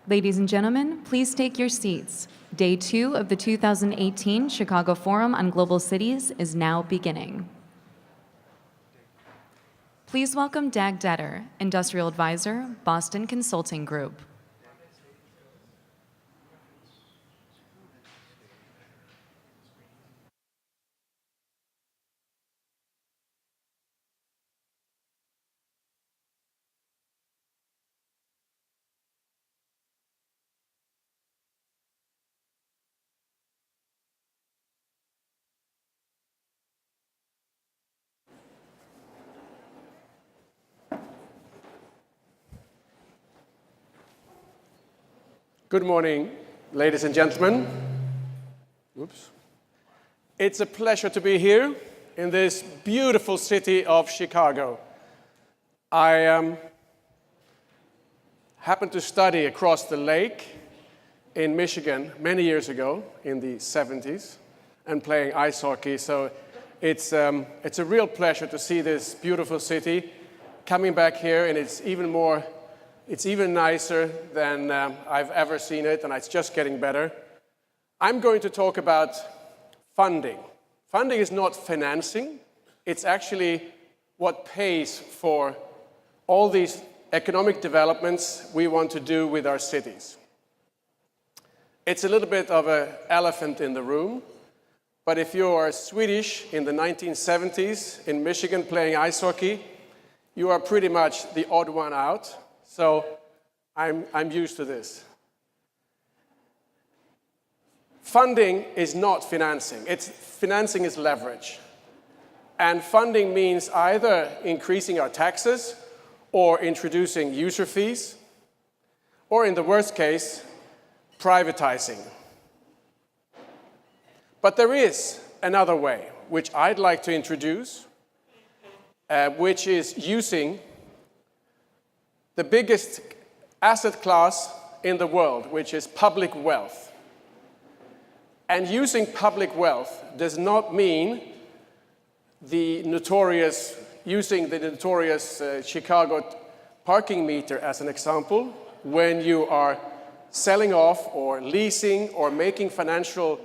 Ladies and gentlemen, please take your seats. Day 2 of the 2018 Chicago Forum on Global Cities is now beginning. Please welcome Dag Detter, Industrial Advisor, Boston Consulting Group. Good morning, ladies and gentlemen. Oops. It's a pleasure to be here in this beautiful city of Chicago. I happened to study across the lake in Michigan many years ago, in the 70s, and playing ice hockey. So it's a real pleasure to see this beautiful city coming back here, and it's even nicer than I've ever seen it, and it's just getting better. I'm going to talk about funding. Funding is not financing. It's actually what pays for all these economic developments we want to do with our cities. It's a little bit of an elephant in the room, but if you are Swedish in the 1970s in Michigan playing ice hockey, you are pretty much the odd one out. So I'm used to this. Funding is not financing. Financing is leverage. And funding means either increasing our taxes or introducing user fees, or in the worst case, privatizing. But there is another way, which I'd like to introduce, which is using the biggest asset class in the world, which is public wealth. And using public wealth does not mean using the notorious Chicago parking meter as an example, when you are selling off or leasing or making financial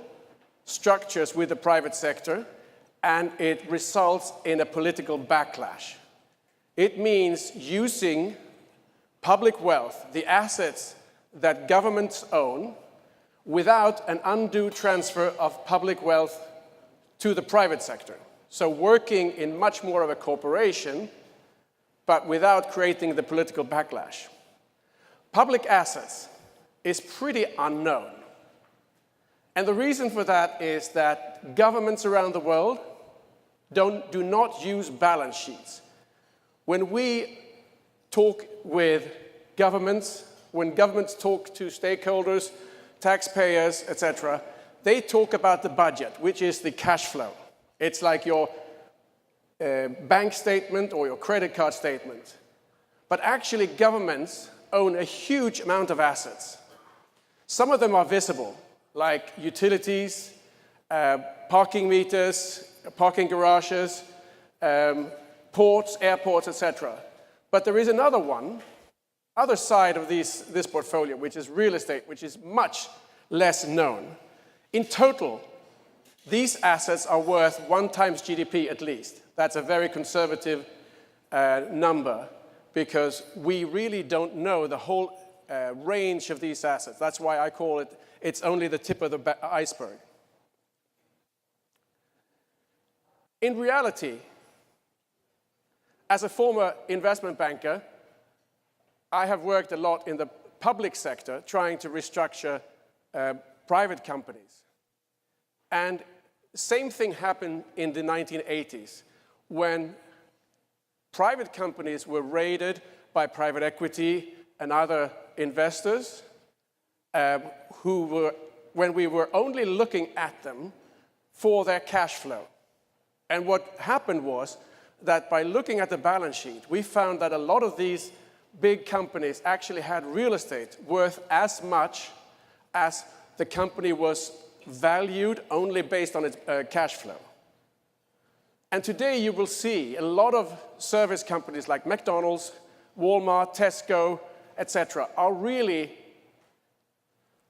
structures with the private sector, and it results in a political backlash. It means using public wealth, the assets that governments own, without an undue transfer of public wealth to the private sector. So working in much more of a corporation, but without creating the political backlash. Public assets is pretty unknown. And the reason for that is that governments around the world do not use balance sheets. When we talk with governments, when governments talk to stakeholders, taxpayers, etc., they talk about the budget, which is the cash flow. It's like your bank statement or your credit card statement. But actually, governments own a huge amount of assets. Some of them are visible, like utilities, parking meters, parking garages, ports, airports, etc. But there is another other side of this portfolio, which is real estate, which is much less known. In total, these assets are worth 1 times GDP at least. That's a very conservative number, because we really don't know the whole range of these assets. That's why I call it's only the tip of the iceberg. In reality, as a former investment banker, I have worked a lot in the public sector trying to restructure private companies. And the same thing happened in the 1980s when private companies were raided by private equity and other investors when we were only looking at them for their cash flow. And what happened was that by looking at the balance sheet, we found that a lot of these big companies actually had real estate worth as much as the company was valued only based on its cash flow. And today you will see a lot of service companies like McDonald's, Walmart, Tesco, etc. are really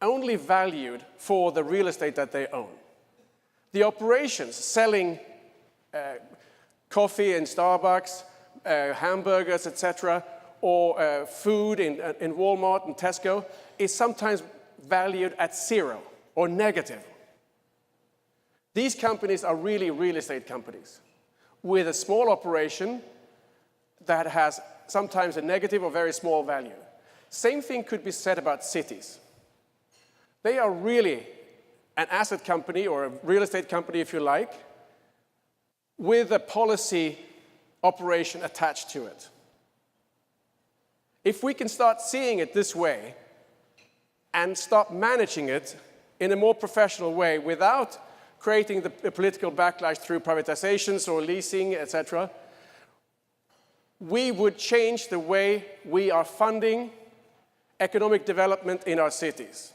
only valued for the real estate that they own. The operations, selling coffee in Starbucks, hamburgers, etc., or food in Walmart and Tesco, is sometimes valued at zero or negative. These companies are really real estate companies with a small operation that has sometimes a negative or very small value. Same thing could be said about cities. They are really an asset company or a real estate company, if you like, with a policy operation attached to it. If we can start seeing it this way and start managing it in a more professional way without creating the political backlash through privatizations or leasing, etc., we would change the way we are funding economic development in our cities.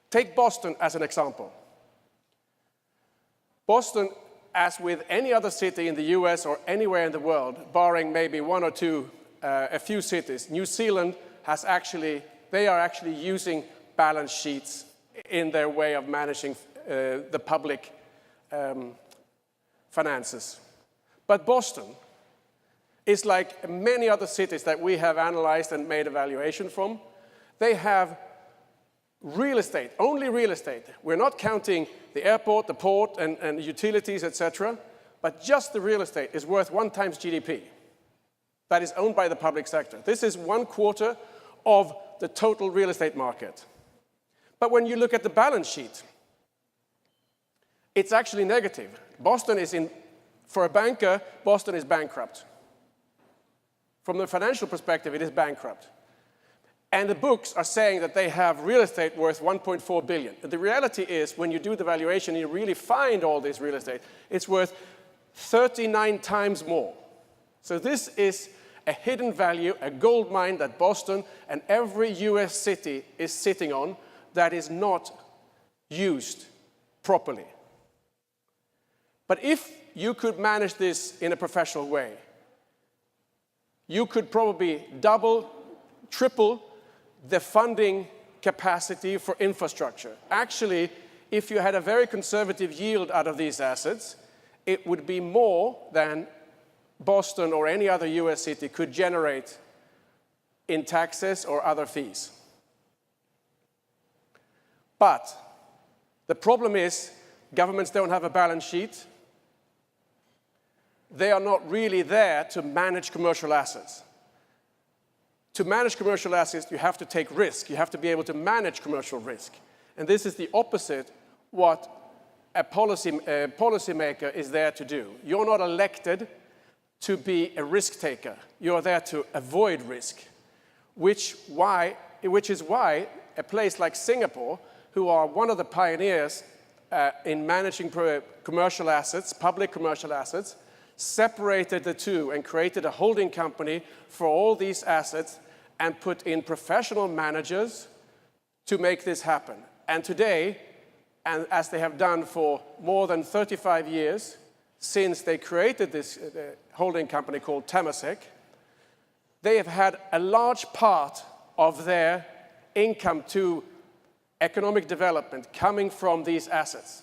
Take Boston as an example. Boston, as with any other city in the US or anywhere in the world, barring maybe one or two, a few cities, New Zealand they are actually using balance sheets in their way of managing the public finances. But Boston is like many other cities that we have analyzed and made evaluation from. They have real estate, only real estate. We're not counting the airport, the port, and utilities, etc. But just the real estate is worth 1 times GDP. That is owned by the public sector. This is 1/4 of the total real estate market. But when you look at the balance sheet, it's actually negative. For a banker, Boston is bankrupt. From the financial perspective, it is bankrupt. And the books are saying that they have real estate worth 1.4 billion. The reality is, when you do the valuation, you really find all this real estate, it's worth 39 times more. So this is a hidden value, a gold mine that Boston and every US city is sitting on that is not used properly. But if you could manage this in a professional way, you could probably double, triple the funding capacity for infrastructure. Actually, if you had a very conservative yield out of these assets, it would be more than Boston or any other US city could generate in taxes or other fees. But the problem is governments don't have a balance sheet. They are not really there to manage commercial assets. To manage commercial assets, you have to take risk. You have to be able to manage commercial risk. And this is the opposite what a policymaker is there to do. You're not elected to be a risk taker. You're there to avoid risk, which is why a place like Singapore, who are one of the pioneers in managing commercial assets, public commercial assets, separated the two and created a holding company for all these assets and put in professional managers to make this happen. And today, and as they have done for more than 35 years, since they created this holding company called Temasek, they have had a large part of their income to economic development coming from these assets.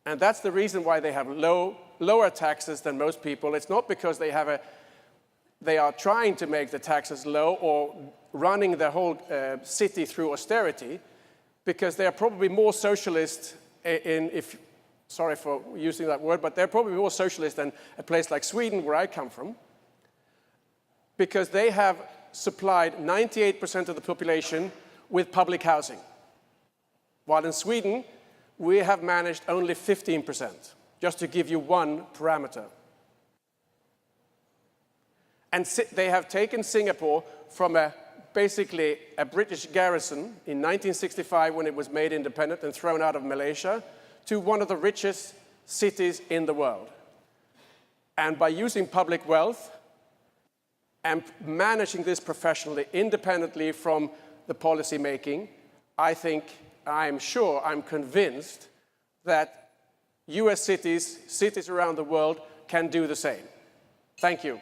And that's the reason why they have lower taxes than most people. It's not because they are trying to make the taxes low or running the whole city through austerity, because they are probably more socialist sorry for using that word, but they're probably more socialist than a place like Sweden, where I come from, because they have supplied 98% of the population with public housing, while in Sweden, we have managed only 15%, just to give you one parameter. And they have taken Singapore from basically a British garrison in 1965 when it was made independent and thrown out of Malaysia, to one of the richest cities in the world. And by using public wealth and managing this professionally, independently from the policy making, I'm convinced that US cities around the world can do the same. Thank you.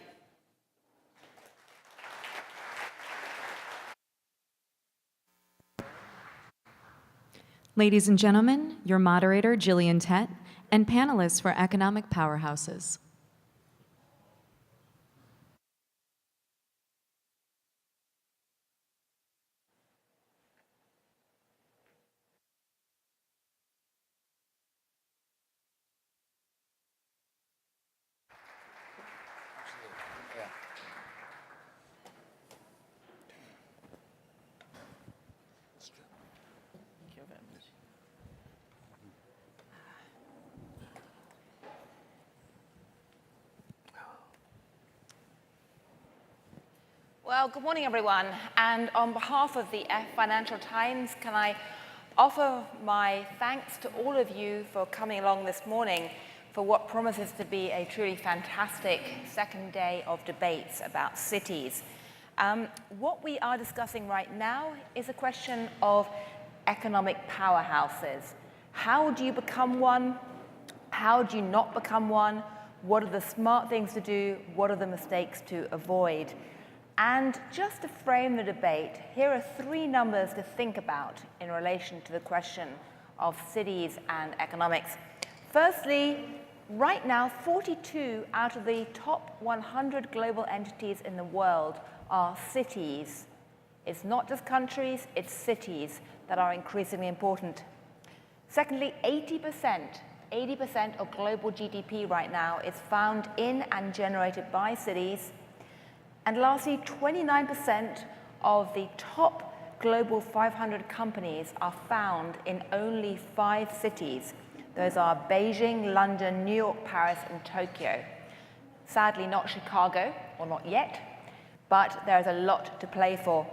Ladies and gentlemen, your moderator, Gillian Tett, and panelists for Economic Powerhouses. Well, good morning, everyone. And on behalf of the Financial Times, can I offer my thanks to all of you for coming along this morning for what promises to be a truly fantastic second day of debates about cities. What we are discussing right now is a question of economic powerhouses. How do you become one? How do you not become one? What are the smart things to do? What are the mistakes to avoid? And just to frame the debate, here are three numbers to think about in relation to the question of cities and economics. Firstly, right now, 42 out of the top 100 global entities in the world are cities. It's not just countries, it's cities that are increasingly important. Secondly, 80% of global GDP right now is found in and generated by cities. And lastly, 29% of the top global 500 companies are found in only 5 cities. Those are Beijing, London, New York, Paris, and Tokyo. Sadly, not Chicago, or not yet, but there is a lot to play for.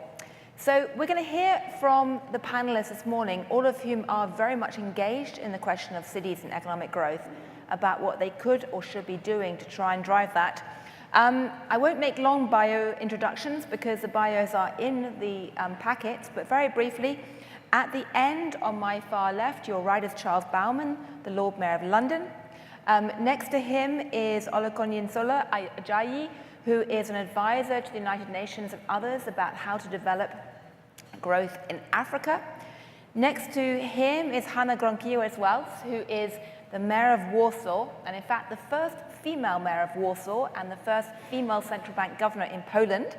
So we're going to hear from the panelists this morning, all of whom are very much engaged in the question of cities and economic growth, about what they could or should be doing to try and drive that. I won't make long bio introductions because the bios are in the packets, but very briefly, at the end on my far left, your right is Charles Baumann, the Lord Mayor of London. Next to him is Olukonyisola Ajayi, who is an advisor to the United Nations and others about how to develop growth in Africa. Next to him is Hanna Gronkiewicz-Wells, who is the Mayor of Warsaw, and in fact the first female Mayor of Warsaw and the first female central bank governor in Poland.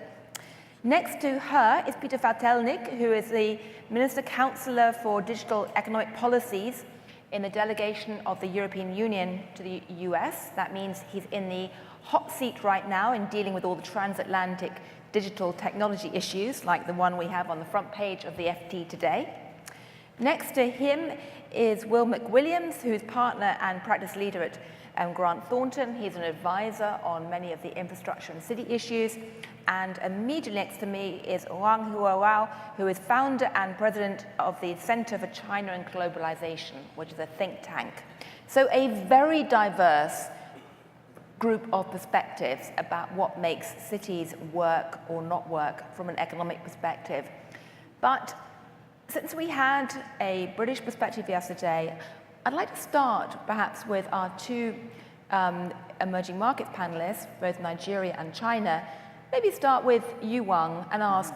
Next to her is Peter Fatelnik, who is the Minister Counselor for Digital Economic Policies in the delegation of the European Union to the US. That means he's in the hot seat right now in dealing with all the transatlantic digital technology issues, like the one we have on the front page of the FT today. Next to him is Will McWilliams, who's partner and practice leader at Grant Thornton. He's an advisor on many of the infrastructure and city issues. And immediately next to me is Wang Huawao, who is founder and president of the Center for China and Globalization, which is a think tank. So a very diverse group of perspectives about what makes cities work or not work from an economic perspective. But since we had a British perspective yesterday, I'd like to start perhaps with our two emerging markets panelists, both Nigeria and China. Maybe start with you, Wang, and ask,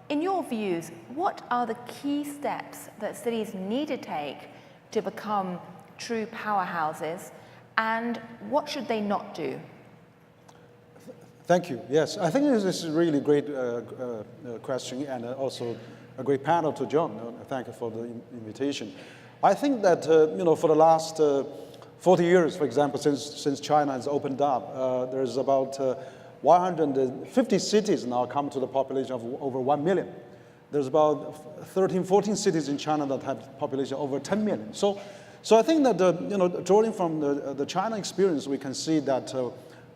in your views, what are the key steps that cities need to take to become true powerhouses, and what should they not do? Thank you. Yes, I think this is a really great question, and also a great panel to join. Thank you for the invitation. I think that for the last 40 years, for example, since China has opened up, there's about 150 cities now come to the population of over 1 million. There's about 13, 14 cities in China that have population over 10 million. So I think that drawing from the China experience, we can see that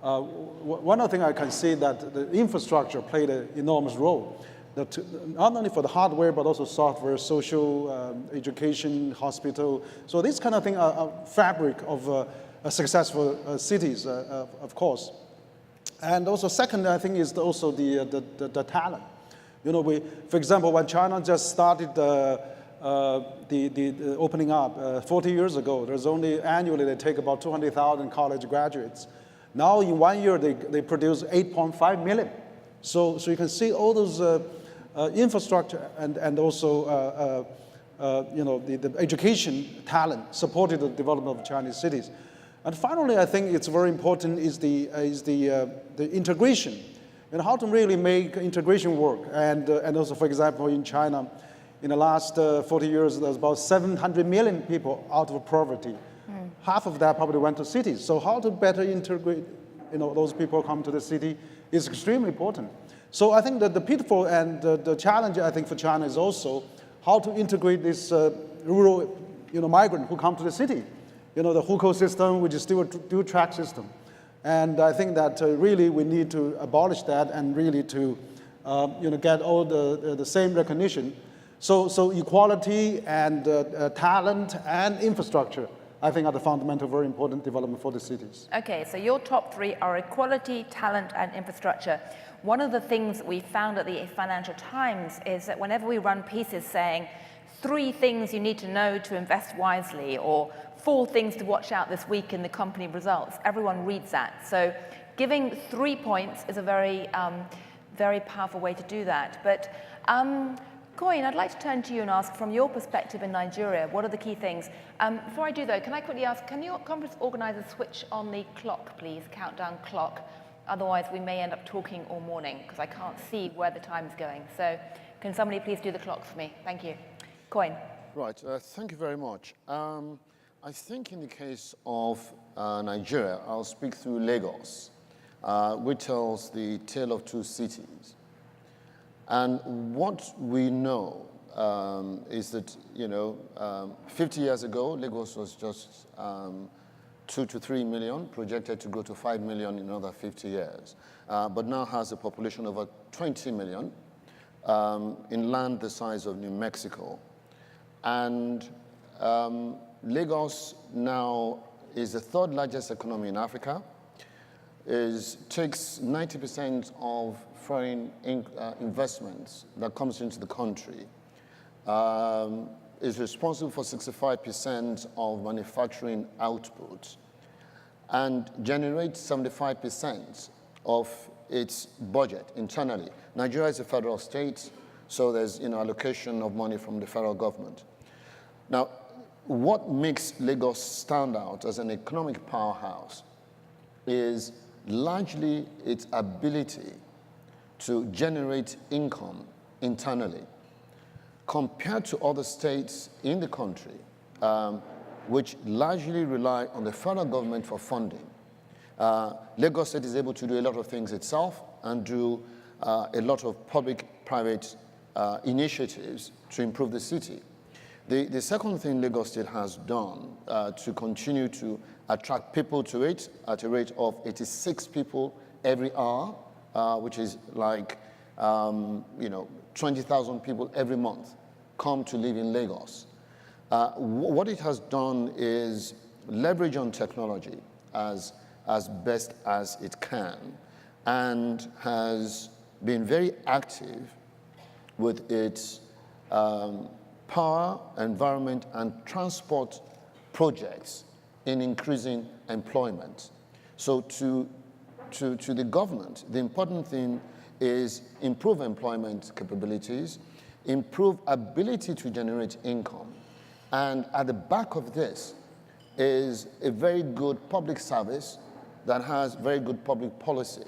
one other thing I can see that the infrastructure played an enormous role. That not only for the hardware, but also software, social, education, hospital. So these kind of things are fabric of a successful cities, of course. And also second, I think, is also the talent. For example, when China just started the opening up 40 years ago, there's only annually they take about 200,000 college graduates. Now in 1 year, they produce 8.5 million. So you can see all those infrastructure and also the education, talent, supported the development of Chinese cities. And finally, I think it's very important is the integration, and how to really make integration work. And also, for example, in China, in the last 40 years, there's about 700 million people out of poverty. Half of that probably went to cities. So how to better integrate, those people come to the city is extremely important. So I think that the pitfall and the challenge, I think, for China is also how to integrate this rural, migrant who come to the city. The hukou system, which is still a dual-track system. And I think that really we need to abolish that and really to, get all the same recognition. So equality and talent and infrastructure, I think, are the fundamental, very important development for the cities. Okay, so your top three are equality, talent, and infrastructure. One of the things that we found at the Financial Times is that whenever we run pieces saying 3 things you need to know to invest wisely, or 4 things to watch out this week in the company results, everyone reads that. So giving 3 points is a very, very powerful way to do that. But Coin, I'd like to turn to you and ask, from your perspective in Nigeria, what are the key things? Before I do, though, can I quickly ask, can your conference organizers switch on the clock, please, countdown clock? Otherwise, we may end up talking all morning, because I can't see where the time's going. So can somebody please do the clock for me? Thank you. Coin. Right, thank you very much. I think in the case of Nigeria, I'll speak through Lagos, which tells the tale of 2 cities. And what we know is that, 50 years ago, Lagos was just 2 to 3 million, projected to go to 5 million in another 50 years, but now has a population of over 20 million in land the size of New Mexico. And Lagos now is the 3rd largest economy in Africa, takes 90% of foreign investments that comes into the country, is responsible for 65% of manufacturing output, and generates 75% of its budget internally. Nigeria is a federal state, so there's allocation of money from the federal government. Now, what makes Lagos stand out as an economic powerhouse is largely its ability to generate income internally, compared to other states in the country, which largely rely on the federal government for funding. Lagos State is able to do a lot of things itself and do a lot of public-private initiatives to improve the city. The second thing Lagos State has done to continue to attract people to it at a rate of 86 people every hour, which is like 20,000 people every month come to live in Lagos. What it has done is leverage on technology as best as it can, and has been very active with its power, environment, and transport projects in increasing employment. So to the government, the important thing is improve employment capabilities, improve ability to generate income, and at the back of this is a very good public service that has very good public policy.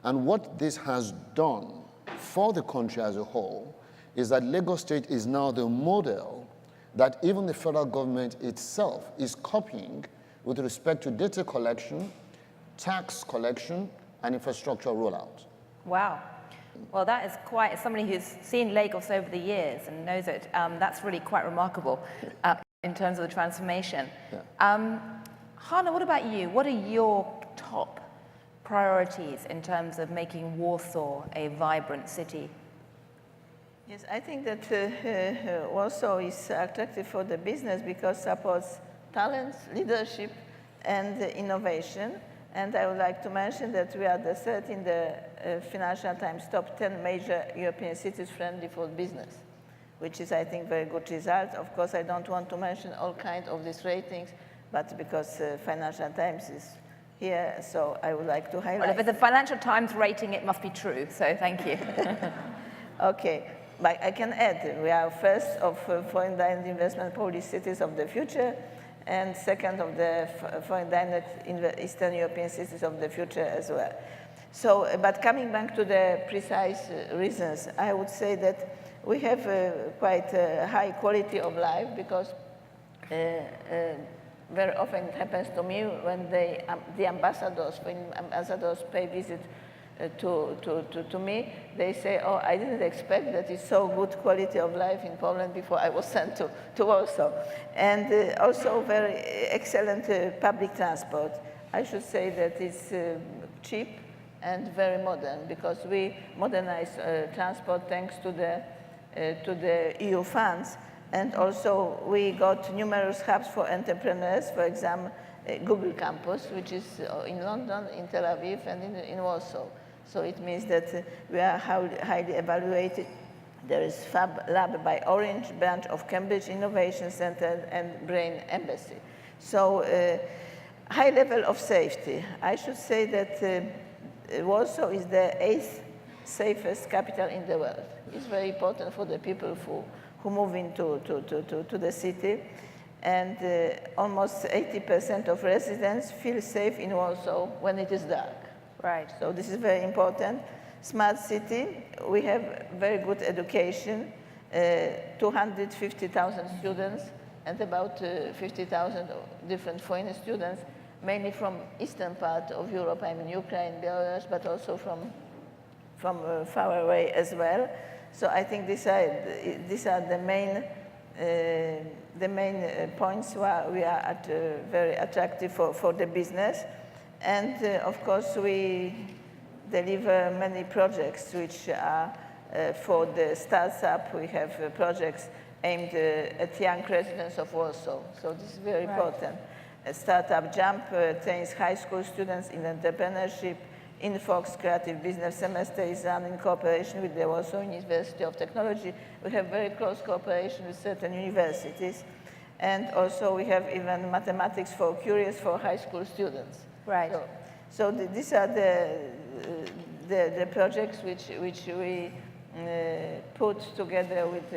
And what this has done for the country as a whole is that Lagos State is now the model that even the federal government itself is copying with respect to data collection, tax collection, and infrastructure rollout. Wow. Well, that is quite, as somebody who's seen Lagos over the years and knows it, that's really quite remarkable in terms of the transformation. Yeah. Hannah, what about you? What are your top priorities in terms of making Warsaw a vibrant city? Yes, I think that Warsaw is attractive for the business because it supports talents, leadership, and innovation. And I would like to mention that we are the 3rd in the Financial Times top 10 major European cities friendly for business, which is, I think, very good result. Of course, I don't want to mention all kinds of these ratings, but because Financial Times is here, so I would like to highlight. Well, if it's a Financial Times rating, it must be true, so thank you. Okay. I can add, we are first of foreign direct investment policy cities of the future, and second of the foreign direct Eastern European cities of the future as well. So, but coming back to the precise reasons, I would say that we have quite a high quality of life because very often it happens to me when the ambassadors pay visit to me, they say, oh, I didn't expect that it's so good quality of life in Poland before I was sent to Warsaw. And also very excellent public transport. I should say that it's cheap and very modern because we modernize transport thanks to the EU funds. And also we got numerous hubs for entrepreneurs, for example, Google Campus, which is in London, in Tel Aviv, and in Warsaw. So it means that we are highly evaluated. There is Fab Lab by Orange, branch of Cambridge Innovation Center, and Brain Embassy. So high level of safety. I should say that Warsaw is the 8th safest capital in the world. It's very important for the people who move into the city. And almost 80% of residents feel safe in Warsaw when it is dark. Right. So this is very important. Smart city, we have very good education, 250,000 students and about 50,000 different foreign students, mainly from eastern part of Europe, I mean Ukraine, Belarus, but also from far away as well. So I think these are the main points where we are very attractive for the business. And of course, we deliver many projects which are for the startup. We have projects aimed at young residents of Warsaw. So this is very important. A startup Jump trains high school students in entrepreneurship. InFox Creative Business Semester is run in cooperation with the Warsaw University of Technology. We have very close cooperation with certain universities. And also we have even mathematics for curious for high school students. Right. So these are the projects which we put together with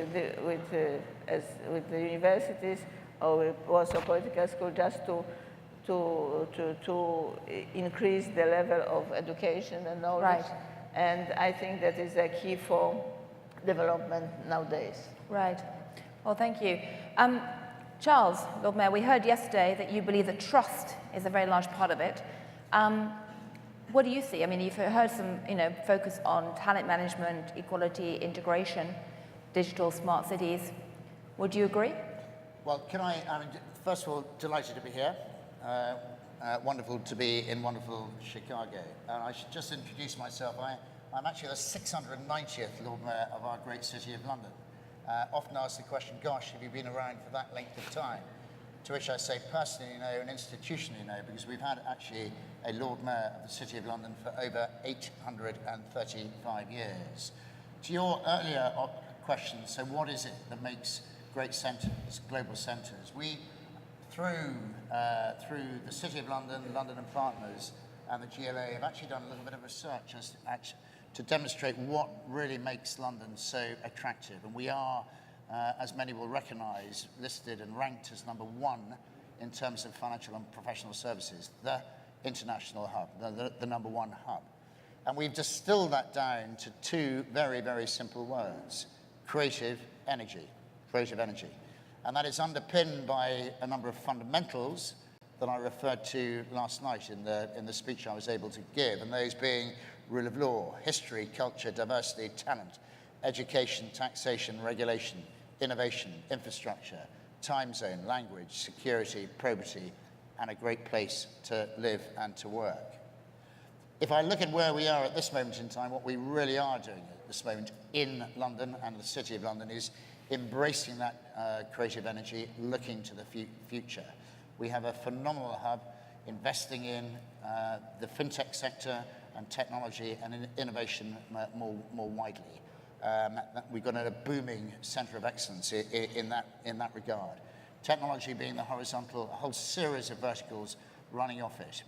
the universities or with Warsaw Political School just to increase the level of education and knowledge. Right. And I think that is a key for development nowadays. Right. Well, thank you. Charles, Lord Mayor, we heard yesterday that you believe that trust is a very large part of it. What do you see? I mean, you've heard some, focus on talent management, equality, integration, digital smart cities. Would you agree? Well, first of all, delighted to be here. Wonderful to be in wonderful Chicago. And I should just introduce myself. I'm actually the 690th Lord Mayor of our great city of London. Often asked the question, gosh, have you been around for that length of time? To which I say personally no and institutionally no, because we've had actually a Lord Mayor of the City of London for over 835 years. To your earlier question, so what is it that makes great centres, global centres? We, through the City of London, London and Partners, and the GLA have actually done a little bit of research to demonstrate what really makes London so attractive. And we are, as many will recognise, listed and ranked as #1 in terms of financial and professional services, the international hub, the #1 hub. And we've distilled that down to two very, very simple words: creative energy. Creative energy. And that is underpinned by a number of fundamentals that I referred to last night in the speech I was able to give, and those being rule of law, history, culture, diversity, talent, education, taxation, regulation, innovation, infrastructure, time zone, language, security, probity, and a great place to live and to work. If I look at where we are at this moment in time, what we really are doing at this moment in London and the City of London is embracing that creative energy, looking to the future. We have a phenomenal hub investing in the fintech sector and technology and innovation more widely. We've got a booming centre of excellence in that regard. Technology being the horizontal, a whole series of verticals running off it.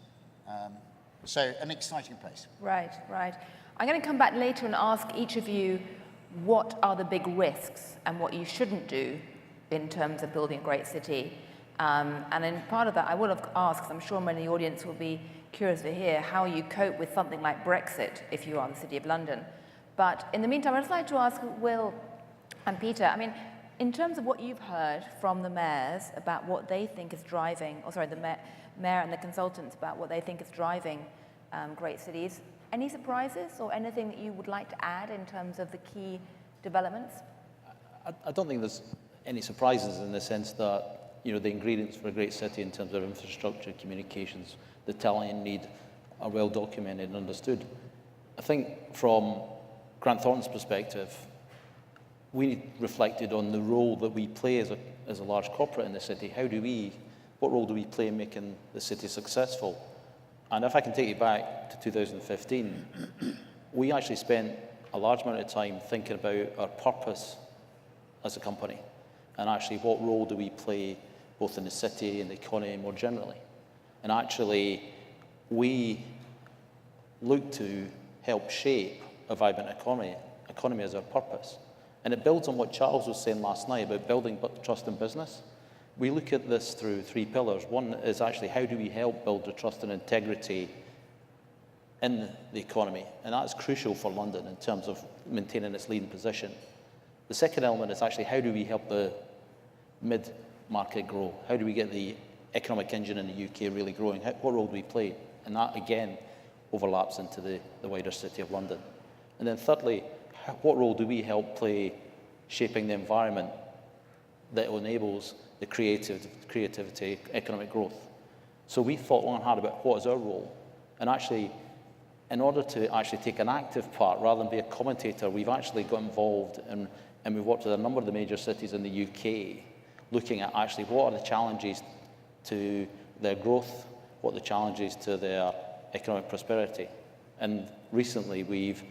So an exciting place. Right, right. I'm going to come back later and ask each of you what are the big risks and what you shouldn't do in terms of building a great city. And in part of that, I would have asked, I'm sure many in the audience will be curious to hear how you cope with something like Brexit if you are the City of London. But in the meantime, I'd just like to ask Will and Peter, I mean, in terms of what you've heard from the mayors about what they think is driving, the mayor and the consultants about what they think is driving great cities, any surprises or anything that you would like to add in terms of the key developments? I don't think there's any surprises in the sense that, you know, the ingredients for a great city in terms of infrastructure, communications, the talent and need are well documented and understood. I think from Grant Thornton's perspective, we reflected on the role that we play as a large corporate in the city. What role do we play in making the city successful? And if I can take you back to 2015, we actually spent a large amount of time thinking about our purpose as a company, and actually what role do we play both in the city and the economy more generally. And actually, we look to help shape a vibrant economy as our purpose. And it builds on what Charles was saying last night about building trust in business. We look at this through three pillars. One is actually how do we help build the trust and integrity in the economy, and that's crucial for London in terms of maintaining its leading position. The second element is actually how do we help the mid-market grow? How do we get the economic engine in the UK really growing? What role do we play? And that, again, overlaps into the wider City of London. And then thirdly, what role do we help play shaping the environment that enables the creativity, economic growth? So we thought long and hard about what is our role. And actually, in order to actually take an active part rather than be a commentator, we've actually got involved and we've worked with a number of the major cities in the UK, looking at actually what are the challenges to their growth, what are the challenges to their economic prosperity. And recently we've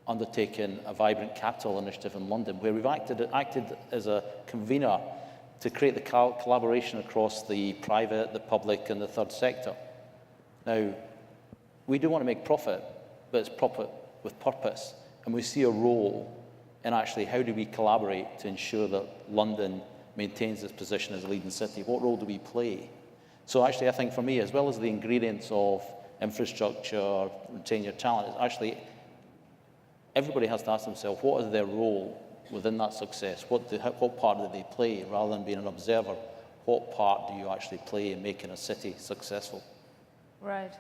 undertaken a vibrant capital initiative in London, where we've acted as a convener to create the collaboration across the private, the public, and the third sector. Now, we do want to make profit, but it's profit with purpose, and we see a role in actually how do we collaborate to ensure that London maintains its position as a leading city. What role do we play? So actually, I think for me, as well as the ingredients of infrastructure, retaining your talent, actually everybody has to ask themselves, what is their role within that success? What part do they play? Rather than being an observer, what part do you actually play in making a city successful? Right.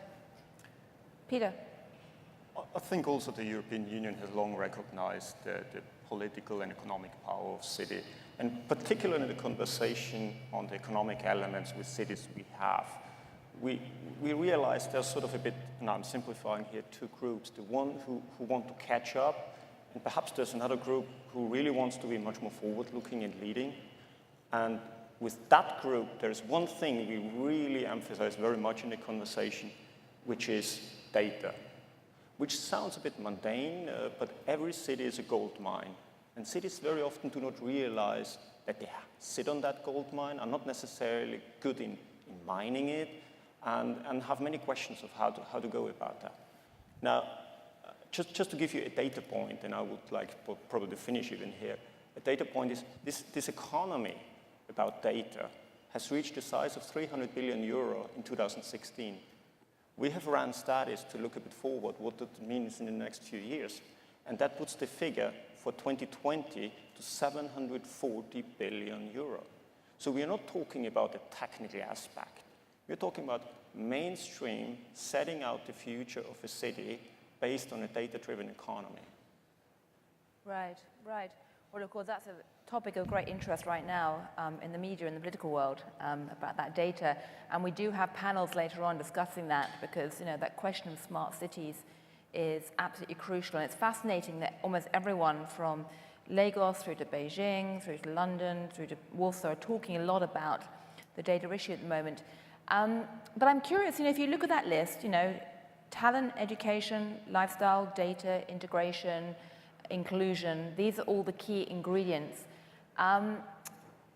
Peter? I think also the European Union has long recognized the political and economic power of city, and particularly in the conversation on the economic elements with cities we have. We realize there's sort of a bit, and I'm simplifying here, two groups. The one who want to catch up, and perhaps there's another group who really wants to be much more forward-looking and leading. And with that group, there's one thing we really emphasize very much in the conversation, which is data, which sounds a bit mundane, but every city is a gold mine. And cities very often do not realize that they sit on that gold mine, are not necessarily good in mining it, and have many questions of how to go about that. Now, just to give you a data point, and I would like probably to finish even here, a data point is this economy about data has reached the size of 300 billion euro in 2016. We have ran studies to look a bit forward, what that means in the next few years, and that puts the figure for 2020 to 740 billion euro. So we are not talking about a technical aspect. We're talking about mainstream setting out the future of a city based on a data-driven economy. Right, right. Well, of course, that's a topic of great interest right now in the media and the political world about that data. And we do have panels later on discussing that because, you know, that question of smart cities is absolutely crucial. And it's fascinating that almost everyone from Lagos through to Beijing, through to London, through to Warsaw are talking a lot about the data issue at the moment. But I'm curious, you know, if you look at that list, you know, talent, education, lifestyle, data, integration, inclusion, these are all the key ingredients.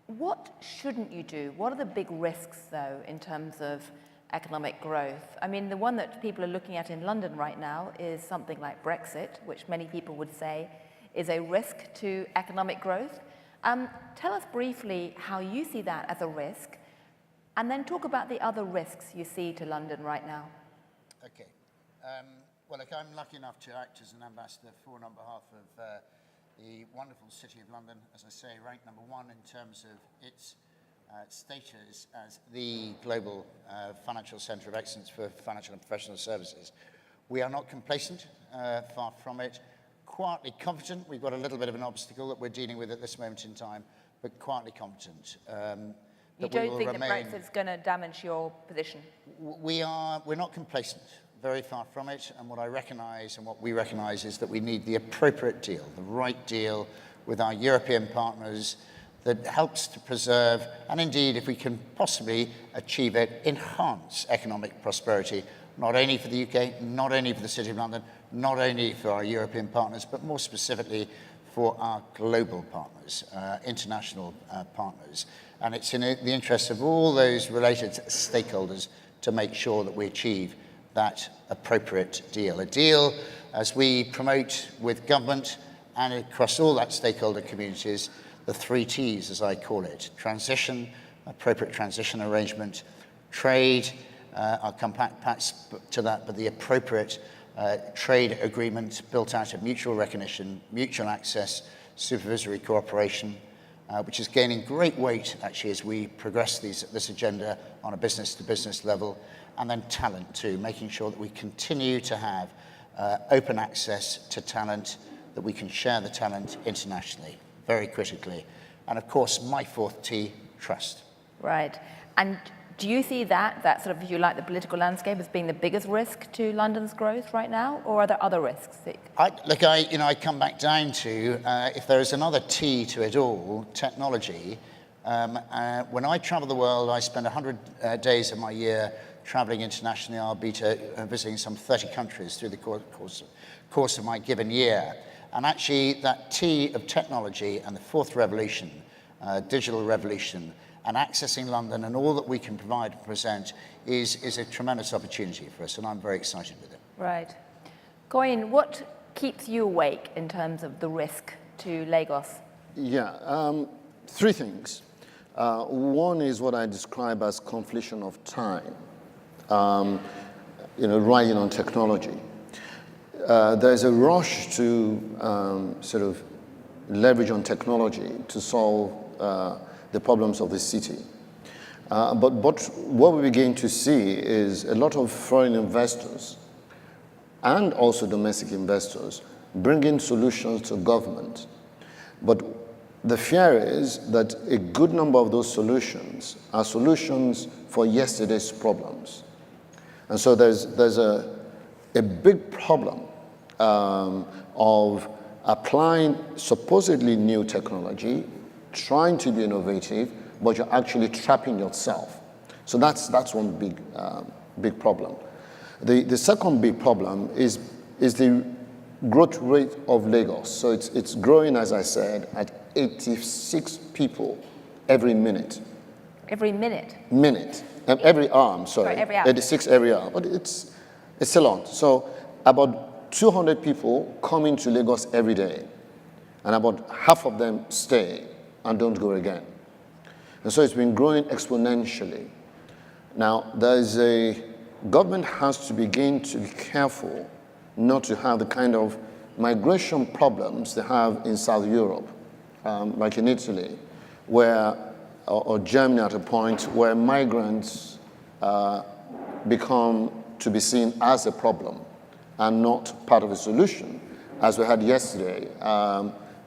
What shouldn't you do? What are the big risks, though, in terms of economic growth. I mean, the one that people are looking at in London right now is something like Brexit, which many people would say is a risk to economic growth. Tell us briefly how you see that as a risk, and then talk about the other risks you see to London right now. Okay. Well, look, I'm lucky enough to act as an ambassador for and on behalf of the wonderful City of London, as I say, ranked number one in terms of its status as the global financial centre of excellence for financial and professional services. We are not complacent, far from it. Quietly confident. We've got a little bit of an obstacle that we're dealing with at this moment in time, but quietly confident. You don't think that Brexit's going to damage your position? We're not complacent. Very far from it. And what I recognise and what we recognise is that we need the appropriate deal, the right deal with our European partners that helps to preserve, and indeed, if we can possibly achieve it, enhance economic prosperity, not only for the UK, not only for the City of London, not only for our European partners, but more specifically for our global partners, international partners. And it's in the interest of all those related stakeholders to make sure that we achieve that appropriate deal. A deal, as we promote with government and across all that stakeholder communities, the 3 T's, as I call it: transition, appropriate transition arrangement; trade, I'll come back to that, but the appropriate trade agreement built out of mutual recognition, mutual access, supervisory cooperation, which is gaining great weight, actually, as we progress this agenda on a business-to-business level; and then talent, too, making sure that we continue to have open access to talent, that we can share the talent internationally, very critically. And, of course, my 4th T, trust. Right. And do you see that sort of, if you like, the political landscape as being the biggest risk to London's growth right now, or are there other risks? I come back down to, if there is another T to it all, technology. When I travel the world, I spend 100 days of my year traveling internationally. I'll be visiting some 30 countries through the course of my given year. And actually, that T of technology and the 4th revolution, digital revolution, and accessing London and all that we can provide and present is a tremendous opportunity for us, and I'm very excited with it. Right. Goin, what keeps you awake in terms of the risk to Lagos? Yeah, 3 things. One is what I describe as conflation of time, riding on technology. There's a rush to sort of leverage on technology to solve the problems of the city. But what we begin to see is a lot of foreign investors and also domestic investors bringing solutions to government. But the fear is that a good number of those solutions are solutions for yesterday's problems. And so there's a big problem of applying supposedly new technology, trying to be innovative, but you're actually trapping yourself. So that's one big problem. The second big problem is the growth rate of Lagos. So it's growing, as I said, at 86 people every minute. Every minute? Minute. Every hour, I'm sorry. Every hour. 86 every hour, but it's a lot. So about 200 people come into Lagos every day, and about half of them stay and don't go again. And so it's been growing exponentially. Now, government has to begin to be careful not to have the kind of migration problems they have in South Europe, like in Italy, or Germany at a point, where migrants become to be seen as a problem and not part of a solution, as we had yesterday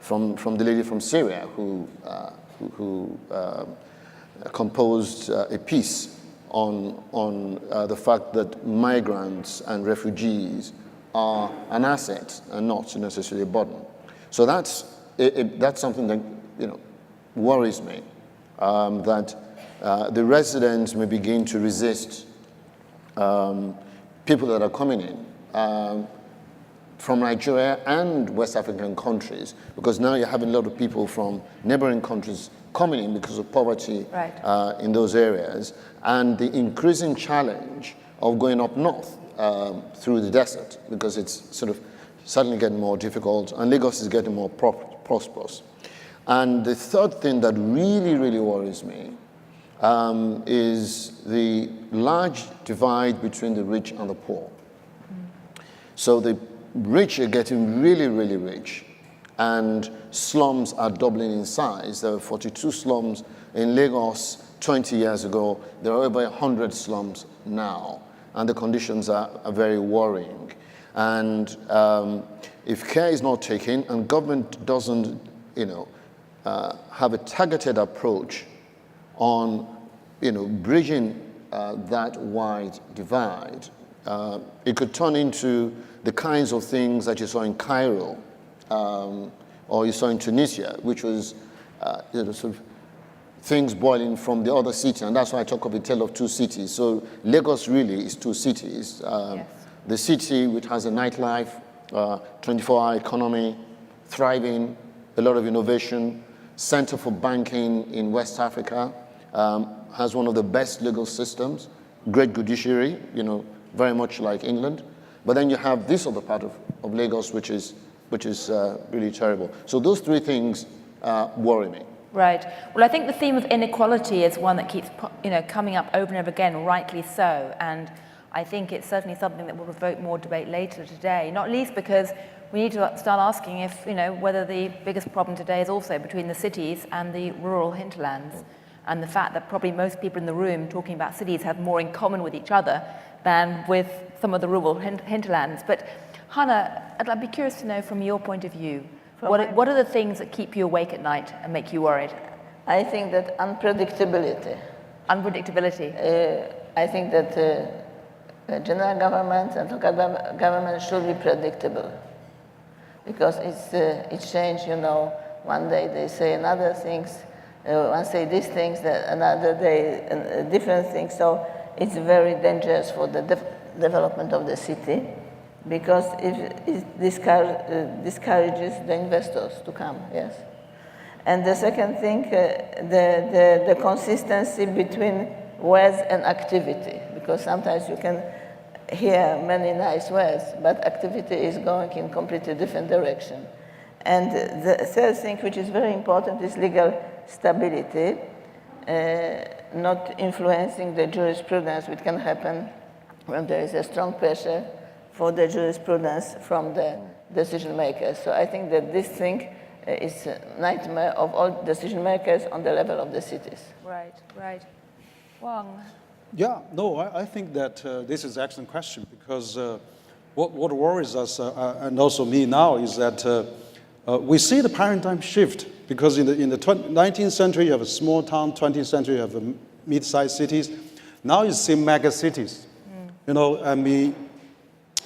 from the lady from Syria who composed a piece on the fact that migrants and refugees are an asset and not necessarily a burden. So that's something that worries me, that the residents may begin to resist people that are coming in from Nigeria and West African countries, because now you're having a lot of people from neighboring countries coming in because of poverty Right. in those areas, and the increasing challenge of going up north through the desert, because it's sort of suddenly getting more difficult, and Lagos is getting more prosperous. And the third thing that really, really worries me is the large divide between the rich and the poor. So the rich are getting really, really rich, and slums are doubling in size. There were 42 slums in Lagos 20 years ago. There are over 100 slums now, and the conditions are very worrying. And if care is not taken and government doesn't, have a targeted approach on, bridging that wide divide, it could turn into the kinds of things that you saw in Cairo or you saw in Tunisia, which was, sort of things boiling from the other city, and that's why I talk of a tale of two cities. So Lagos really is two cities. Yes. The city, which has a nightlife, 24-hour economy, thriving, a lot of innovation, center for banking in West Africa, has one of the best legal systems, great judiciary, very much like England. But then you have this other part of Lagos, which is really terrible. So those three things worry me. Right. Well, I think the theme of inequality is one that keeps, coming up over and over again, rightly so. And I think it's certainly something that will provoke more debate later today, not least because we need to start asking if, whether the biggest problem today is also between the cities and the rural hinterlands. And the fact that probably most people in the room talking about cities have more in common with each other than with some of the rural hinterlands. But Hannah, I'd be curious to know from your point of view, what are the things that keep you awake at night and make you worried? I think that unpredictability. Unpredictability. I think that general government and local government should be predictable, because it's changed. One day they say another things, one say these things, another day different things. So it's very dangerous for the development of the city, because it discourages the investors to come. Yes. And the second thing, the consistency between words and activity, because sometimes you can hear many nice words, but activity is going in completely different direction. And the third thing, which is very important, is legal stability, not influencing the jurisprudence, which can happen when there is a strong pressure for the jurisprudence from the decision makers. So I think that this thing is a nightmare of all decision makers on the level of the cities. Right, right. Wang. Yeah, no, I think that this is an excellent question, because what worries us, and also me now, is that we see the paradigm shift, because in the 19th century you have a small town, 20th century you have a mid-sized cities. Now you see mega cities.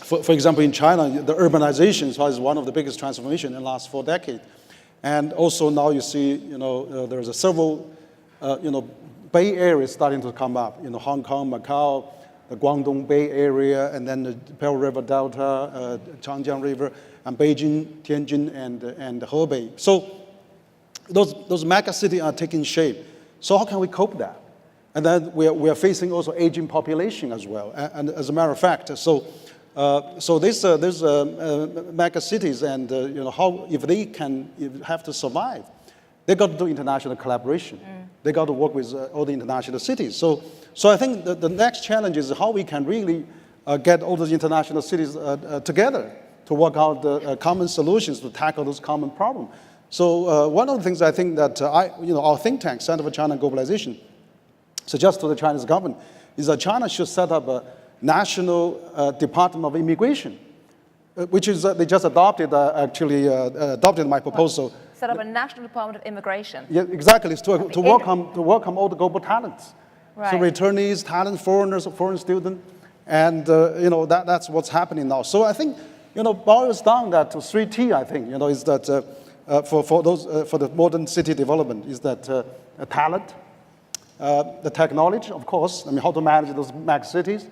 For example, in China, the urbanization is one of the biggest transformations in the last 4 decades. And also now you see, there's a several, Bay Area starting to come up. Hong Kong, Macau, the Guangdong Bay Area, and then the Pearl River Delta, Changjiang River, and Beijing, Tianjin, and Hebei. So those mega cities are taking shape. So how can we cope with that? And then we are facing also aging population as well. And as a matter of fact, so these mega cities, and how if they have to survive, they got to do international collaboration. They got to work with all the international cities. So I think the next challenge is how we can really get all those international cities together to work out the common solutions to tackle those common problems. So one of the things I think that our think tank, Center for China and Globalization, suggests to the Chinese government is that China should set up a national Department of Immigration, which is they just adopted adopted my proposal. Set up a National Department of Immigration. Yeah, exactly. It's to welcome all the global talents. Right. So returnees, talent, foreigners, foreign students, and that's what's happening now. So I think boils down that to 3T. I think is that for the modern city development is that talent, the technology, of course. How to manage those mega cities,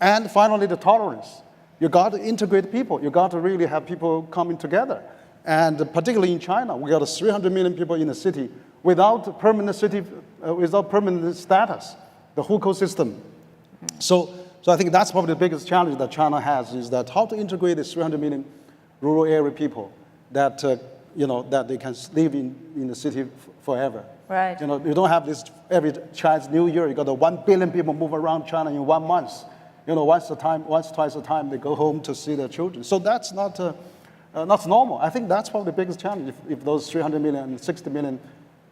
and finally the tolerance. You got to integrate people. You got to really have people coming together. And particularly in China, we got 300 million people in a city without permanent city, without permanent status, the whole ecosystem. So I think that's probably the biggest challenge that China has, is that how to integrate these 300 million rural area people that, that they can live in the city forever. Right. You don't have this every Chinese New Year, you got 1 billion people move around China in 1 month. Once, twice a time, they go home to see their children. So that's not normal. I think that's probably the biggest challenge. If those 300 million and 60 million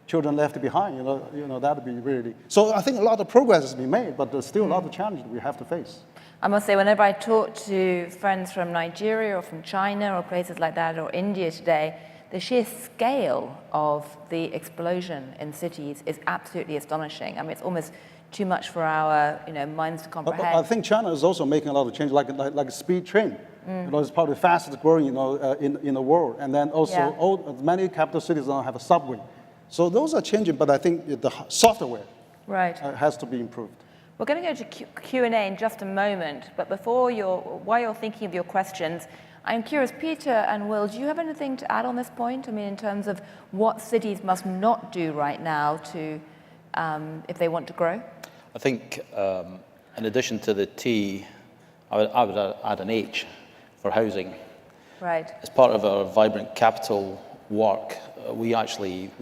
children left behind, that would be really. So I think a lot of progress has been made, but there's still a lot of challenges we have to face. I must say, whenever I talk to friends from Nigeria or from China or places like that, or India today, the sheer scale of the explosion in cities is absolutely astonishing. I mean, it's almost too much for our minds to comprehend. I think China is also making a lot of change, like a speed train. It's probably the fastest growing in the world. And then also many capital cities now have a subway. So those are changing, but I think the software has to be improved. We're going to go to Q&A in just a moment, but while you're thinking of your questions, I'm curious, Peter and Will, do you have anything to add on this point? I mean, in terms of what cities must not do right now to, if they want to grow? I think in addition to the T, I would add an H for housing. Right. As part of our Vibrant Capital work, we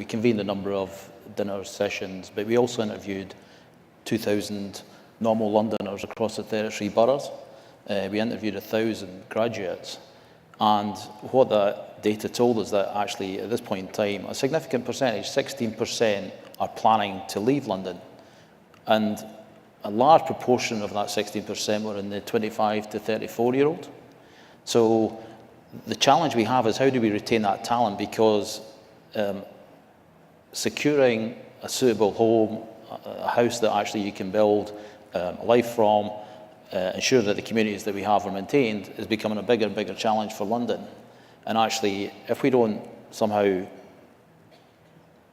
convened a number of dinner sessions, but we also interviewed 2,000 normal Londoners across the 33 boroughs. We interviewed 1,000 graduates. And what that data told us that actually at this point in time, a significant percentage, 16%, are planning to leave London. And a large proportion of that 16% were in the 25 to 34-year-old. So the challenge we have is how do we retain that talent, because securing a suitable home, a house that actually you can build a life from, ensure that the communities that we have are maintained, is becoming a bigger and bigger challenge for London. And actually, if we don't somehow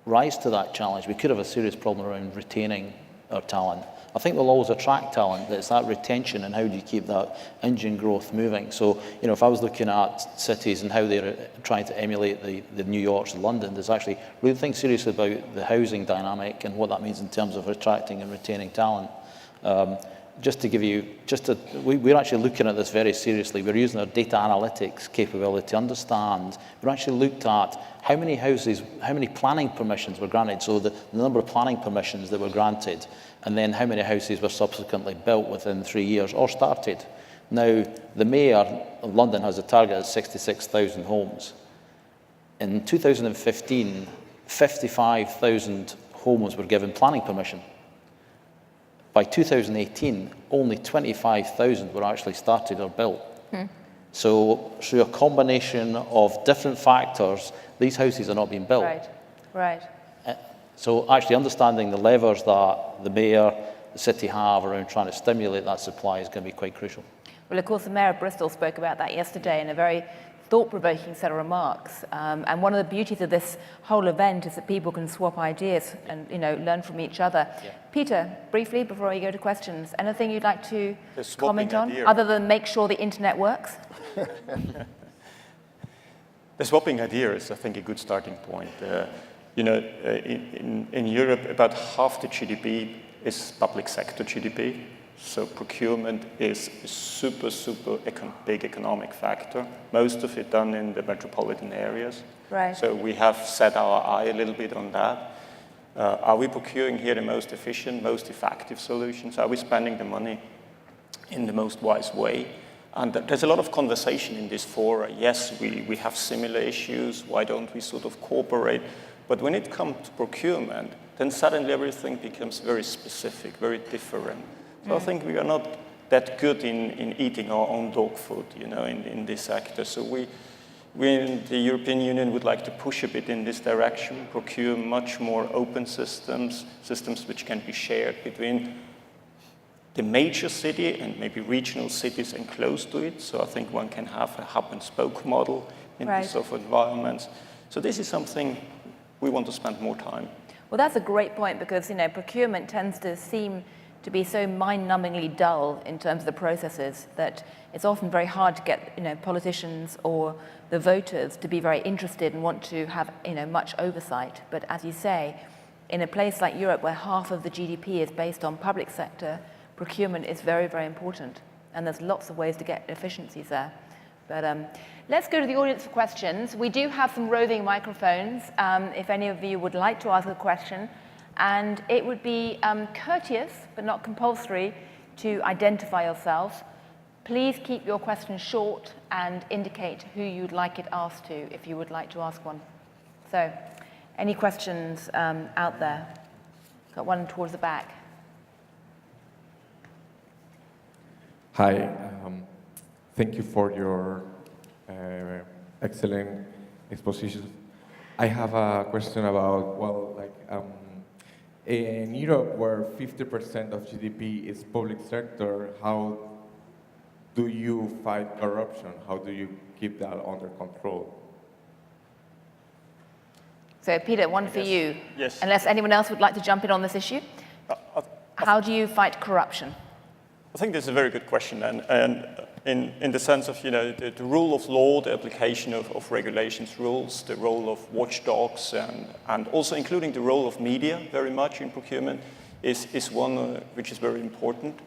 rise to that challenge, we could have a serious problem around retaining our talent. I think we'll always attract talent, but it's that retention and how do you keep that engine growth moving. So, if I was looking at cities and how they're trying to emulate the New Yorks and London, there's actually really think seriously about the housing dynamic and what that means in terms of attracting and retaining talent. Just to give you, we're actually looking at this very seriously. We're using our data analytics capability to understand. We've actually looked at how many houses, how many planning permissions were granted, so the number of planning permissions that were granted, and then how many houses were subsequently built within 3 years or started. Now, the Mayor of London has a target of 66,000 homes. In 2015, 55,000 homes were given planning permission. By 2018, only 25,000 were actually started or built. So through a combination of different factors, these houses are not being built. Right. So actually understanding the levers that the Mayor, the city have around trying to stimulate that supply is going to be quite crucial. Well, of course, the Mayor of Bristol spoke about that yesterday in a very thought-provoking set of remarks. And one of the beauties of this whole event is that people can swap ideas and learn from each other. Yeah. Peter, briefly, before we go to questions, anything you'd like to comment on, other than make sure the internet works? The swapping idea is, I think, a good starting point. In Europe, about half the GDP is public sector GDP. So procurement is a super big economic factor. Most of it done in the metropolitan areas. Right. So we have set our eye a little bit on that. Are we procuring here the most efficient, most effective solutions? Are we spending the money in the most wise way? And there's a lot of conversation in this fora. Yes, we have similar issues. Why don't we sort of cooperate? But when it comes to procurement, then suddenly everything becomes very specific, very different. So I think we are not that good in eating our own dog food, in this sector. So we in the European Union would like to push a bit in this direction, procure much more open systems which can be shared between the major city and maybe regional cities and close to it. So I think one can have a hub and spoke model in these sort of environments. So this is something we want to spend more time. Well, that's a great point because, procurement tends to seem to to be so mind-numbingly dull in terms of the processes that it's often very hard to get politicians or the voters to be very interested and want to have much oversight. But as you say, in a place like Europe where half of the GDP is based on public sector, procurement is very, very important. And there's lots of ways to get efficiencies there. But let's go to the audience for questions. We do have some roving microphones if any of you would like to ask a question. And it would be courteous, but not compulsory, to identify yourself. Please keep your question short and indicate who you'd like it asked to if you would like to ask one. So, any questions out there? Got one towards the back. Hi, thank you for your excellent exposition. I have a question about, in Europe, where 50% of GDP is public sector, how do you fight corruption? How do you keep that under control? So, Peter, one for you. Yes. Unless anyone else would like to jump in on this issue. How do you fight corruption? I think this is a very good question, and in the sense of the rule of law, the application of regulations, rules, the role of watchdogs, and also including the role of media very much in procurement is one which is very important.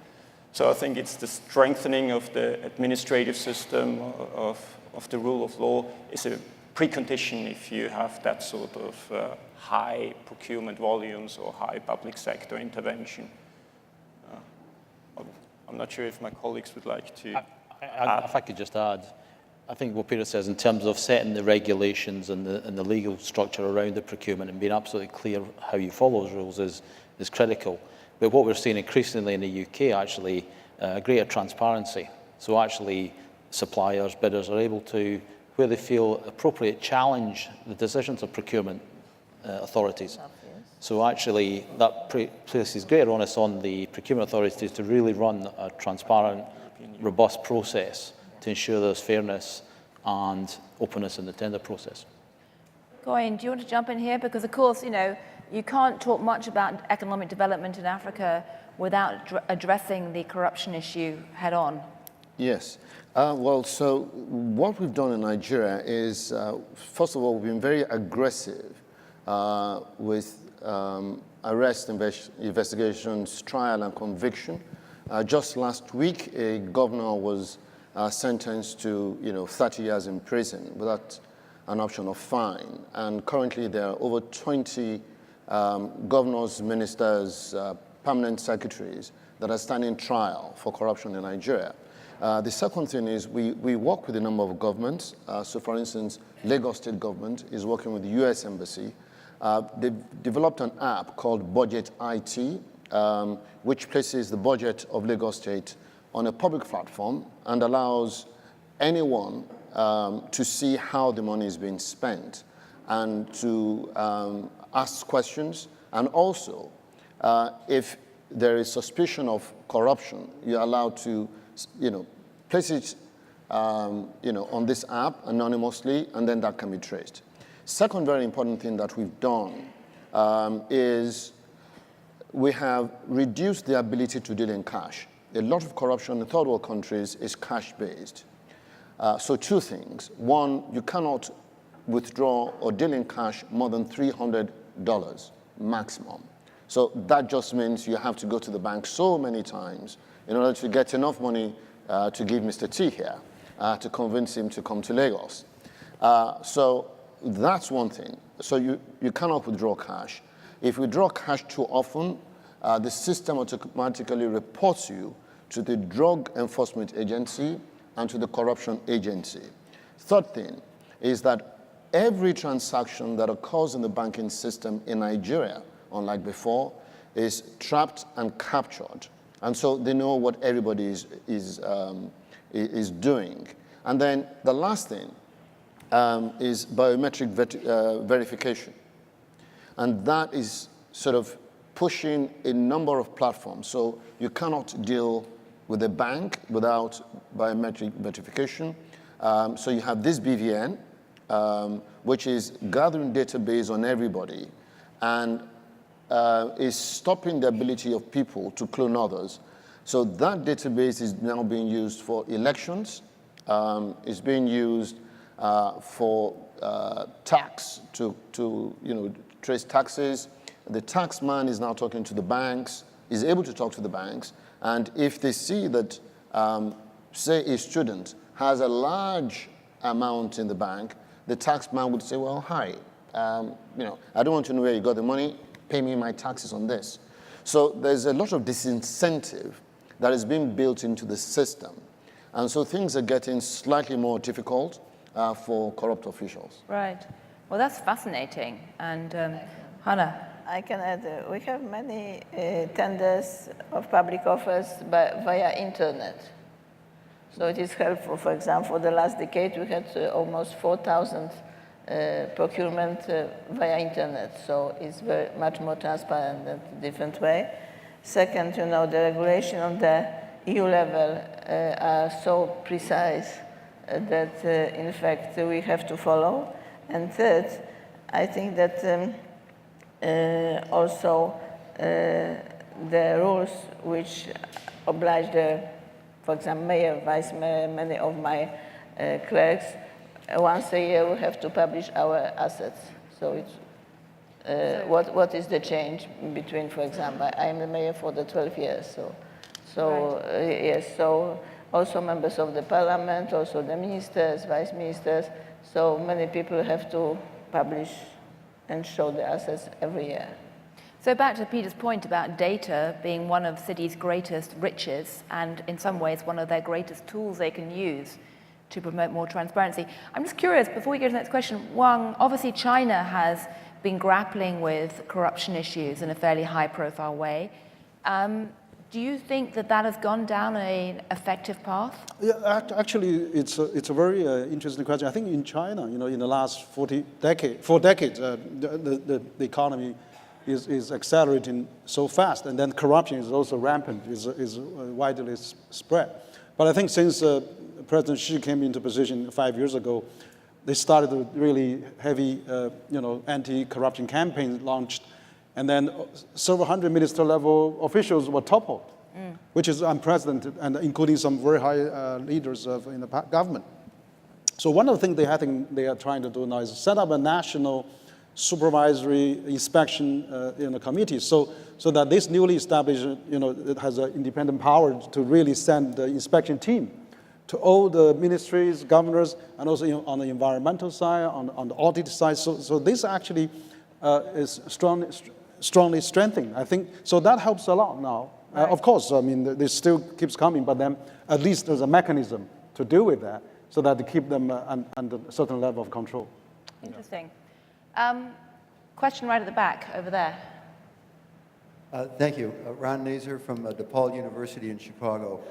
So I think it's the strengthening of the administrative system of the rule of law is a precondition if you have that sort of high procurement volumes or high public sector intervention. I'm not sure if my colleagues would like to add. If I could just add, I think what Peter says in terms of setting the regulations and the legal structure around the procurement and being absolutely clear how you follow those rules is critical. But what we're seeing increasingly in the UK, actually, greater transparency. So actually, suppliers, bidders are able to, where they feel appropriate, challenge the decisions of procurement authorities. So actually, that places greater onus on the procurement authorities to really run a transparent, robust process to ensure there's fairness and openness in the tender process. Goyen, do you want to jump in here? Because, of course, you can't talk much about economic development in Africa without addressing the corruption issue head on. Yes. So what we've done in Nigeria is, first of all, we've been very aggressive with arrest, investigations, trial, and conviction. Just last week, a governor was sentenced to 30 years in prison without an option of fine. And currently, there are over 20 governors, ministers, permanent secretaries that are standing trial for corruption in Nigeria. The second thing is we work with a number of governments. So, for instance, Lagos State government is working with the U.S. Embassy. They've developed an app called Budget IT, which places the budget of Lagos State on a public platform and allows anyone to see how the money is being spent and to ask questions. And also, if there is suspicion of corruption, you're allowed to, place it, on this app anonymously, and then that can be traced. Second very important thing that we've done is we have reduced the ability to deal in cash. A lot of corruption in third world countries is cash-based. So two things. One, you cannot withdraw or deal in cash more than $300 maximum. So that just means you have to go to the bank so many times in order to get enough money to give Mr. T here, to convince him to come to Lagos. So that's one thing. So you cannot withdraw cash. If you withdraw cash too often, the system automatically reports you to the Drug Enforcement Agency and to the Corruption Agency. Third thing is that every transaction that occurs in the banking system in Nigeria, unlike before, is trapped and captured. And so they know what everybody is doing. And then the last thing is biometric verification. And that is sort of pushing a number of platforms. So you cannot deal with a bank without biometric verification. So you have this BVN, which is gathering database on everybody. And is stopping the ability of people to clone others. So that database is now being used for elections. It's being used for tax to trace taxes. The tax man is now talking to the banks, is able to talk to the banks, and if they see that, say, a student has a large amount in the bank, the tax man would say, well, hi, I don't want to know where you got the money, pay me my taxes on this. So there's a lot of disincentive that is being built into the system. And so things are getting slightly more difficult for corrupt officials. Right. Well, that's fascinating. And Hannah? I can add, we have many tenders of public offers via internet. So it is helpful. For example, the last decade we had almost 4,000 procurement via internet. So it's very much more transparent and different way. Second, the regulation on the EU level are so precise that in fact we have to follow. And third, I think that also the rules which oblige the, for example, mayor, vice mayor, many of my clerks, once a year we have to publish our assets. So it's what is the change between, for example, I am the mayor for the 12 years. Yes, so also members of the parliament, also the ministers, vice ministers. So many people have to publish and show the assets every year. So back to Peter's point about data being one of cities' greatest riches and in some ways one of their greatest tools they can use to promote more transparency. I'm just curious, before we go to the next question, Wang, obviously China has been grappling with corruption issues in a fairly high-profile way. Do you think that has gone down an effective path? Yeah, actually, it's a very interesting question. I think in China, in the last 4 decades, the economy is accelerating so fast, and then corruption is also rampant, is widely spread. But I think since President Xi came into position 5 years ago, they started a really heavy, anti-corruption campaign launched, and then several hundred minister-level officials were toppled, which is unprecedented, and including some very high leaders in the government. So one of the things they are trying to do now is set up a national supervisory inspection committee, so that this newly established, it has an independent power to really send the inspection team to all the ministries, governors, and also on the environmental side, on the audit side. So this actually is strongly strengthened, I think. So that helps a lot now. Right. Of course, I mean, this still keeps coming, but then at least there's a mechanism to deal with that so that to keep them under a certain level of control. Interesting. Question right at the back, over there. Thank you. Ron Nazer from DePaul University in Chicago.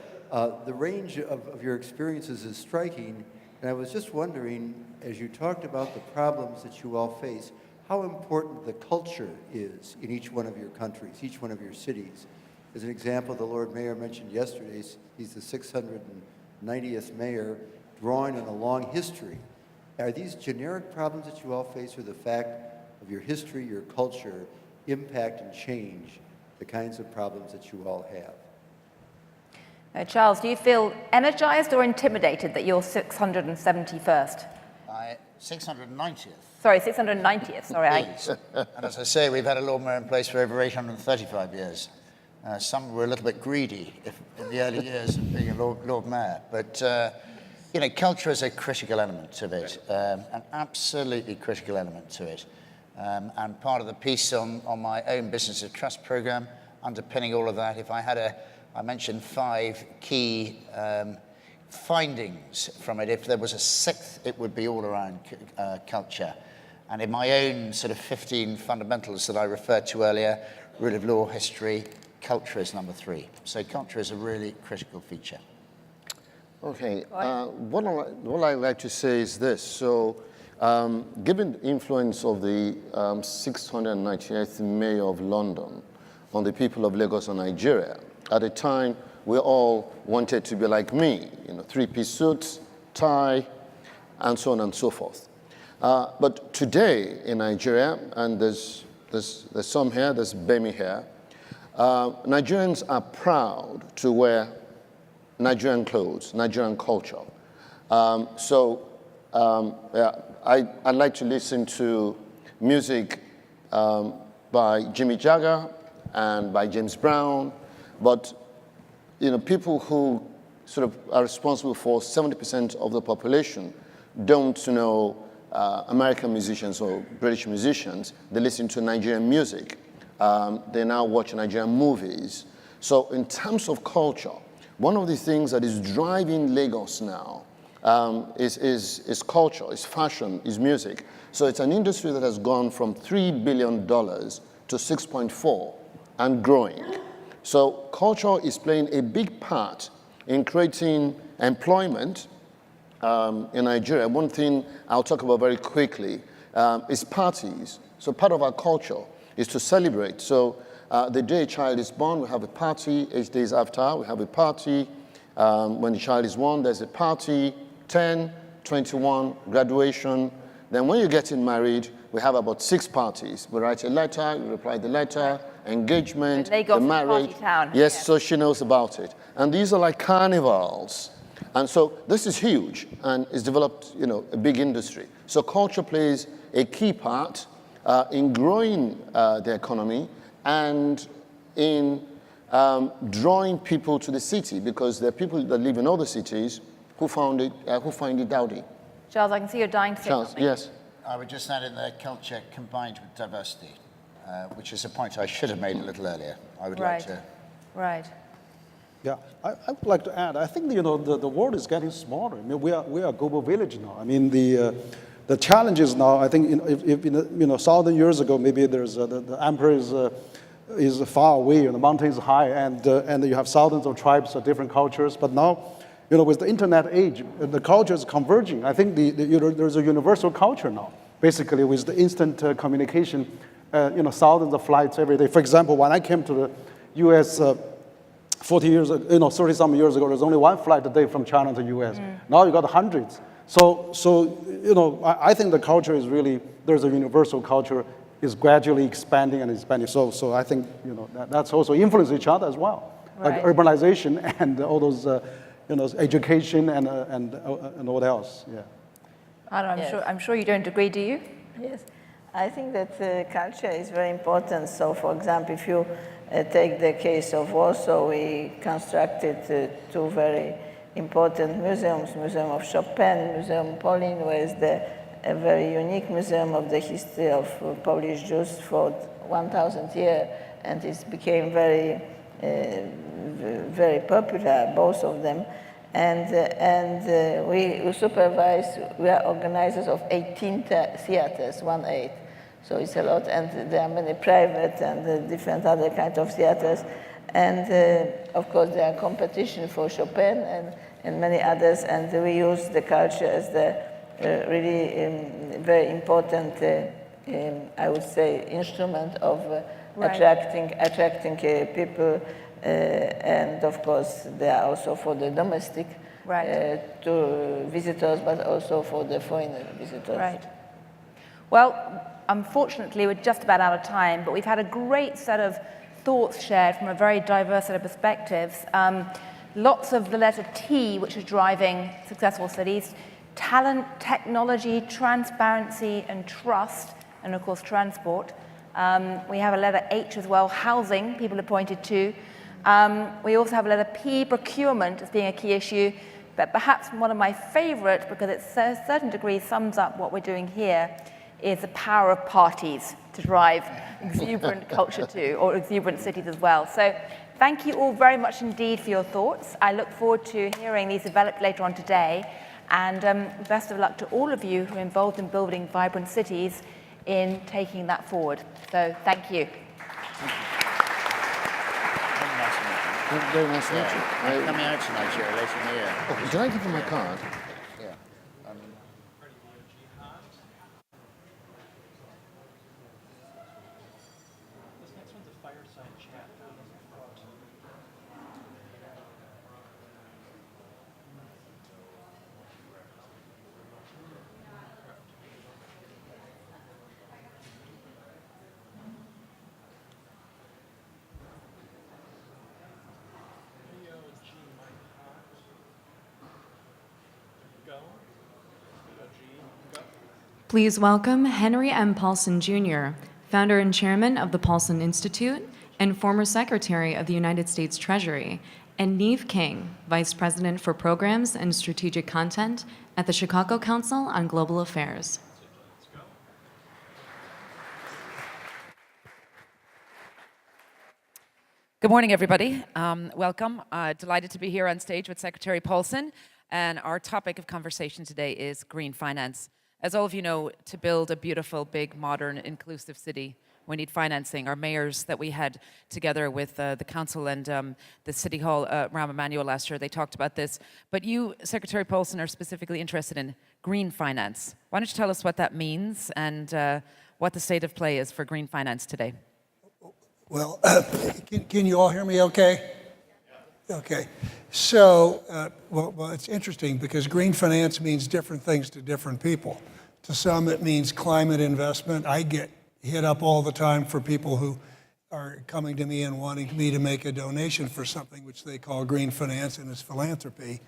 The range of your experiences is striking, and I was just wondering, as you talked about the problems that you all face, how important the culture is in each one of your countries, each one of your cities. As an example, the Lord Mayor mentioned yesterday, he's the 690th mayor, drawing on a long history. Are these generic problems that you all face, or the fact of your history, your culture, impact and change the kinds of problems that you all have? Charles, do you feel energized or intimidated that you're 671st? 690th. Sorry, 690th, sorry. And as I say, we've had a Lord Mayor in place for over 835 years. Some were a little bit greedy in the early years of being a Lord Mayor. But, culture is a critical element to it, an absolutely critical element to it. And part of the piece on my own Business of Trust program, underpinning all of that, I mentioned 5 key findings from it. If there was a 6th, it would be all around culture. And in my own sort of 15 fundamentals that I referred to earlier, rule of law, history, culture is number 3. So culture is a really critical feature. Okay, what I'd like to say is this. So, given the influence of the 698th mayor of London on the people of Lagos and Nigeria, at the time, we all wanted to be like me, 3-piece suits, tie, and so on and so forth. But today in Nigeria, and there's there's some here, there's Bemi here. Nigerians are proud to wear Nigerian clothes, Nigerian culture. Yeah, I'd like to listen to music by Jimmy Jagger and by James Brown, but people who sort of are responsible for 70% of the population don't know American musicians or British musicians. They listen to Nigerian music. They now watch Nigerian movies. So in terms of culture, one of the things that is driving Lagos now is culture, is fashion, is music. So it's an industry that has gone from $3 billion to 6.4 and growing. So culture is playing a big part in creating employment in Nigeria. One thing I'll talk about very quickly is parties. So part of our culture is to celebrate. So the day a child is born, we have a party. 8 days after, we have a party. When the child is born, there's a party. 10, 21, graduation. Then when you're getting married, we have about 6 parties. We write a letter, you reply the letter, engagement, the marriage. Yes, so she knows about it. And these are like carnivals. And so this is huge, and it's developed, a big industry. So culture plays a key part in growing the economy and in drawing people to the city, because there are people that live in other cities who find it dowdy. Charles, I can see you're dying to say something. Yes. I would just add in there culture combined with diversity, which is a point I should have made a little earlier. I would like to. Right. Yeah, I would like to add, I think, the world is getting smaller. I mean, we are a global village now. I mean, the challenges now, I think, if 1,000 years ago, maybe there's the emperor is far away and the mountain is high, and you have thousands of tribes of different cultures. But now, with the internet age, the culture is converging. I think there's a universal culture now, basically, with the instant communication, thousands of flights every day. For example, when I came to the U.S. 40 years ago, 30-some years ago, there's only 1 flight a day from China to U.S. Now you got hundreds. So I think the culture is really, there's a universal culture, is gradually expanding and expanding. So I think, that's also influence each other as well. Like urbanization and all those, education and what else, yeah. I don't know, I'm sure you don't agree, do you? Yes, I think that culture is very important. So, for example, if you take the case of Warsaw, we constructed 2 very important museums, Museum of Chopin, Museum Polin, where is a very unique museum of the history of Polish Jews for 1,000 years, and it became very, very popular, both of them. And we supervise, we are organizers of 18 theaters, 18. So it's a lot, and there are many private and different other kinds of theaters. And of course, there are competition for Chopin and many others, and we use the culture as the really very important, I would say, instrument of attracting people. And of course, they are also for the domestic to visitors, but also for the foreign visitors. Right. Well, unfortunately, we're just about out of time, but we've had a great set of thoughts shared from a very diverse set of perspectives. Lots of the letter T, which is driving successful cities, talent, technology, transparency, and trust, and of course, transport. We have a letter H as well, housing, people have pointed to. We also have a letter P, procurement, as being a key issue, but perhaps one of my favorite, because it to a certain degree sums up what we're doing here, is the power of parties to drive exuberant culture too, or exuberant cities as well. So thank you all very much indeed for your thoughts. I look forward to hearing these developed later on today, and best of luck to all of you who are involved in building vibrant cities in taking that forward. So thank you. Very nice to meet you. I'm coming out to Nigeria later in the year. Oh, did I give you my card? Yeah. This next one's a fireside chat. Please welcome Henry M. Paulson Jr., founder and chairman of the Paulson Institute and former secretary of the United States Treasury, and Neve King, vice president for programs and strategic content at the Chicago Council on Global Affairs. Good morning, everybody. Welcome. Delighted to be here on stage with Secretary Paulson. And our topic of conversation today is green finance. As all of you know, to build a beautiful, big, modern, inclusive city, we need financing. Our mayors that we had together with the council and the city hall, Rahm Emanuel last year, they talked about this. But you, Secretary Paulson, are specifically interested in green finance. Why don't you tell us what that means and what the state of play is for green finance today? Well, can you all hear me okay? Okay. So, well, it's interesting because green finance means different things to different people. To some, it means climate investment. I get hit up all the time for people who are coming to me and wanting me to make a donation for something which they call green finance and it's philanthropy.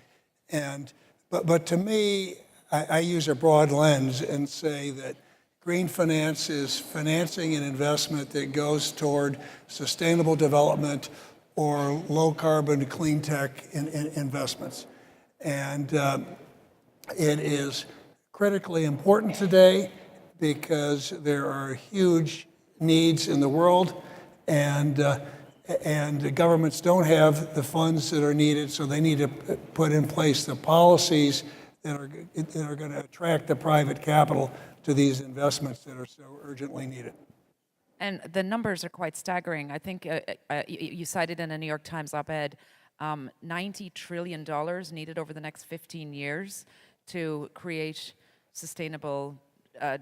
But to me, I use a broad lens and say that green finance is financing an investment that goes toward sustainable development or low carbon clean tech investments. And it is critically important today because there are huge needs in the world and the governments don't have the funds that are needed, so they need to put in place the policies that are going to attract the private capital to these investments that are so urgently needed. And the numbers are quite staggering. I think you cited in a New York Times op-ed, $90 trillion needed over the next 15 years to create sustainable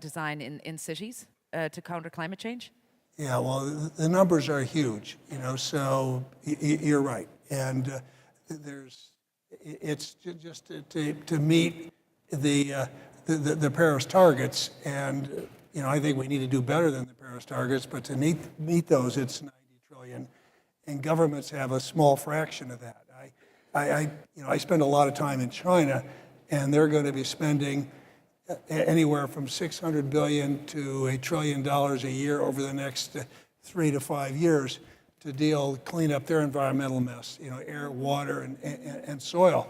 design in cities to counter climate change? Yeah, well, the numbers are huge, so you're right. And it's just to meet the Paris targets, and I think we need to do better than the Paris targets, but to meet those, it's 90 trillion, and governments have a small fraction of that. I spend a lot of time in China, and they're going to be spending anywhere from $600 billion to $1 trillion a year over the next 3 to 5 years to clean up their environmental mess, air, water, and soil,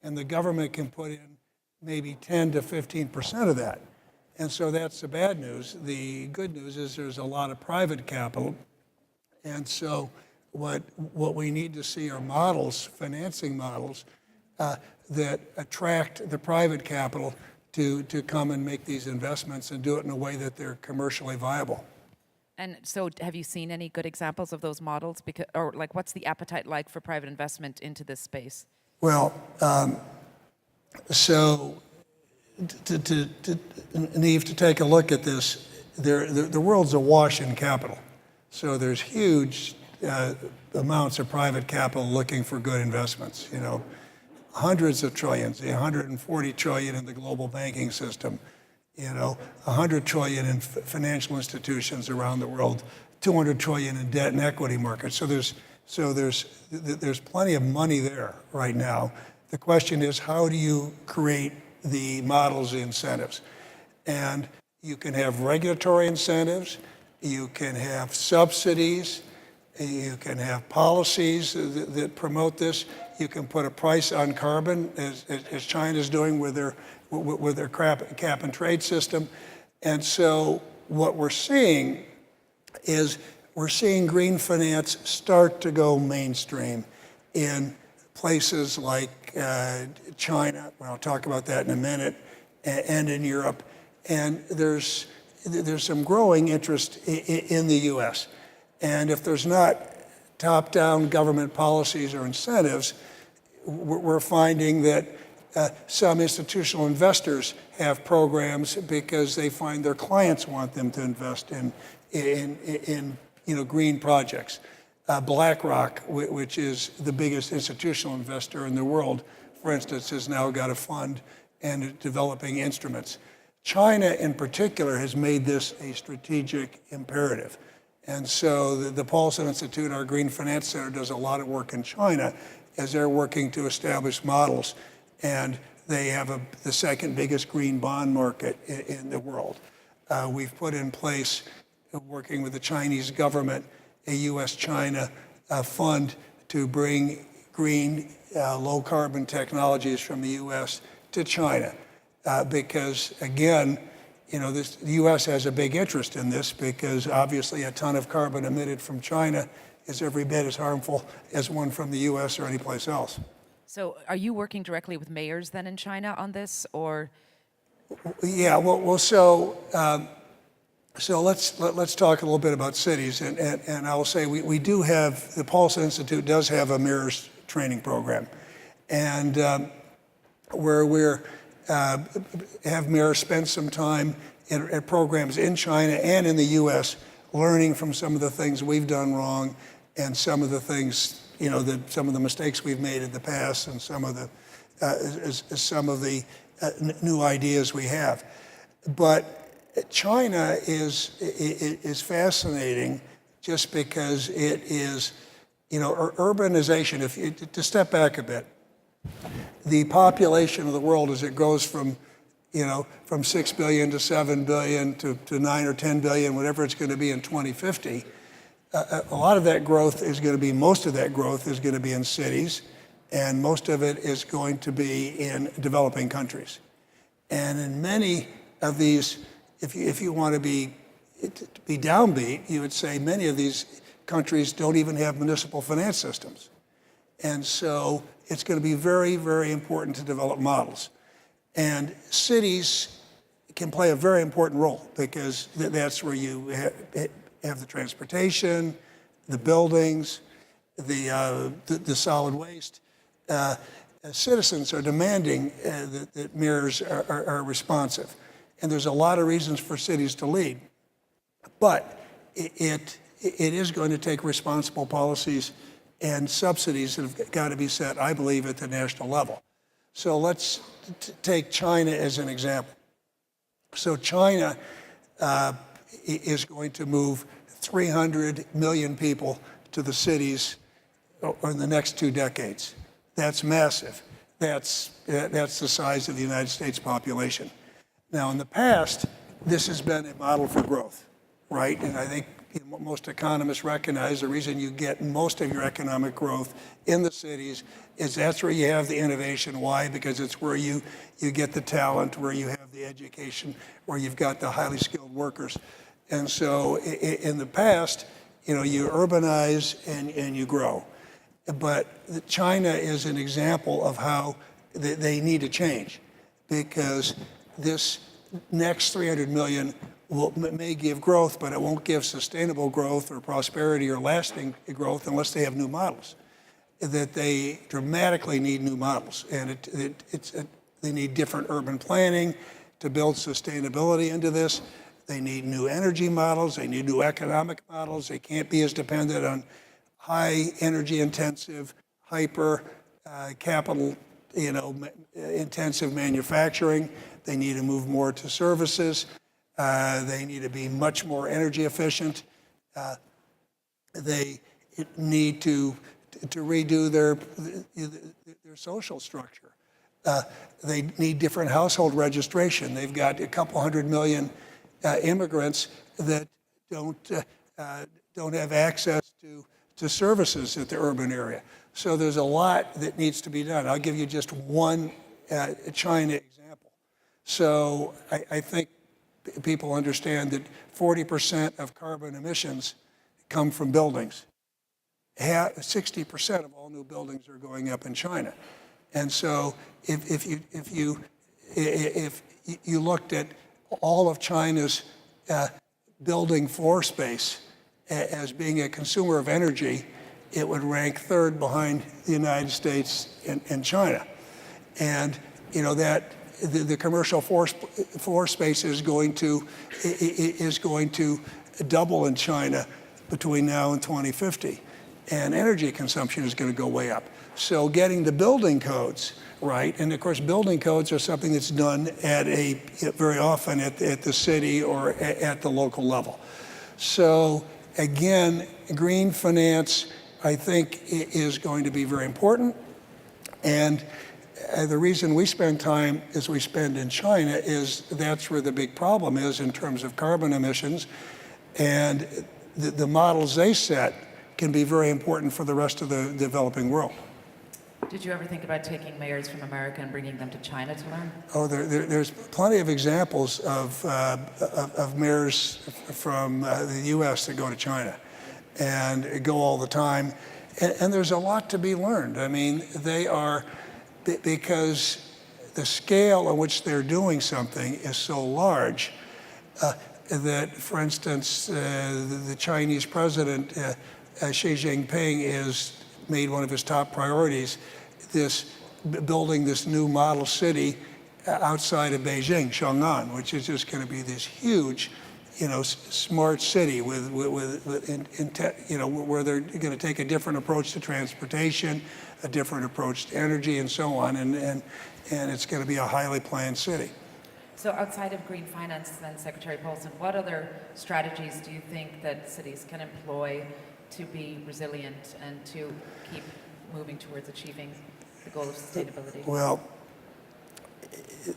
and the government can put in maybe 10 to 15% of that. And so that's the bad news. The good news is there's a lot of private capital. And so what we need to see are models, financing models, that attract the private capital to come and make these investments and do it in a way that they're commercially viable. And so have you seen any good examples of those models? Or what's the appetite like for private investment into this space? Well, so Neve, to take a look at this, the world's awash in capital. So there's huge amounts of private capital looking for good investments, hundreds of trillions, 140 trillion in the global banking system, 100 trillion in financial institutions around the world, 200 trillion in debt and equity markets. So there's plenty of money there right now. The question is, how do you create the models, the incentives? And you can have regulatory incentives, you can have subsidies, you can have policies that promote this. You can put a price on carbon, as China's doing with their cap and trade system. And so what we're seeing is green finance start to go mainstream in places like China, well, I'll talk about that in a minute, and in Europe. And there's some growing interest in the US. And if there's not top-down government policies or incentives, we're finding that some institutional investors have programs because they find their clients want them to invest in green projects. BlackRock, which is the biggest institutional investor in the world, for instance, has now got a fund and developing instruments. China, in particular, has made this a strategic imperative. And so the Paulson Institute, our Green Finance Center, does a lot of work in China as they're working to establish models. And They have the second biggest green bond market in the world. We've put in place, working with the Chinese government, a U.S.-China fund to bring green, low-carbon technologies from the U.S. to China. Because, again, the U.S. has a big interest in this because, obviously, a ton of carbon emitted from China is every bit as harmful as one from the U.S. or anyplace else. So are you working directly with mayors then in China on this, or? Yeah, so let's talk a little bit about cities, and I will say we do have, the Paulson Institute does have a mayors training program, and where we're have mayors spend some time at programs in China and in the U.S. learning from some of the things we've done wrong, and some of the things, some of the mistakes we've made in the past, and some of the new ideas we have. But China is fascinating just because it is, urbanization. To step back a bit, the population of the world as it goes from 6 billion to 7 billion to 9 or 10 billion, whatever it's going to be in 2050, a lot of that growth is going to be, most of that growth is going to be in cities, and most of it is going to be in developing countries. And in many of these, if you want to be downbeat, you would say many of these countries don't even have municipal finance systems. And so it's going to be very, very important to develop models. And cities can play a very important role because that's where you have the transportation, the buildings, the solid waste. Citizens are demanding that mayors are responsive. And there's a lot of reasons for cities to lead. But it is going to take responsible policies and subsidies that have got to be set, I believe, at the national level. So let's take China as an example. So China is going to move 300 million people to the cities in the next 2 decades. That's massive. That's the size of the United States population. Now, in the past, this has been a model for growth, right? And I think most economists recognize the reason you get most of your economic growth in the cities is that's where you have the innovation. Why? Because it's where you get the talent, where you have the education, where you've got the highly skilled workers. And so in the past, you urbanize and you grow. But China is an example of how they need to change, because this next 300 million may give growth, but it won't give sustainable growth or prosperity or lasting growth unless they have new models. That they dramatically need new models, and they need different urban planning to build sustainability into this. They need new energy models. They need new economic models. They can't be as dependent on high energy intensive, hyper capital, intensive manufacturing. They need to move more to services. They need to be much more energy efficient. They need to redo their social structure. They need different household registration. They've got a couple 100 million immigrants that don't have access to services at the urban area. So there's a lot that needs to be done. I'll give you just one China example. So I think people understand that 40% of carbon emissions come from buildings. 60% of all new buildings are going up in China. And so if you looked at all of China's building floor space as being a consumer of energy, it would rank 3rd behind the United States and China. And that the commercial floor space is going to double in China between now and 2050, and energy consumption is going to go way up. So getting the building codes right, and of course building codes are something that's done very often at the city or at the local level. So again, green finance, I think, is going to be very important. And the reason we spend time as we spend in China is that's where the big problem is in terms of carbon emissions. And the models they set can be very important for the rest of the developing world. Did you ever think about taking mayors from America and bringing them to China to learn? Oh, there's plenty of examples of mayors from the U.S. that go to China and go all the time. And there's a lot to be learned. I mean, they are, because the scale at which they're doing something is so large that, for instance, the Chinese president, Xi Jinping, has made one of his top priorities building this new model city outside of Beijing, Chang'an, which is just going to be this huge, smart city with where they're going to take a different approach to transportation, a different approach to energy, and so on, and it's going to be a highly planned city. So outside of green finance, then, Secretary Paulson, what other strategies do you think that cities can employ to be resilient and to keep moving towards achieving the goal of sustainability? Well,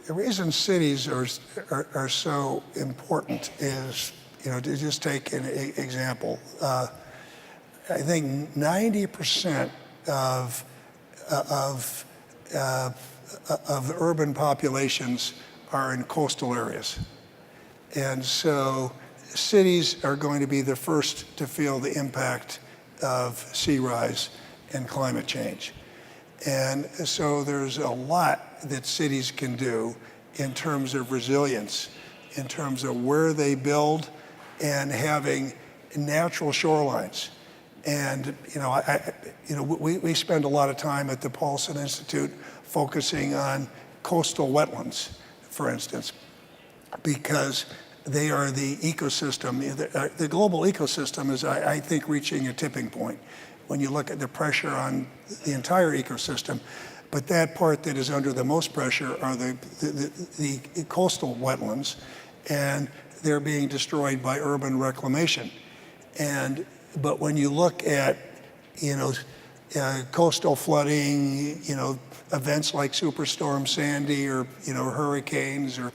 the reason cities are so important is, to just take an example, I think 90% of the urban populations are in coastal areas. And so cities are going to be the first to feel the impact of sea rise and climate change. And so there's a lot that cities can do in terms of resilience, in terms of where they build and having natural shorelines. And we spend a lot of time at the Paulson Institute focusing on coastal wetlands, for instance, because they are the ecosystem. The global ecosystem is, I think, reaching a tipping point when you look at the pressure on the entire ecosystem. But that part that is under the most pressure are the coastal wetlands, and they're being destroyed by urban reclamation. But when you look at, coastal flooding, events like Superstorm Sandy or, hurricanes, or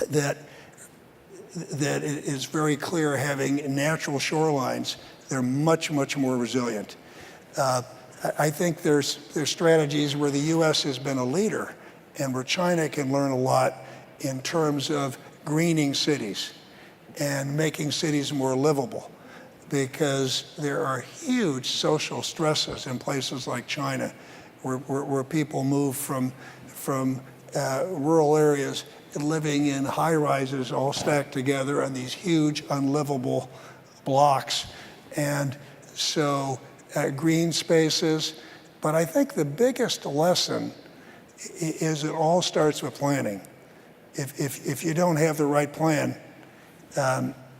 that it is very clear having natural shorelines, they're much, much more resilient. I think there's strategies where the U.S. has been a leader and where China can learn a lot in terms of greening cities and making cities more livable, because there are huge social stresses in places like China where people move from rural areas living in high-rises all stacked together on these huge unlivable blocks. And so green spaces. But I think the biggest lesson is it all starts with planning. If you don't have the right plan,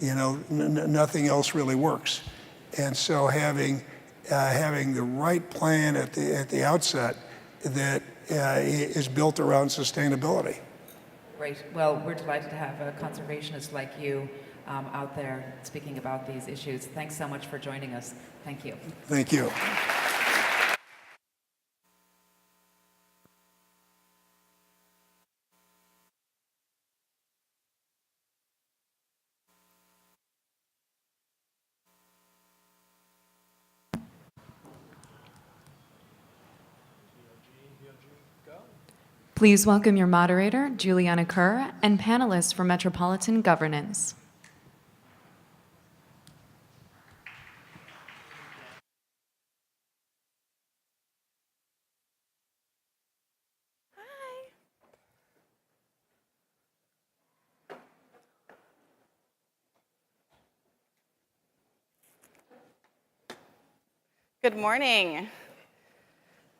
nothing else really works. And so having the right plan at the outset that is built around sustainability. Great. Well, we're delighted to have a conservationist like you out there speaking about these issues. Thanks so much for joining us. Thank you. Thank you. Please welcome your moderator, Juliana Kerr, and panelists for Metropolitan Governance. Good morning.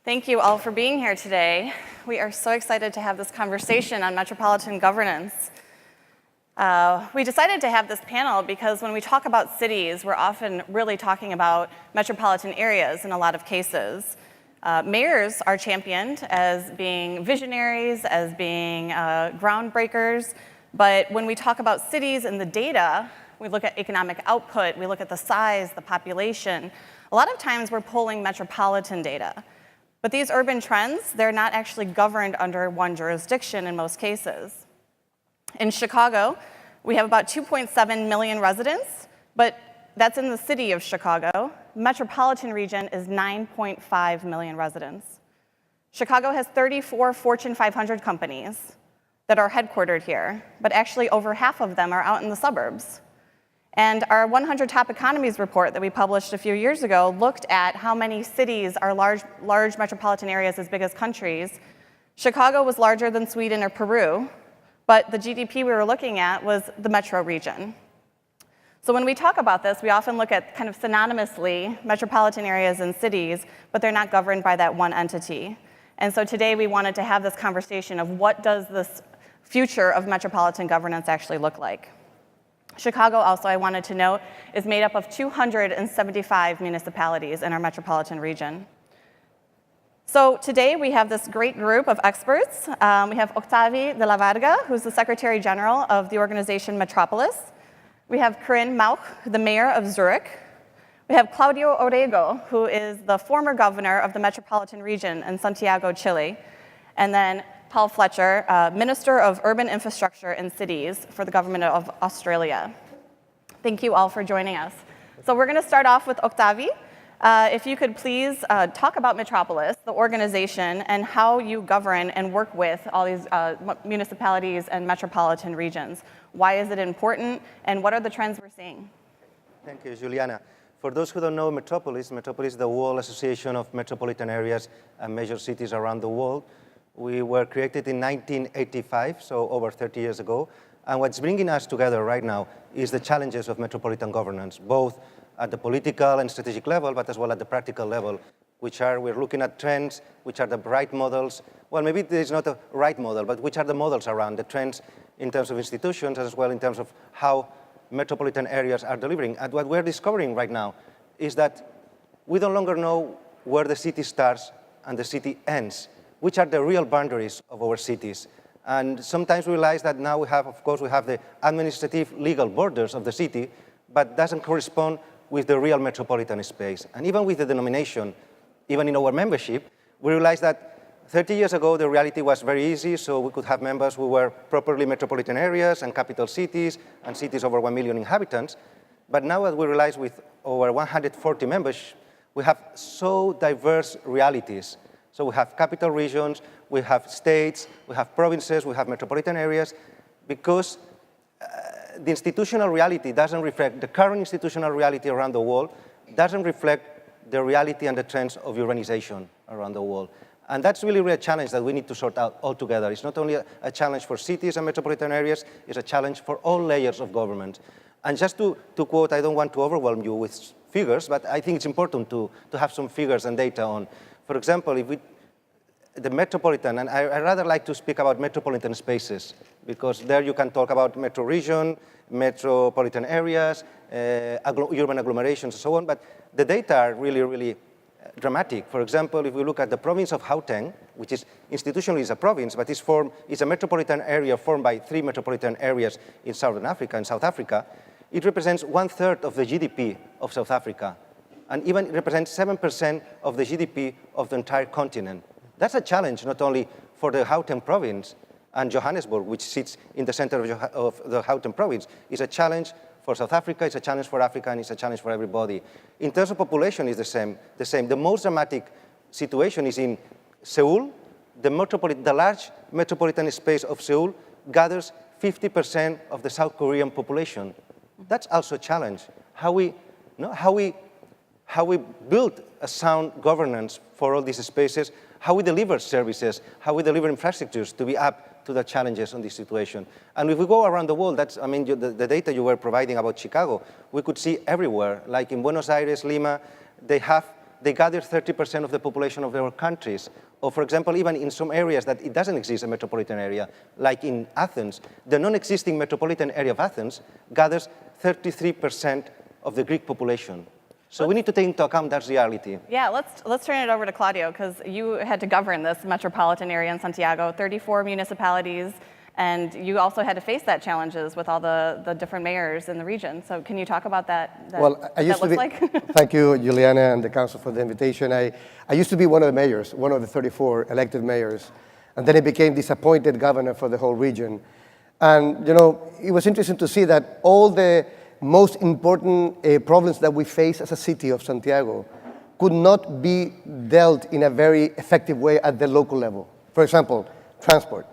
Thank you all for being here today. We are so excited to have this conversation on metropolitan governance. We decided to have this panel because when we talk about cities, we're often really talking about metropolitan areas in a lot of cases. Mayors are championed as being visionaries, as being groundbreakers, but when we talk about cities and the data, we look at economic output, we look at the size, the population. A lot of times we're pulling metropolitan data. But these urban trends, they're not actually governed under one jurisdiction in most cases. In Chicago, we have about 2.7 million residents, but that's in the city of Chicago. Metropolitan region is 9.5 million residents. Chicago has 34 Fortune 500 companies that are headquartered here, but actually over half of them are out in the suburbs. And our 100 Top Economies report that we published a few years ago looked at how many cities are large metropolitan areas as big as countries. Chicago was larger than Sweden or Peru, but the GDP we were looking at was the metro region. So when we talk about this, we often look at kind of synonymously metropolitan areas and cities, but they're not governed by that one entity. And so today we wanted to have this conversation of what does this future of metropolitan governance actually look like. Chicago, also, I wanted to note, is made up of 275 municipalities in our metropolitan region. So today we have this great group of experts. We have Octavi de la Varga, who's the Secretary General of the organization Metropolis. We have Corinne Mauch, the Mayor of Zurich. We have Claudio Orrego, who is the former governor of the metropolitan region in Santiago, Chile. And then Paul Fletcher, Minister of Urban Infrastructure and Cities for the Government of Australia. Thank you all for joining us. So we're going to start off with Octavi. If you could please talk about Metropolis, the organization, and how you govern and work with all these municipalities and metropolitan regions. Why is it important, and what are the trends we're seeing? Thank you, Juliana. For those who don't know Metropolis, Metropolis is the World Association of Metropolitan Areas and Major Cities around the world. We were created in 1985, so over 30 years ago. And what's bringing us together right now is the challenges of metropolitan governance, both at the political and strategic level, but as well at the practical level, we're looking at trends, which are the right models. Well, maybe there's not a right model, but which are the models around the trends in terms of institutions, as well in terms of how metropolitan areas are delivering. And what we're discovering right now is that we no longer know where the city starts and the city ends, which are the real boundaries of our cities. And sometimes we realize that now we have the administrative legal borders of the city, but doesn't correspond with the real metropolitan space. And even with the denomination, even in our membership, we realized that 30 years ago, the reality was very easy, so we could have members who were properly metropolitan areas and capital cities and cities over 1 million inhabitants. But now that we realize with over 140 members, we have so diverse realities. So we have capital regions, we have states, we have provinces, we have metropolitan areas, because the institutional reality doesn't reflect, the current institutional reality around the world doesn't reflect the reality and the trends of urbanization around the world. And that's really a challenge that we need to sort out altogether. It's not only a challenge for cities and metropolitan areas, it's a challenge for all layers of government. And just to quote, I don't want to overwhelm you with figures, but I think it's important to have some figures and data on. For example, the metropolitan, and I rather like to speak about metropolitan spaces, because there you can talk about metro region, metropolitan areas, urban agglomerations, and so on, but the data are really, really dramatic. For example, if we look at the province of Gauteng, which is institutionally is a province, but it's a metropolitan area formed by 3 metropolitan areas in Southern Africa and South Africa, it represents 1/3 of the GDP of South Africa, and even it represents 7% of the GDP of the entire continent. That's a challenge not only for the Gauteng province and Johannesburg, which sits in the center of the Gauteng province. It's a challenge for South Africa, it's a challenge for Africa, and it's a challenge for everybody. In terms of population, it's the same. The most dramatic situation is in Seoul. The large metropolitan space of Seoul gathers 50% of the South Korean population. That's also a challenge. How we build a sound governance for all these spaces, how we deliver services, how we deliver infrastructures to be up to the challenges on this situation. And if we go around the world, the data you were providing about Chicago, we could see everywhere, like in Buenos Aires, Lima, they gather 30% of the population of their countries. Or for example, even in some areas that it doesn't exist a metropolitan area, like in Athens, the non-existing metropolitan area of Athens gathers 33% of the Greek population. So we need to take into account that reality. Yeah, let's turn it over to Claudio, because you had to govern this metropolitan area in Santiago, 34 municipalities, And you also had to face that challenges with all the different mayors in the region. So can you talk about that, Well, I used that to looks be, like? thank you, Juliana, and the council for the invitation. I used to be one of the mayors, one of the 34 elected mayors, and then I became disappointed governor for the whole region. And, you know, it was interesting to see that all the most important problems that we face as a city of Santiago could not be dealt in a very effective way at the local level. For example, transport.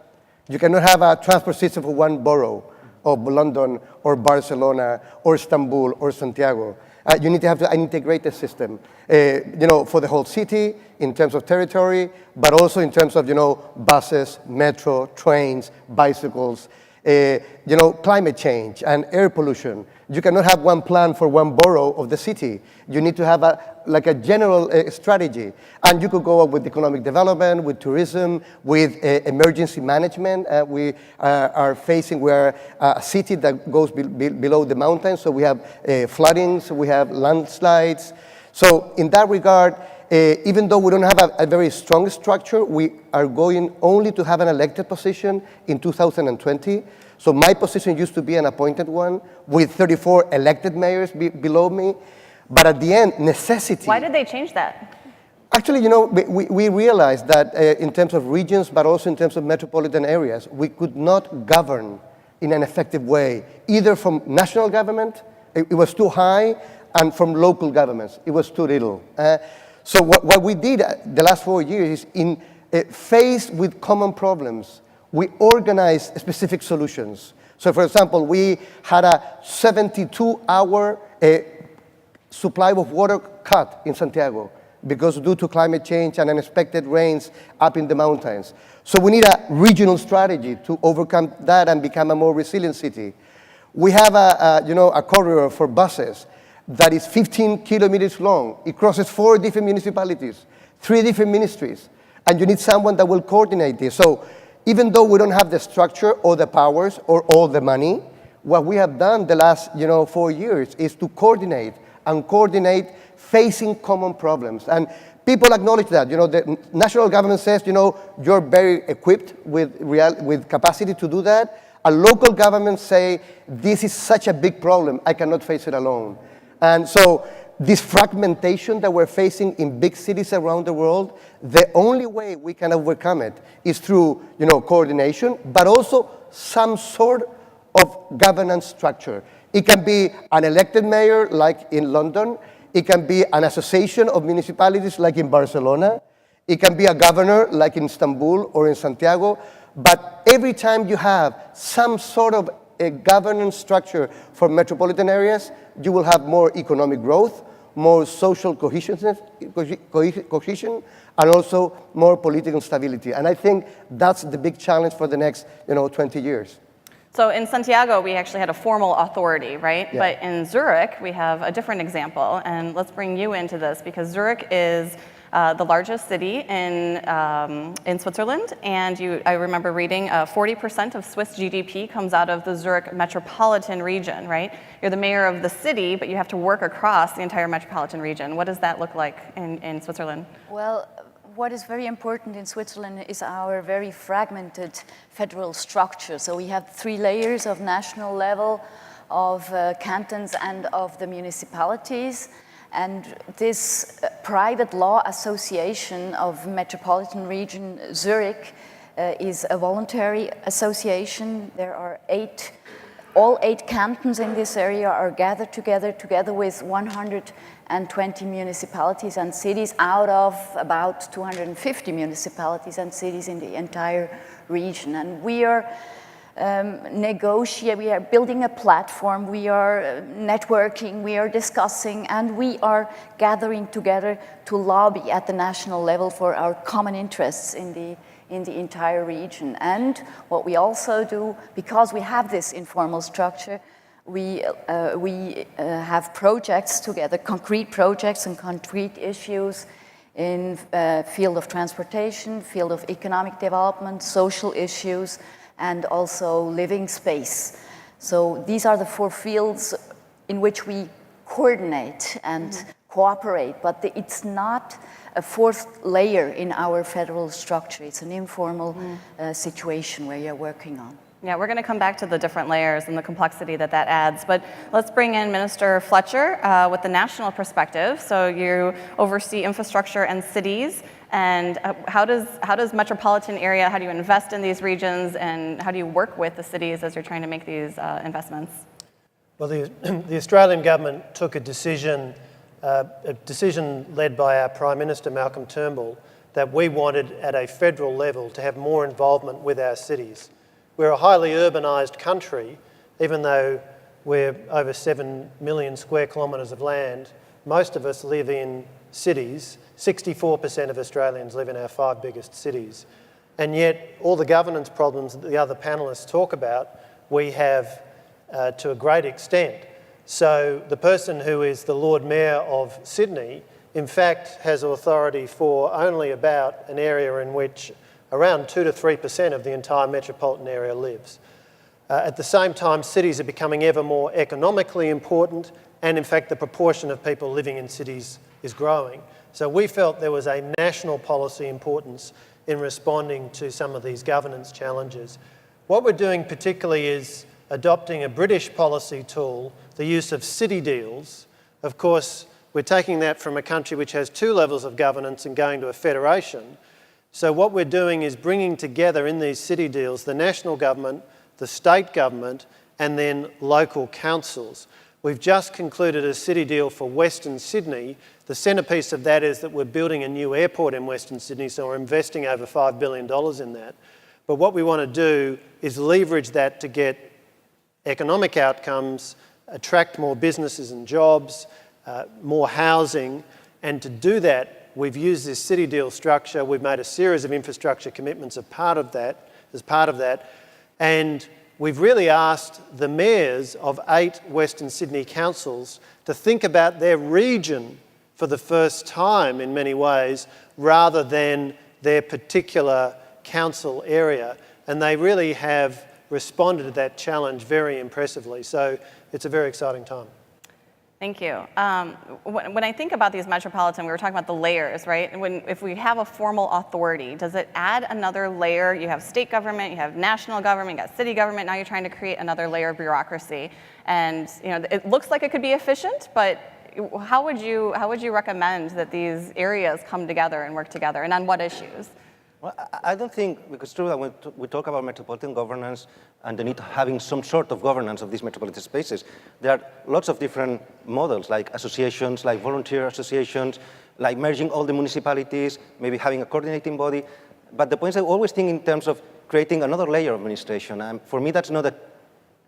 You cannot have a transport system for one borough of London or Barcelona or Istanbul or Santiago. You need to have an integrated system, you know, for the whole city in terms of territory, but also in terms of, you know, buses, metro, trains, bicycles, you know, climate change and air pollution. You cannot have one plan for one borough of the city. You need to have a general strategy. And you could go up with economic development, with tourism, with emergency management. We are facing, we're a city that goes below the mountains, so we have floodings, we have landslides. So in that regard, even though we don't have a very strong structure, we are going only to have an elected position in 2020. So my position used to be an appointed one with 34 elected mayors below me. But at the end, necessity. Why did they change that? Actually, you know, we realized that in terms of regions, but also in terms of metropolitan areas, we could not govern in an effective way, either from national government, it was too high, and from local governments, it was too little. So what we did the last 4 years is faced with common problems, we organized specific solutions. So for example, we had a 72-hour supply of water cut in Santiago because due to climate change and unexpected rains up in the mountains. So we need a regional strategy to overcome that and become a more resilient city. We have a corridor for buses that is 15 kilometers long. It crosses 4 different municipalities, 3 different ministries, and you need someone that will coordinate this. So even though we don't have the structure or the powers or all the money, what we have done the last 4 years is to coordinate facing common problems. And people acknowledge that. The national government says, you're very equipped with capacity to do that. A local government say, this is such a big problem, I cannot face it alone. And so this fragmentation that we're facing in big cities around the world, the only way we can overcome it is through, coordination, but also some sort of governance structure. It can be an elected mayor, like in London. It can be an association of municipalities, like in Barcelona. It can be a governor, like in Istanbul or in Santiago. But every time you have some sort of a governance structure for metropolitan areas, you will have more economic growth, more social cohesion, and also more political stability. And I think that's the big challenge for the next 20 years. So in Santiago, we actually had a formal authority, right? Yeah. But in Zurich, we have a different example. And let's bring you into this, because Zurich is the largest city in Switzerland. And I remember reading 40% of Swiss GDP comes out of the Zurich Metropolitan region, right? You're the mayor of the city, but you have to work across the entire metropolitan region. What does that look like in Switzerland? Well, what is very important in Switzerland is our very fragmented federal structure. So we have 3 layers of national level, of cantons, and of the municipalities. And this private law association of metropolitan region Zurich is a voluntary association. There are all 8 cantons in this area are gathered together with 120 municipalities and cities out of about 250 municipalities and cities in the entire region. And we are we are building a platform, we are networking, we are discussing, and we are gathering together to lobby at the national level for our common interests in the entire region. And what we also do, because we have this informal structure, we have projects together, concrete projects and concrete issues in field of transportation, field of economic development, social issues, and also living space. So these are the 4 fields in which we coordinate and cooperate, but it's not a 4th layer in our federal structure. It's an informal situation where you're working on. Yeah, we're going to come back to the different layers and the complexity that that adds. But let's bring in Minister Fletcher with the national perspective. So you oversee infrastructure and cities. And how does metropolitan area, how do you invest in these regions, and how do you work with the cities as you're trying to make these investments? Well, the Australian government took a decision led by our Prime Minister, Malcolm Turnbull, that we wanted at a federal level to have more involvement with our cities. We're a highly urbanised country, even though we're over 7 million square kilometres of land. Most of us live in cities. 64% of Australians live in our 5 biggest cities. And yet, all the governance problems that the other panellists talk about, we have to a great extent. So the person who is the Lord Mayor of Sydney, in fact, has authority for only about an area in which around 2 to 3% of the entire metropolitan area lives. At the same time, cities are becoming ever more economically important, and in fact, the proportion of people living in cities is growing. So we felt there was a national policy importance in responding to some of these governance challenges. What we're doing particularly is adopting a British policy tool, the use of city deals. Of course, we're taking that from a country which has 2 levels of governance and going to a federation. So what we're doing is bringing together in these city deals the national government, the state government, and then local councils. We've just concluded a city deal for Western Sydney. The centrepiece of that is that we're building a new airport in Western Sydney, so we're investing over $5 billion in that. But what we want to do is leverage that to get economic outcomes, attract more businesses and jobs, more housing, and to do that, we've used this city deal structure. We've made a series of infrastructure commitments as part of that, and we've really asked the mayors of 8 Western Sydney councils to think about their region for the first time in many ways, rather than their particular council area. And they really have responded to that challenge very impressively. So it's a very exciting time. Thank you. When I think about these metropolitan, we were talking about the layers, right? If we have a formal authority, does it add another layer? You have state government, you have national government, you got city government, now you're trying to create another layer of bureaucracy. And it looks like it could be efficient, but how would you recommend that these areas come together and work together, and on what issues? Well, I don't think, because it's true that when we talk about metropolitan governance and the need of having some sort of governance of these metropolitan spaces, there are lots of different models, like associations, like volunteer associations, like merging all the municipalities, maybe having a coordinating body. But the point is, I always think in terms of creating another layer of administration. And for me, that's not a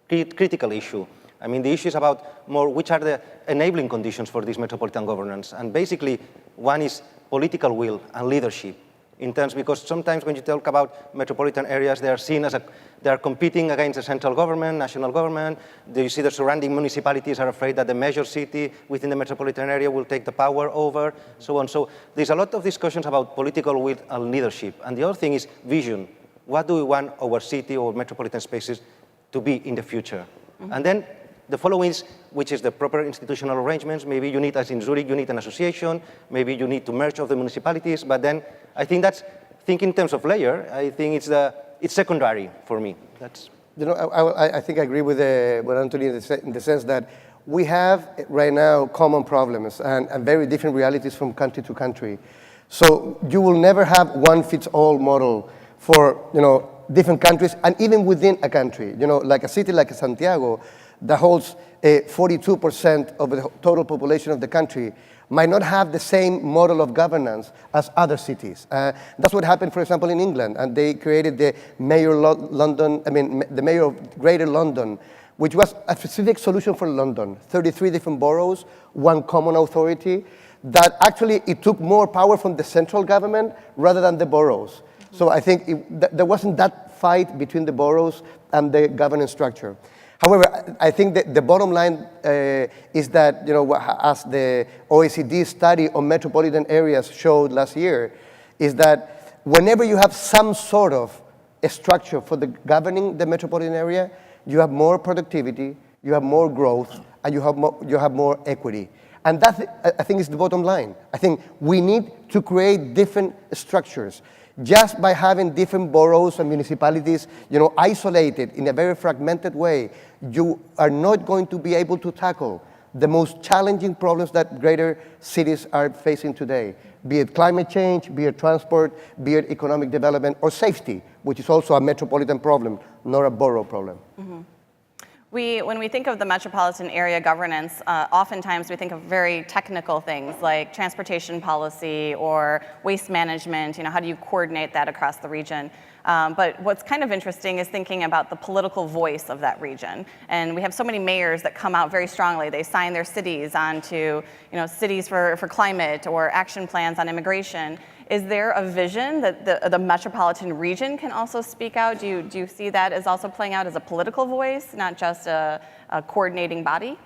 critical issue. I mean, the issue is about more which are the enabling conditions for this metropolitan governance. And basically, one is political will and leadership. In terms, because sometimes when you talk about metropolitan areas, they are seen as they are competing against the central government, national government. You see the surrounding municipalities are afraid that the major city within the metropolitan area will take the power over, so on. So there's a lot of discussions about political will and leadership. And the other thing is vision. What do we want our city or metropolitan spaces to be in the future? Mm-hmm. And then the following is, which is the proper institutional arrangements. Maybe you need, as in Zurich, you need an association. Maybe you need to merge all the municipalities. But then I think that's, think in terms of layer, I think it's secondary for me. That's. I think I agree with Anthony in the sense that we have right now common problems and very different realities from country to country. So you will never have one-fits-all model for different countries, and even within a country. Like a city like Santiago, that holds 42% of the total population of the country, might not have the same model of governance as other cities. That's what happened, for example, in England, and they created the Mayor the Mayor of Greater London, which was a specific solution for London. 33 different boroughs, one common authority, that actually it took more power from the central government rather than the boroughs. Mm-hmm. So I think there wasn't that fight between the boroughs and the governance structure. However, I think that the bottom line is that, as the OECD study on metropolitan areas showed last year, is that whenever you have some sort of a structure for governing the metropolitan area, you have more productivity, you have more growth, and you have more equity. And that, I think, is the bottom line. I think we need to create different structures. Just by having different boroughs and municipalities, isolated in a very fragmented way, you are not going to be able to tackle the most challenging problems that greater cities are facing today, be it climate change, be it transport, be it economic development, or safety, which is also a metropolitan problem, not a borough problem. Mm-hmm. When we think of the metropolitan area governance, oftentimes we think of very technical things like transportation policy or waste management. How do you coordinate that across the region? But what's kind of interesting is thinking about the political voice of that region. And we have so many mayors that come out very strongly. They sign their cities onto, cities for climate or action plans on immigration. Is there a vision that the metropolitan region can also speak out? Do you see that as also playing out as a political voice, not just a coordinating body?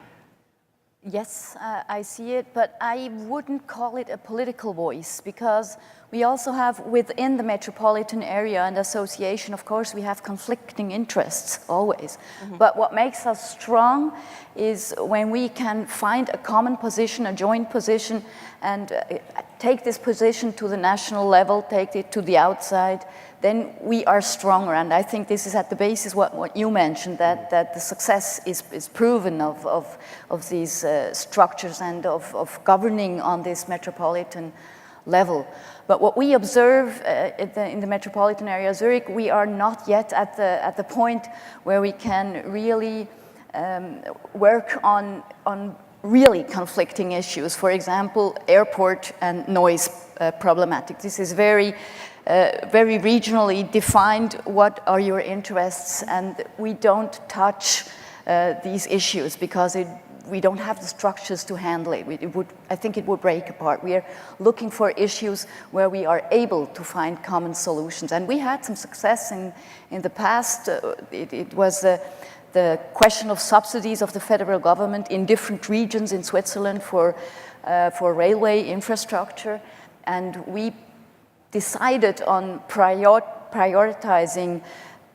Yes, I see it, but I wouldn't call it a political voice, because we also have within the metropolitan area and association, of course, we have conflicting interests always. Mm-hmm. But what makes us strong is when we can find a common position, a joint position, and take this position to the national level, take it to the outside, then we are stronger. And I think this is at the basis what you mentioned, that the success is proven of these structures and of governing on this metropolitan level. But what we observe in the metropolitan area of Zurich, we are not yet at the point where we can really work on really conflicting issues. For example, airport and noise problematic. This is very regionally defined. What are your interests? And we don't touch these issues because we don't have the structures to handle it. I think it would break apart. We are looking for issues where we are able to find common solutions. And we had some success in the past. It was the question of subsidies of the federal government in different regions in Switzerland for railway infrastructure. And we decided on prioritizing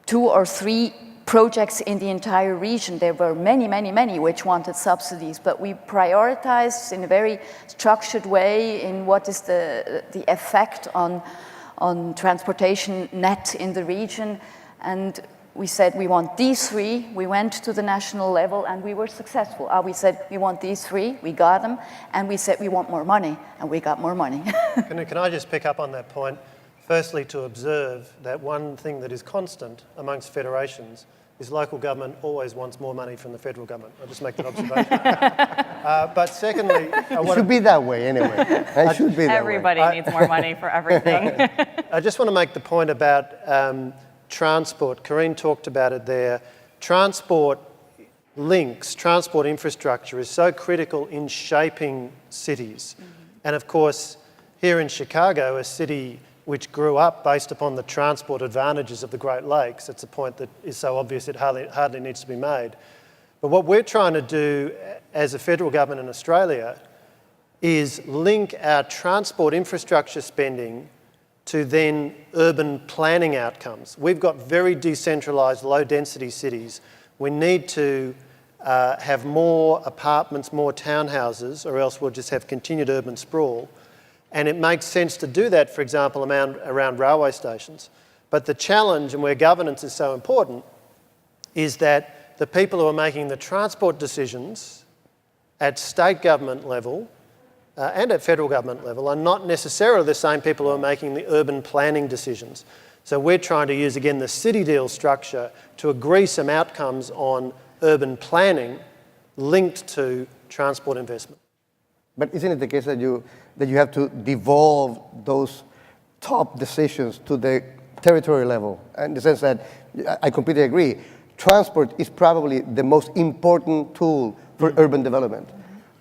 2 or 3 projects in the entire region. There were many which wanted subsidies, but we prioritized in a very structured way in what is the effect on transportation net in the region. And we said we want these 3. We went to the national level and we were successful. We said we want these 3, we got them, and we said we want more money, and we got more money. Can I just pick up on that point? Firstly, to observe that one thing that is constant amongst federations is local government always wants more money from the federal government. I'll just make that observation. But secondly... It should be that way anyway. It should be that Everybody way. needs more money for everything. I just want to make the point about transport. Corinne talked about it there. Transport links, transport infrastructure is so critical in shaping cities. Mm-hmm. And of course, here in Chicago, a city which grew up based upon the transport advantages of the Great Lakes. It's a point that is so obvious it hardly needs to be made. But what we're trying to do as a federal government in Australia is link our transport infrastructure spending to then urban planning outcomes. We've got very decentralised, low-density cities. We need to have more apartments, more townhouses, or else we'll just have continued urban sprawl. And it makes sense to do that, for example, around railway stations. But the challenge, and where governance is so important, is that the people who are making the transport decisions at state government level and at federal government level are not necessarily the same people who are making the urban planning decisions. So we're trying to use, again, the city deal structure to agree some outcomes on urban planning linked to transport investment. But isn't it the case that you have to devolve those top decisions to the territory level? In the sense that I completely agree. Transport is probably the most important tool for urban development.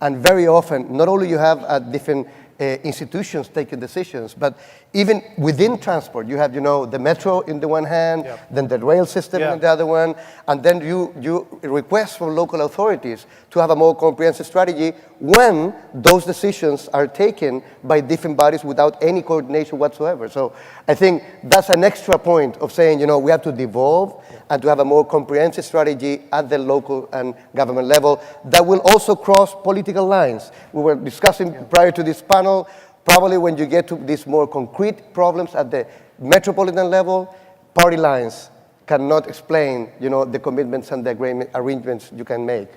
And very often, not only you have different institutions taking decisions, but even within transport, you have, the metro in the one hand, then the rail system in the other one, and then you request from local authorities to have a more comprehensive strategy when those decisions are taken by different bodies without any coordination whatsoever. So I think that's an extra point of saying, we have to devolve and to have a more comprehensive strategy at the local and government level that will also cross political lines. We were discussing prior to this panel, probably when you get to these more concrete problems at the metropolitan level, party lines cannot explain, the commitments and the arrangements you can make.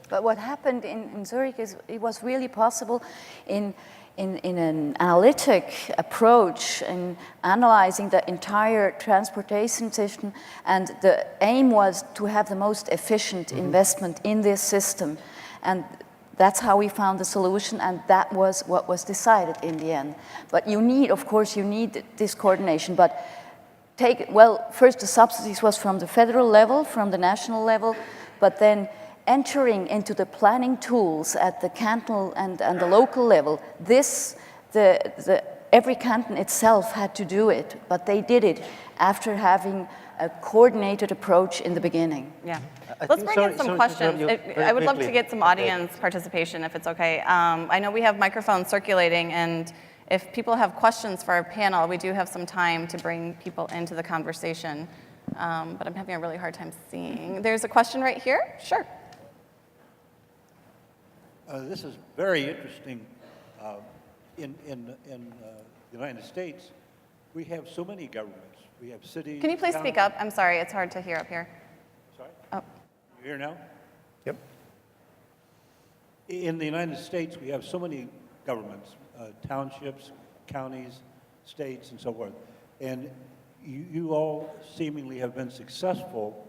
But what happened in Zurich is it was really possible in an analytic approach in analyzing the entire transportation system, and the aim was to have the most efficient investment in this system. And that's how we found the solution, and that was what was decided in the end. But you need, of course, this coordination. But first the subsidies was from the federal level, from the national level, but then entering into the planning tools at the cantonal and the local level, every canton itself had to do it, but they did it after having a coordinated approach in the beginning. Yeah. Let's bring in some questions. I would love to get some audience participation, if it's okay. I know we have microphones circulating, and if people have questions for our panel, we do have some time to bring people into the conversation, but I'm having a really hard time seeing. There's a question right here. Sure. This is very interesting. In the United States, we have so many governments. We have cities. Can you please speak up? I'm sorry, it's hard to hear up here. Sorry? Oh. You hear now? Yep. In the United States, we have so many governments, townships, counties, states, and so forth. And you all seemingly have been successful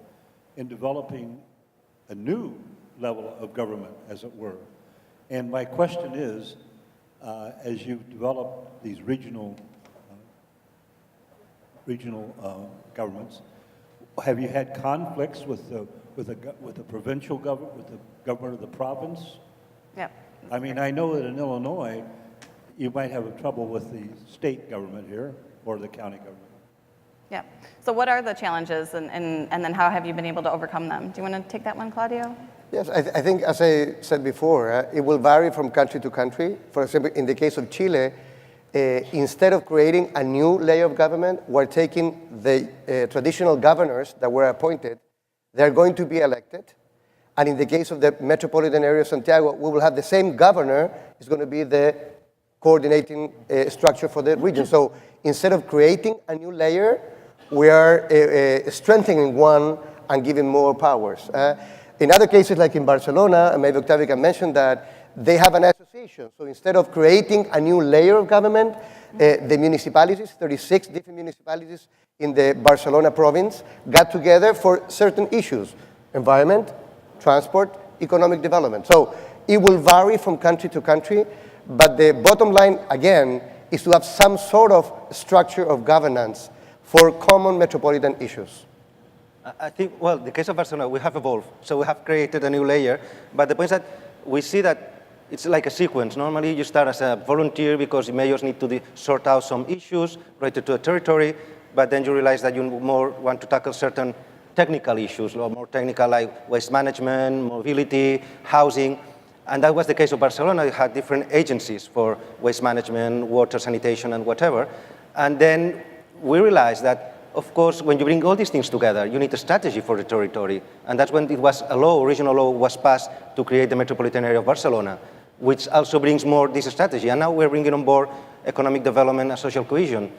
in developing a new level of government, as it were. And my question is, as you develop these regional governments, have you had conflicts with the provincial government, with the government of the province? Yeah. I mean, I know that in Illinois, you might have trouble with the state government here or the county government. Yeah. So what are the challenges, and then how have you been able to overcome them? Do you want to take that one, Claudio? Yes, I think, as I said before, it will vary from country to country. For example, in the case of Chile, instead of creating a new layer of government, we're taking the traditional governors that were appointed. They're going to be elected. And in the case of the metropolitan area of Santiago, we will have the same governor. It's going to be the coordinating structure for the region. So instead of creating a new layer, we are strengthening one and giving more powers. In other cases, like in Barcelona, and maybe Octavio can mention that, they have an association. So instead of creating a new layer of government, the municipalities, 36 different municipalities in the Barcelona province, got together for certain issues: environment, transport, economic development. So it will vary from country to country, but the bottom line, again, is to have some sort of structure of governance for common metropolitan issues. I think, well, the case of Barcelona, we have evolved. So we have created a new layer, but the point is that we see that it's like a sequence. Normally you start as a volunteer because the mayors need to sort out some issues related to a territory, but then you realize that you more want to tackle certain technical issues, or more technical like waste management, mobility, housing. And that was the case of Barcelona. You had different agencies for waste management, water, sanitation, and whatever. And then we realized that, of course, when you bring all these things together, you need a strategy for the territory. And that's when it was a law, original law was passed to create the metropolitan area of Barcelona, which also brings more this strategy. And now we're bringing on board economic development and social cohesion.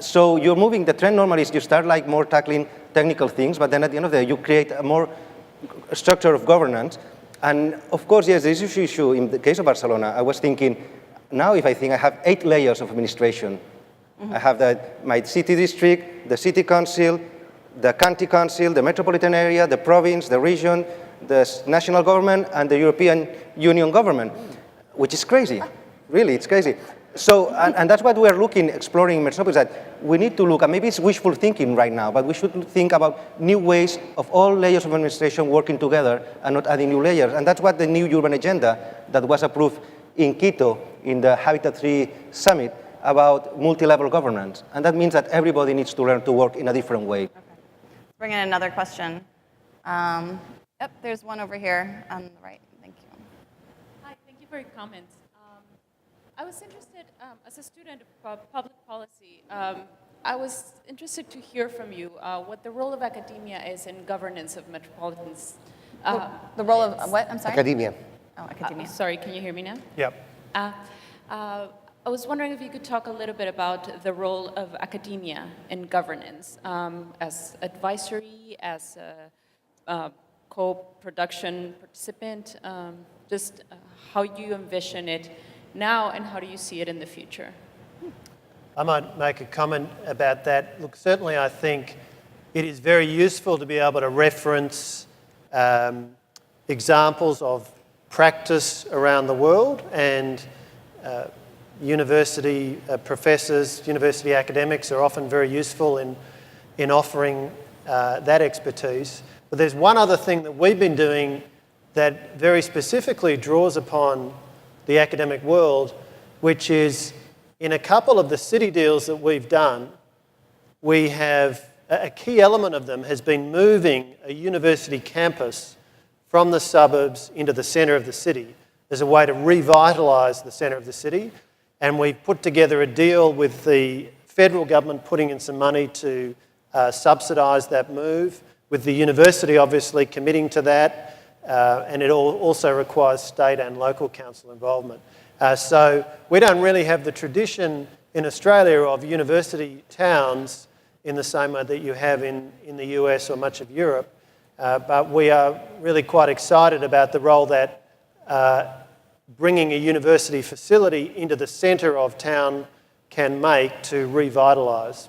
So you're moving, the trend normally is you start like more tackling technical things, but then at the end of the day, you create a more structure of governance. And of course, yes, there is this issue in the case of Barcelona. I was thinking, now if I think I have 8 layers of administration, I have my city district, the city council, the county council, the metropolitan area, the province, the region, the national government, and the European Union government, which is crazy. Really, it's crazy. So, and that's what we're exploring in Metropolis, that we need to look, and maybe it's wishful thinking right now, but we should think about new ways of all layers of administration working together and not adding new layers. And that's what the new urban agenda that was approved in Quito in the Habitat 3 Summit about multi-level governance. And that means that everybody needs to learn to work in a different way. Okay. Bring in another question. Yep, there's one over here on the right. Thank you. Hi, thank you for your comments. I was interested, as a student of public policy, I was interested to hear from you what the role of academia is in governance of metropolitans. The role of what? I'm sorry? Academia. Oh, academia. Sorry, can you hear me now? Yep. I was wondering if you could talk a little bit about the role of academia in governance as advisory, as a co-production participant, just how you envision it now and how do you see it in the future? I might make a comment about that. Look, certainly I think it is very useful to be able to reference examples of practice around the world, and university professors, university academics are often very useful in offering that expertise. But there's one other thing that we've been doing that very specifically draws upon the academic world, which is in a couple of the city deals that we've done, we have a key element of them has been moving a university campus from the suburbs into the centre of the city as a way to revitalise the centre of the city. And we've put together a deal with the federal government putting in some money to subsidise that move, with the university obviously committing to that, and it also requires state and local council involvement. So we don't really have the tradition in Australia of university towns in the same way that you have in the US or much of Europe, but we are really quite excited about the role that bringing a university facility into the centre of town can make to revitalise.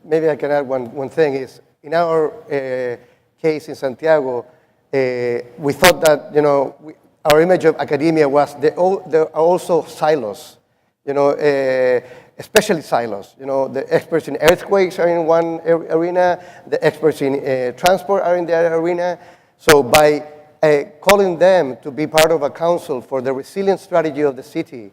Maybe I can add one thing is, in our case in Santiago, we thought that, our image of academia was there are also silos, especially silos. The experts in earthquakes are in one arena, the experts in transport are in the other arena. So by calling them to be part of a council for the resilience strategy of the city,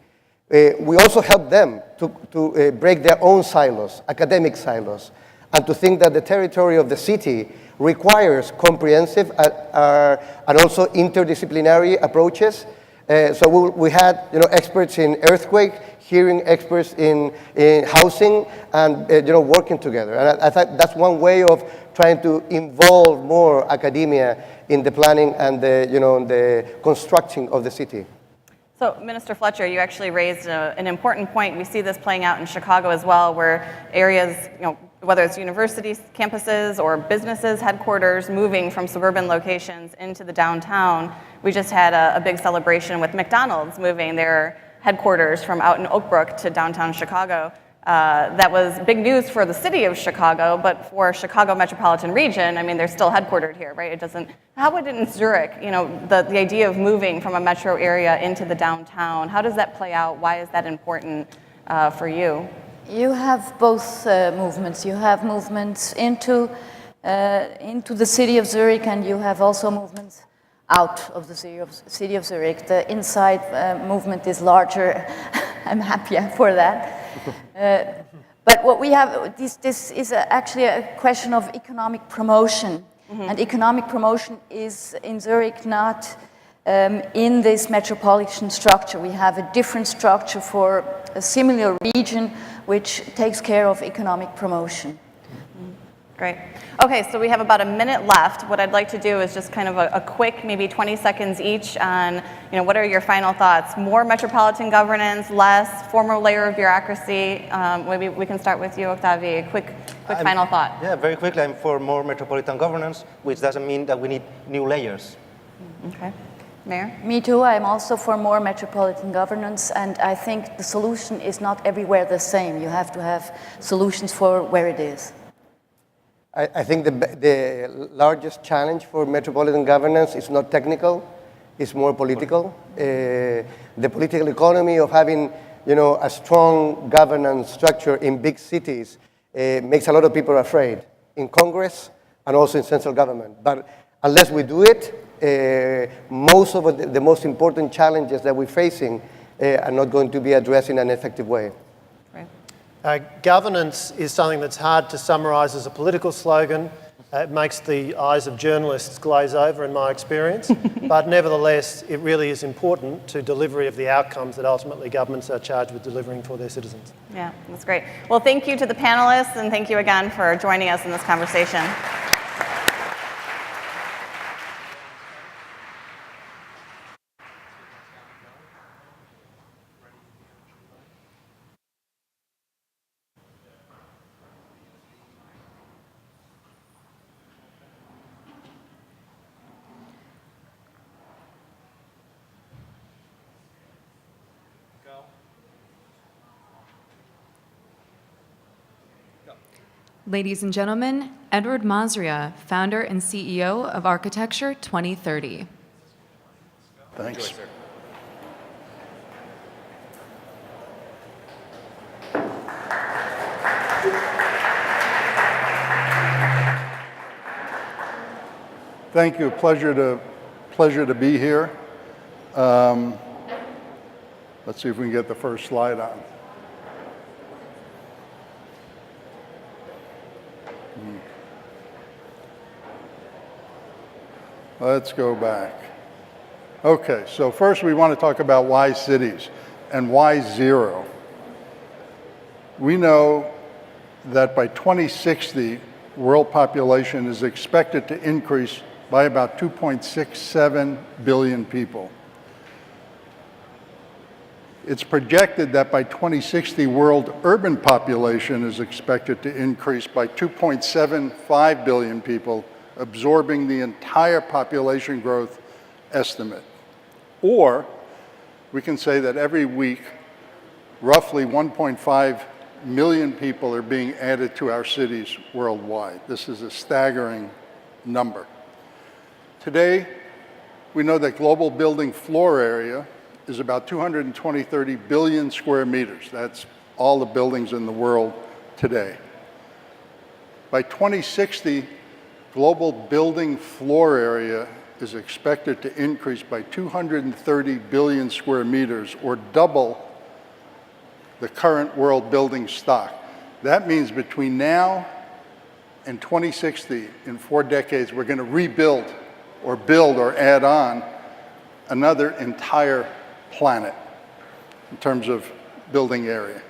we also help them to break their own silos, academic silos, and to think that the territory of the city requires comprehensive and also interdisciplinary approaches. So we had experts in earthquake, hearing experts in housing, and working together. And I thought that's one way of trying to involve more academia in the planning and the constructing of the city. So, Minister Fletcher, you actually raised an important point. We see this playing out in Chicago as well, where areas, whether it's universities, campuses, or businesses, headquarters, moving from suburban locations into the downtown. We just had a big celebration with McDonald's moving their headquarters from out in Oak Brook to downtown Chicago. That was big news for the city of Chicago, but for Chicago metropolitan region, I mean, they're still headquartered here, right? It doesn't, how would it in Zurich, the idea of moving from a metro area into the downtown, how does that play out? Why is that important for you? You have both movements. You have movements into the city of Zurich, and you have also movements out of the city of Zurich. The inside movement is larger. I'm happy for that. But what we have, this is actually a question of economic promotion. Mm-hmm. And economic promotion is in Zurich not in this metropolitan structure. We have a different structure for a similar region which takes care of economic promotion. Mm-hmm. Great. Okay, so we have about a minute left. What I'd like to do is just kind of a quick, maybe 20 seconds each on, what are your final thoughts? More metropolitan governance, less, formal layer of bureaucracy? Maybe we can start with you, Octavie. Quick final thought. Yeah, very quickly, I'm for more metropolitan governance, which doesn't mean that we need new layers. Okay. Mayor? Me too. I'm also for more metropolitan governance, and I think the solution is not everywhere the same. You have to have solutions for where it is. I think the largest challenge for metropolitan governance is not technical, it's more political. The political economy of having, a strong governance structure in big cities makes a lot of people afraid in Congress and also in central government. But unless we do it, most of the most important challenges that we're facing are not going to be addressed in an effective way. Governance is something that's hard to summarise as a political slogan. It makes the eyes of journalists glaze over, in my experience. But nevertheless, it really is important to delivery of the outcomes that ultimately governments are charged with delivering for their citizens. Yeah, that's great. Well, thank you to the panelists, and thank you again for joining us in this conversation. Ladies and gentlemen, Edward Missouria, founder and CEO of Architecture 2030. Thanks. Thank you. Pleasure to be here. Let's see if we can get the first slide on. Let's go back. Okay, so first we want to talk about why cities and why zero. We know that by 2060, world population is expected to increase by about 2.67 billion people. It's projected that by 2060, world urban population is expected to increase by 2.75 billion people, absorbing the entire population growth estimate. Or we can say that every week, roughly 1.5 million people are being added to our cities worldwide. This is a staggering number. Today, we know that global building floor area is about 230 billion square meters. That's all the buildings in the world today. By 2060, global building floor area is expected to increase by 230 billion square meters, or double the current world building stock. That means between now and 2060, in 4 decades, we're going to rebuild or build or add on another entire planet in terms of building area.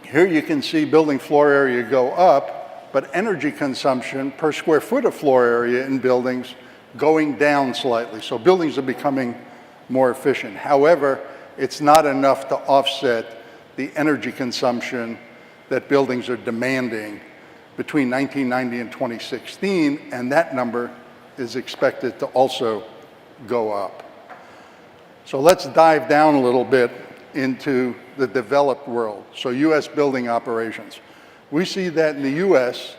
Here you can see building floor area go up, but energy consumption per square foot of floor area in buildings going down slightly. So buildings are becoming more efficient. However, it's not enough to offset the energy consumption that buildings are demanding between 1990 and 2016, and that number is expected to also go up. So let's dive down a little bit into the developed world, so US building operations. We see that in the US,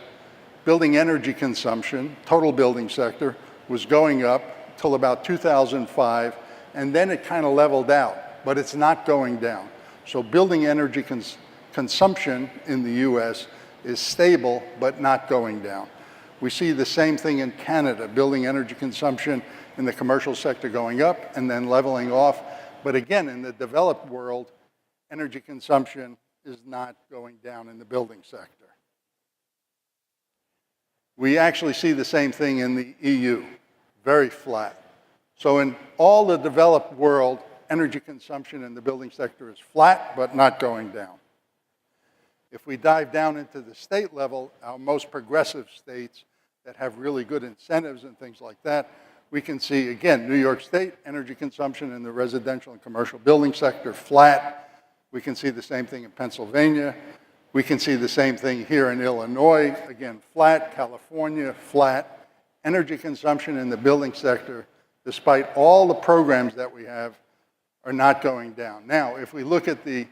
building energy consumption, total building sector, was going up till about 2005, and then it kind of leveled out, but it's not going down. So building energy consumption in the US is stable, but not going down. We see the same thing in Canada, building energy consumption in the commercial sector going up and then leveling off. But again, in the developed world, energy consumption is not going down in the building sector. We actually see the same thing in the EU, very flat. So in all the developed world, energy consumption in the building sector is flat, but not going down. If we dive down into the state level, our most progressive states that have really good incentives and things like that, we can see, again, New York State, energy consumption in the residential and commercial building sector, flat. We can see the same thing in Pennsylvania. We can see the same thing here in Illinois, again, flat. California, flat. Energy consumption in the building sector, despite all the programs that we have, are not going down. Now, if we look at the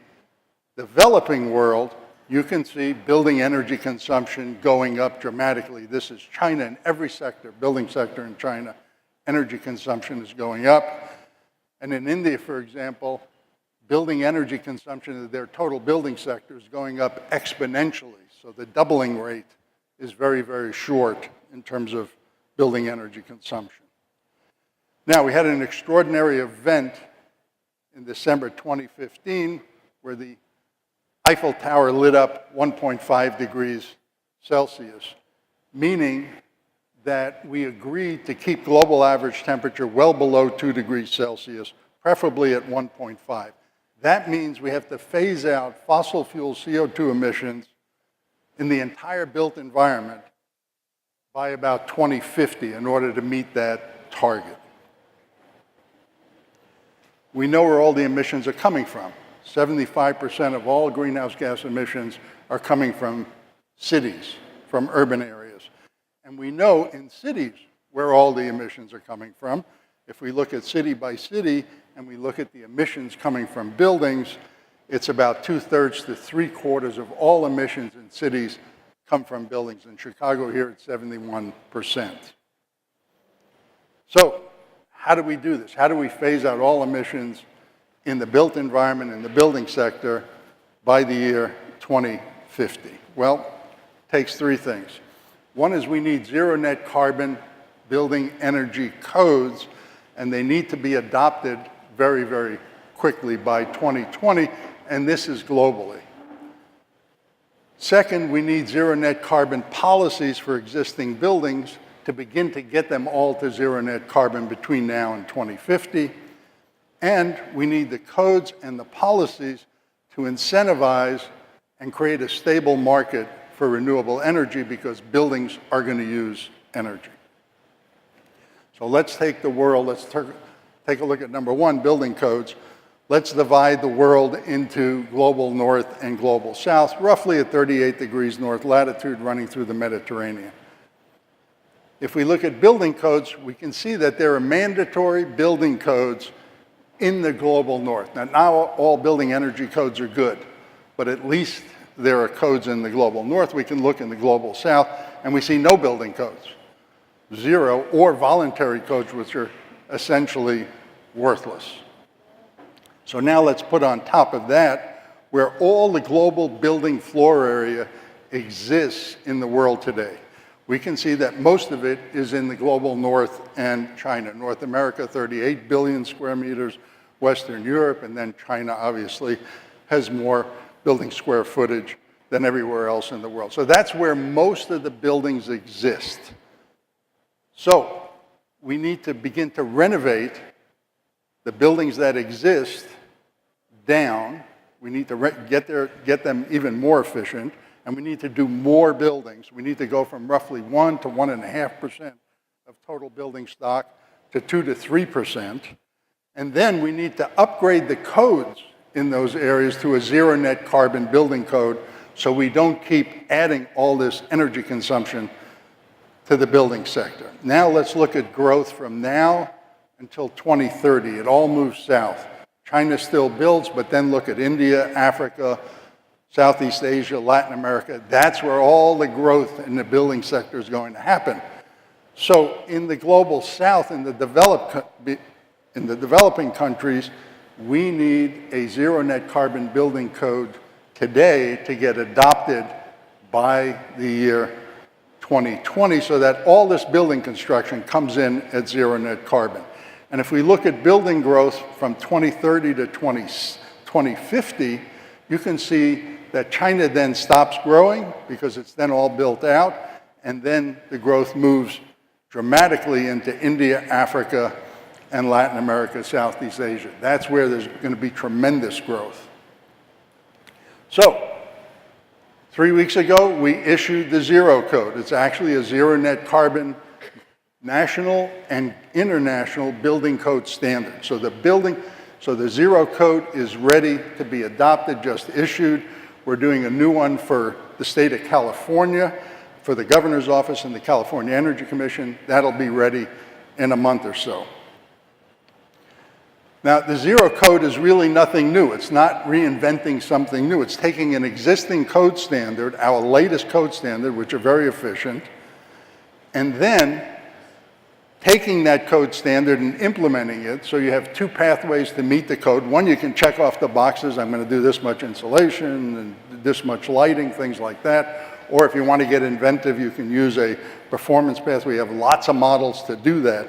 developing world, you can see building energy consumption going up dramatically. This is China in every sector, building sector in China. Energy consumption is going up. And in India, for example, building energy consumption of their total building sector is going up exponentially. So the doubling rate is very, very short in terms of building energy consumption. Now, we had an extraordinary event in December 2015 where the Eiffel Tower lit up 1.5 degrees Celsius, meaning that we agreed to keep global average temperature well below 2 degrees Celsius, preferably at 1.5. That means we have to phase out fossil fuel CO2 emissions in the entire built environment by about 2050 in order to meet that target. We know where all the emissions are coming from. 75% of all greenhouse gas emissions are coming from cities, from urban areas. And we know in cities where all the emissions are coming from. If we look at city by city and we look at the emissions coming from buildings, it's about 2/3 to 3/4 of all emissions in cities come from buildings. In Chicago here, it's 71%. So how do we do this? How do we phase out all emissions in the built environment, in the building sector, by the year 2050? Well, it takes three things. One is we need zero net carbon building energy codes, and they need to be adopted very, very quickly by 2020, and this is globally. Second, we need zero net carbon policies for existing buildings to begin to get them all to zero net carbon between now and 2050. And we need the codes and the policies to incentivize and create a stable market for renewable energy, because buildings are going to use energy. So let's take the world, let's take a look at number one, building codes. Let's divide the world into global north and global south, roughly at 38 degrees north latitude running through the Mediterranean. If we look at building codes, we can see that there are mandatory building codes in the global north. Now, not all building energy codes are good, but at least there are codes in the global north. We can look in the global south, and we see no building codes, zero, or voluntary codes, which are essentially worthless. So now let's put on top of that where all the global building floor area exists in the world today. We can see that most of it is in the global north and China. North America, 38 billion square meters, Western Europe, and then China obviously has more building square footage than everywhere else in the world. So that's where most of the buildings exist. So we need to begin to renovate the buildings that exist down. We need to get them even more efficient, and we need to do more buildings. We need to go from roughly 1 to 1.5% of total building stock to 2 to 3%. And then we need to upgrade the codes in those areas to a zero net carbon building code, so we don't keep adding all this energy consumption to the building sector. Now let's look at growth from now until 2030. It all moves south. China still builds, but then look at India, Africa, Southeast Asia, Latin America. That's where all the growth in the building sector is going to happen. So in the global south, in the developing countries, we need a zero net carbon building code today to get adopted by the year 2020, so that all this building construction comes in at zero net carbon. And if we look at building growth from 2030 to 2050, you can see that China then stops growing because it's then all built out, and then the growth moves dramatically into India, Africa, and Latin America, Southeast Asia. That's where there's going to be tremendous growth. So, 3 weeks ago, we issued the Zero Code. It's actually a zero net carbon national and international building code standard. So the Zero Code is ready to be adopted, just issued. We're doing a new one for the state of California, for the governor's office and the California Energy Commission. That'll be ready in a month or so. Now, the Zero Code is really nothing new. It's not reinventing something new. It's taking an existing code standard, our latest code standard, which are very efficient, and then taking that code standard and implementing it. So you have two pathways to meet the code. One, you can check off the boxes. I'm going to do this much insulation and this much lighting, things like that. Or if you want to get inventive, you can use a performance pathway. We have lots of models to do that.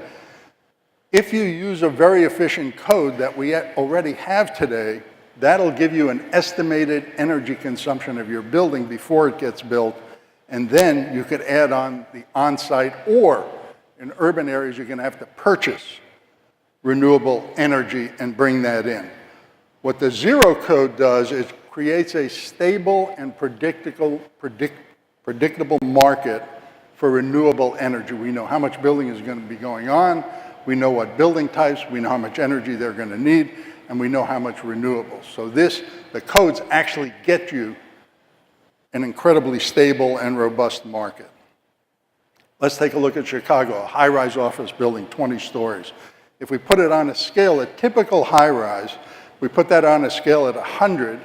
If you use a very efficient code that we already have today, that'll give you an estimated energy consumption of your building before it gets built, and then you could add on the on-site, or in urban areas, you're going to have to purchase renewable energy and bring that in. What the Zero Code does is creates a stable and predictable market for renewable energy. We know how much building is going to be going on. We know what building types, we know how much energy they're going to need, and we know how much renewables. So the codes actually get you an incredibly stable and robust market. Let's take a look at Chicago, a high-rise office building, 20 stories. If we put it on a scale, a typical high-rise We put that on a scale at 100,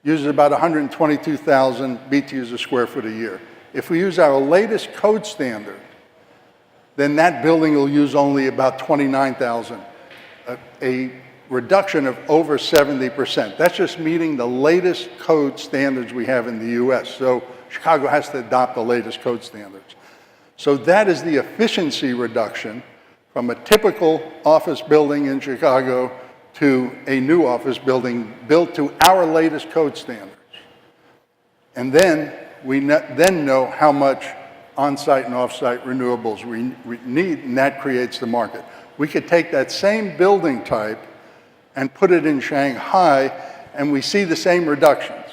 uses about 122,000 BTUs a square foot a year. If we use our latest code standard, then that building will use only about 29,000, a reduction of over 70%. That's just meeting the latest code standards we have in the US. So Chicago has to adopt the latest code standards. So that is the efficiency reduction from a typical office building in Chicago to a new office building built to our latest code standards. And then we then know how much on-site and off-site renewables we need, and that creates the market. We could take that same building type and put it in Shanghai, and we see the same reductions.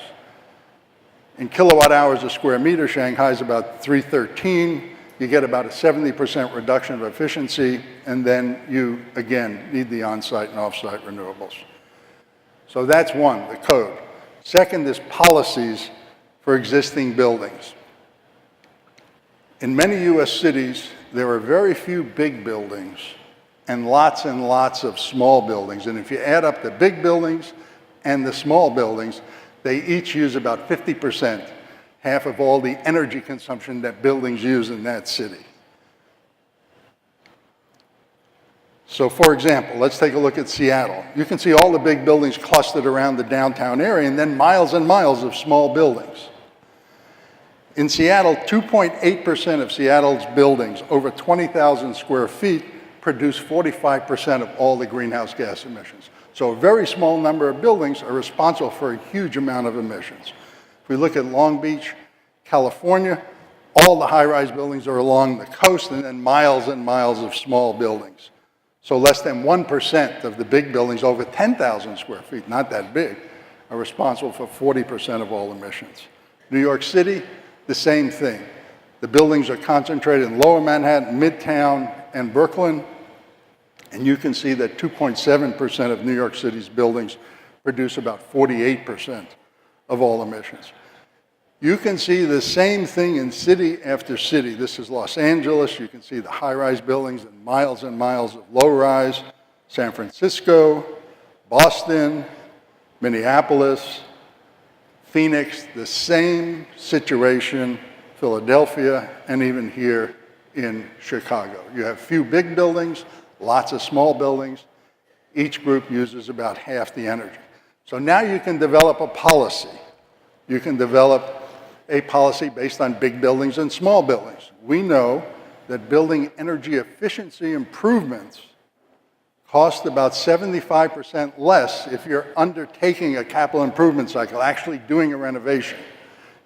In kilowatt hours a square meter, Shanghai is about 313. You get about a 70% reduction of efficiency, and then you, again, need the on-site and off-site renewables. So that's one, the code. Second is policies for existing buildings. In many US cities, there are very few big buildings and lots of small buildings. And if you add up the big buildings and the small buildings, they each use about 50%, half of all the energy consumption that buildings use in that city. So for example, let's take a look at Seattle. You can see all the big buildings clustered around the downtown area and then miles and miles of small buildings. In Seattle, 2.8% of Seattle's buildings, over 20,000 square feet, produce 45% of all the greenhouse gas emissions. So a very small number of buildings are responsible for a huge amount of emissions. If we look at Long Beach, California, all the high-rise buildings are along the coast and then miles and miles of small buildings. So less than 1% of the big buildings over 10,000 square feet, not that big, are responsible for 40% of all emissions. New York City, the same thing. The buildings are concentrated in Lower Manhattan, Midtown, and Brooklyn. And you can see that 2.7% of New York City's buildings produce about 48% of all emissions. You can see the same thing in city after city. This is Los Angeles. You can see the high-rise buildings and miles of low-rise. San Francisco, Boston, Minneapolis, Phoenix, the same situation, Philadelphia, and even here in Chicago. You have few big buildings, lots of small buildings. Each group uses about half the energy. So now you can develop a policy. You can develop a policy based on big buildings and small buildings. We know that building energy efficiency improvements cost about 75% less if you're undertaking a capital improvement cycle, actually doing a renovation.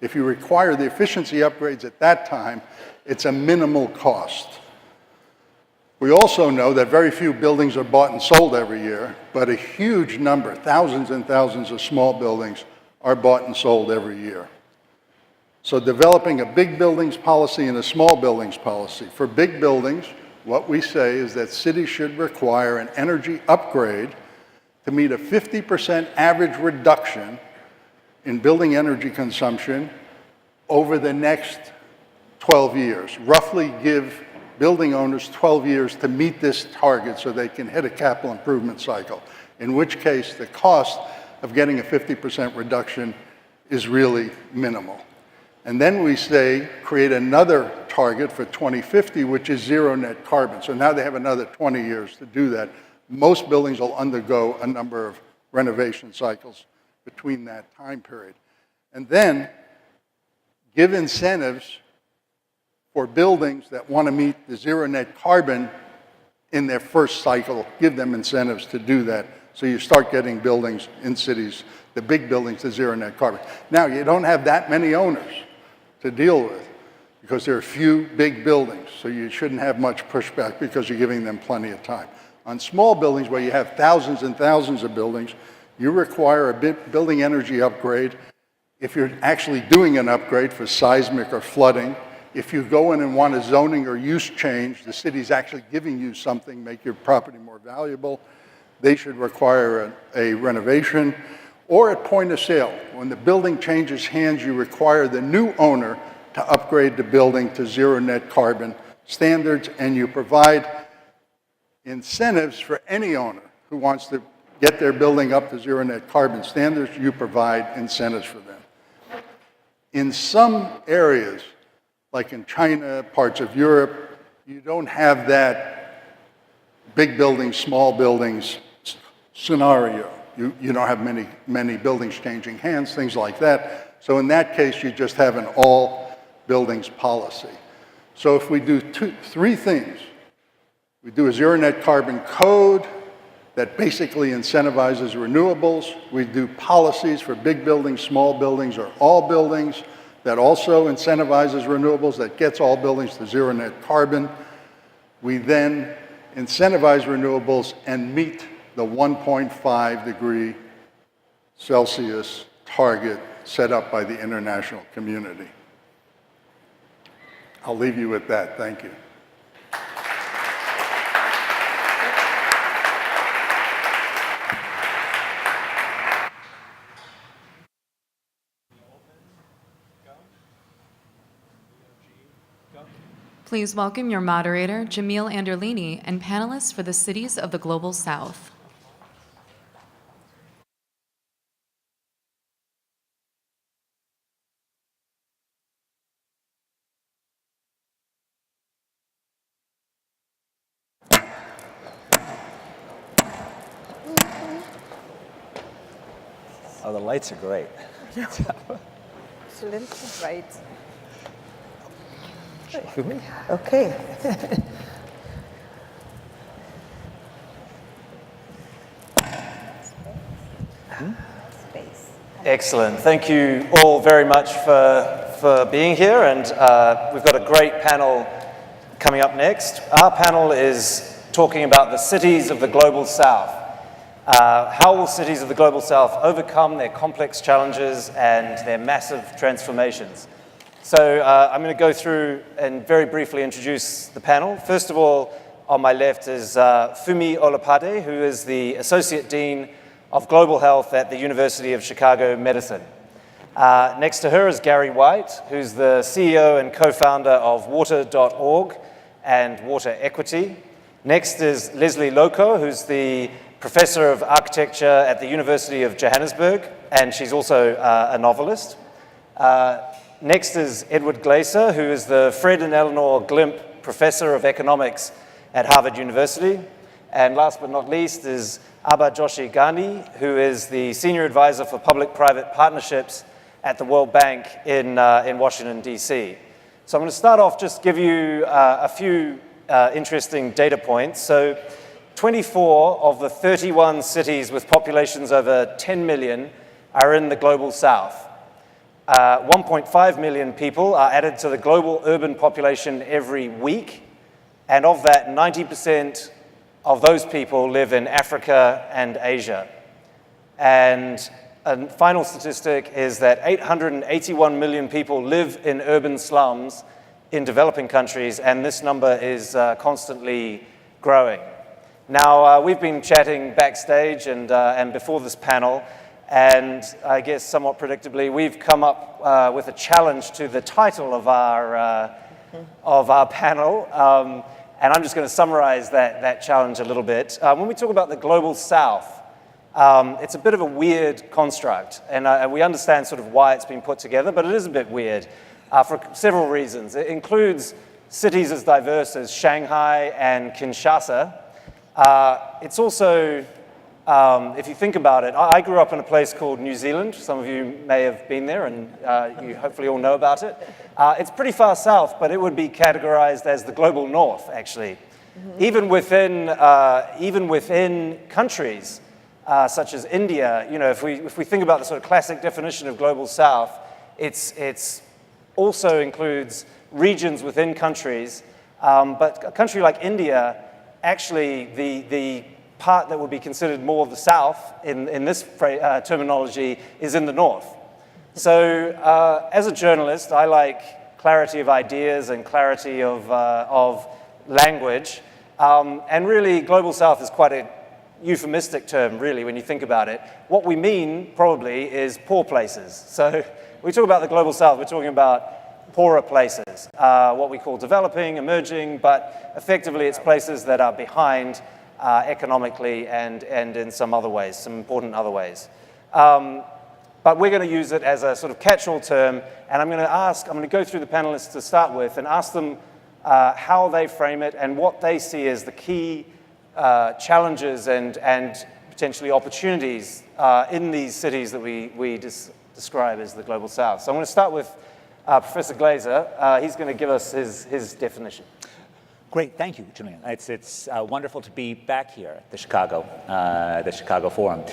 If you require the efficiency upgrades at that time, it's a minimal cost. We also know that very few buildings are bought and sold every year, but a huge number, thousands and thousands of small buildings are bought and sold every year. So developing a big buildings policy and a small buildings policy. For big buildings, what we say is that cities should require an energy upgrade to meet a 50% average reduction in building energy consumption over the next 12 years. Roughly give building owners 12 years to meet this target so they can hit a capital improvement cycle, in which case the cost of getting a 50% reduction is really minimal. And then we say, create another target for 2050, which is zero net carbon. So now they have another 20 years to do that. Most buildings will undergo a number of renovation cycles between that time period. And then give incentives for buildings that want to meet the zero net carbon in their first cycle. Give them incentives to do that. So you start getting buildings in cities, the big buildings, to zero net carbon. Now, you don't have that many owners to deal with because there are few big buildings. So you shouldn't have much pushback because you're giving them plenty of time. On small buildings where you have thousands and thousands of buildings, you require a building energy upgrade. If you're actually doing an upgrade for seismic or flooding, if you go in and want a zoning or use change, the city's actually giving you something, make your property more valuable, they should require a renovation. Or at point of sale, when the building changes hands, you require the new owner to upgrade the building to zero net carbon standards, and you provide incentives for any owner who wants to get their building up to zero net carbon standards, you provide incentives for them. In some areas, like in China, parts of Europe, you don't have that big buildings, small buildings scenario. You don't have many buildings changing hands, things like that. So in that case, you just have an all buildings policy. So if we do three things, we do a zero net carbon code that basically incentivizes renewables. We do policies for big buildings, small buildings, or all buildings that also incentivizes renewables, that gets all buildings to zero net carbon. We then incentivize renewables and meet the 1.5 degree Celsius target set up by the international community. I'll leave you with that. Thank you. Please welcome your moderator, Jamil Anderlini, and panelists for the cities of the Global South. Oh, the lights are great. Excellent, right. For me? Okay. Space. Excellent. Thank you all very much for being here, and we've got a great panel coming up next. Our panel is talking about the cities of the Global South. How will cities of the Global South overcome their complex challenges and their massive transformations? So I'm going to go through and very briefly introduce the panel. First of all, on my left is Fumi Olopade, who is the Associate Dean of Global Health at the University of Chicago Medicine. Next to her is Gary White, who's the CEO and co-founder of Water.org and Water Equity. Next is Leslie Loco, who's the Professor of Architecture at the University of Johannesburg, and she's also a novelist. Next is Edward Glaser, who is the Fred and Eleanor Glimp Professor of Economics at Harvard University. And last but not least is Abha Joshi Gandhi, who is the Senior Advisor for Public-Private Partnerships at the World Bank in Washington, D.C. So I'm going to start off, just give you a few interesting data points. So 24 of the 31 cities with populations over 10 million are in the Global South. 1.5 million people are added to the global urban population every week, and of that, 90% of those people live in Africa and Asia. And a final statistic is that 881 million people live in urban slums in developing countries, and this number is constantly growing. Now, we've been chatting backstage and before this panel, and I guess somewhat predictably, we've come up with a challenge to the title of our panel, and I'm just going to summarize that challenge a little bit. When we talk about the Global South, it's a bit of a weird construct, and we understand sort of why it's been put together, but it is a bit weird for several reasons. It includes cities as diverse as Shanghai and Kinshasa. It's also, if you think about it, I grew up in a place called New Zealand. Some of you may have been there, and you hopefully all know about it. It's pretty far south, but it would be categorized as the global north, actually. Mm-hmm. Even within countries such as India, you know, if we think about the sort of classic definition of global south, it's also includes regions within countries. But a country like India, actually, the part that would be considered more of the south in this terminology is in the north. So as a journalist, I like clarity of ideas and clarity of language. And really, global south is quite a euphemistic term, really, when you think about it. What we mean, probably, is poor places. So when we talk about the global south, we're talking about poorer places, what we call developing, emerging, but effectively it's places that are behind economically and in some other ways, some important other ways. But we're going to use it as a sort of catch-all term, and I'm going to go through the panelists to start with and ask them how they frame it and what they see as the key challenges and potentially opportunities in these cities that we describe as the Global South. So I'm going to start with Professor Glaser. He's going to give us his definition. Great, thank you, Julian. It's wonderful to be back here at the Chicago Forum.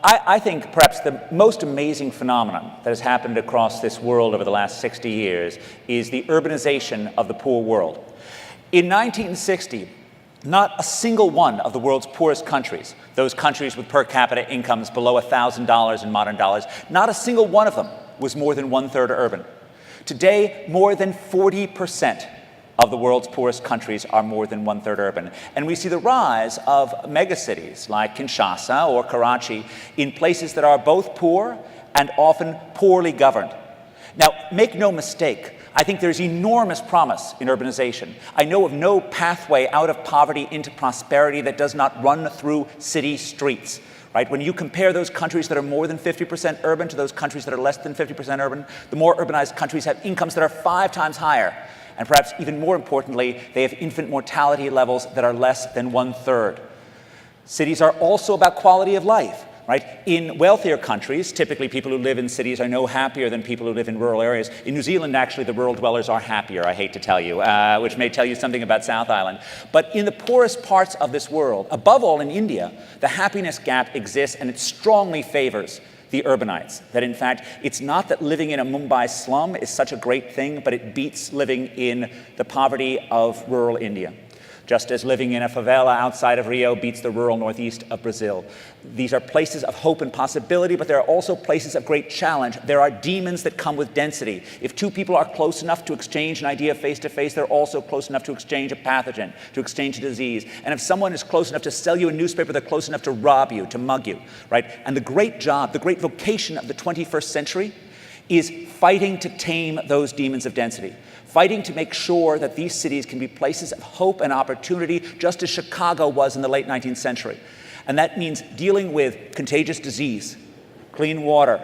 I think perhaps the most amazing phenomenon that has happened across this world over the last 60 years is the urbanization of the poor world. In 1960, not a single one of the world's poorest countries, those countries with per capita incomes below $1,000 in modern dollars, not a single one of them was more than 1/3 urban. Today, more than 40% of the world's poorest countries are more than 1/3 urban. And we see the rise of megacities like Kinshasa or Karachi in places that are both poor and often poorly governed. Now, make no mistake, I think there's enormous promise in urbanization. I know of no pathway out of poverty into prosperity that does not run through city streets. Right? When you compare those countries that are more than 50% urban to those countries that are less than 50% urban, the more urbanized countries have incomes that are 5 times higher. And perhaps even more importantly, they have infant mortality levels that are less than 1/3. Cities are also about quality of life. Right? In wealthier countries, typically people who live in cities are no happier than people who live in rural areas. In New Zealand, actually, the rural dwellers are happier, I hate to tell you, which may tell you something about South Island. But in the poorest parts of this world, above all in India, the happiness gap exists and it strongly favors the urbanites. That in fact, it's not that living in a Mumbai slum is such a great thing, but it beats living in the poverty of rural India. Just as living in a favela outside of Rio beats the rural northeast of Brazil. These are places of hope and possibility, but there are also places of great challenge. There are demons that come with density. If two people are close enough to exchange an idea face to face, they're also close enough to exchange a pathogen, to exchange a disease. And if someone is close enough to sell you a newspaper, they're close enough to rob you, to mug you, right? And the great job, the great vocation of the 21st century is fighting to tame those demons of density. Fighting to make sure that these cities can be places of hope and opportunity, just as Chicago was in the late 19th century. And that means dealing with contagious disease, clean water,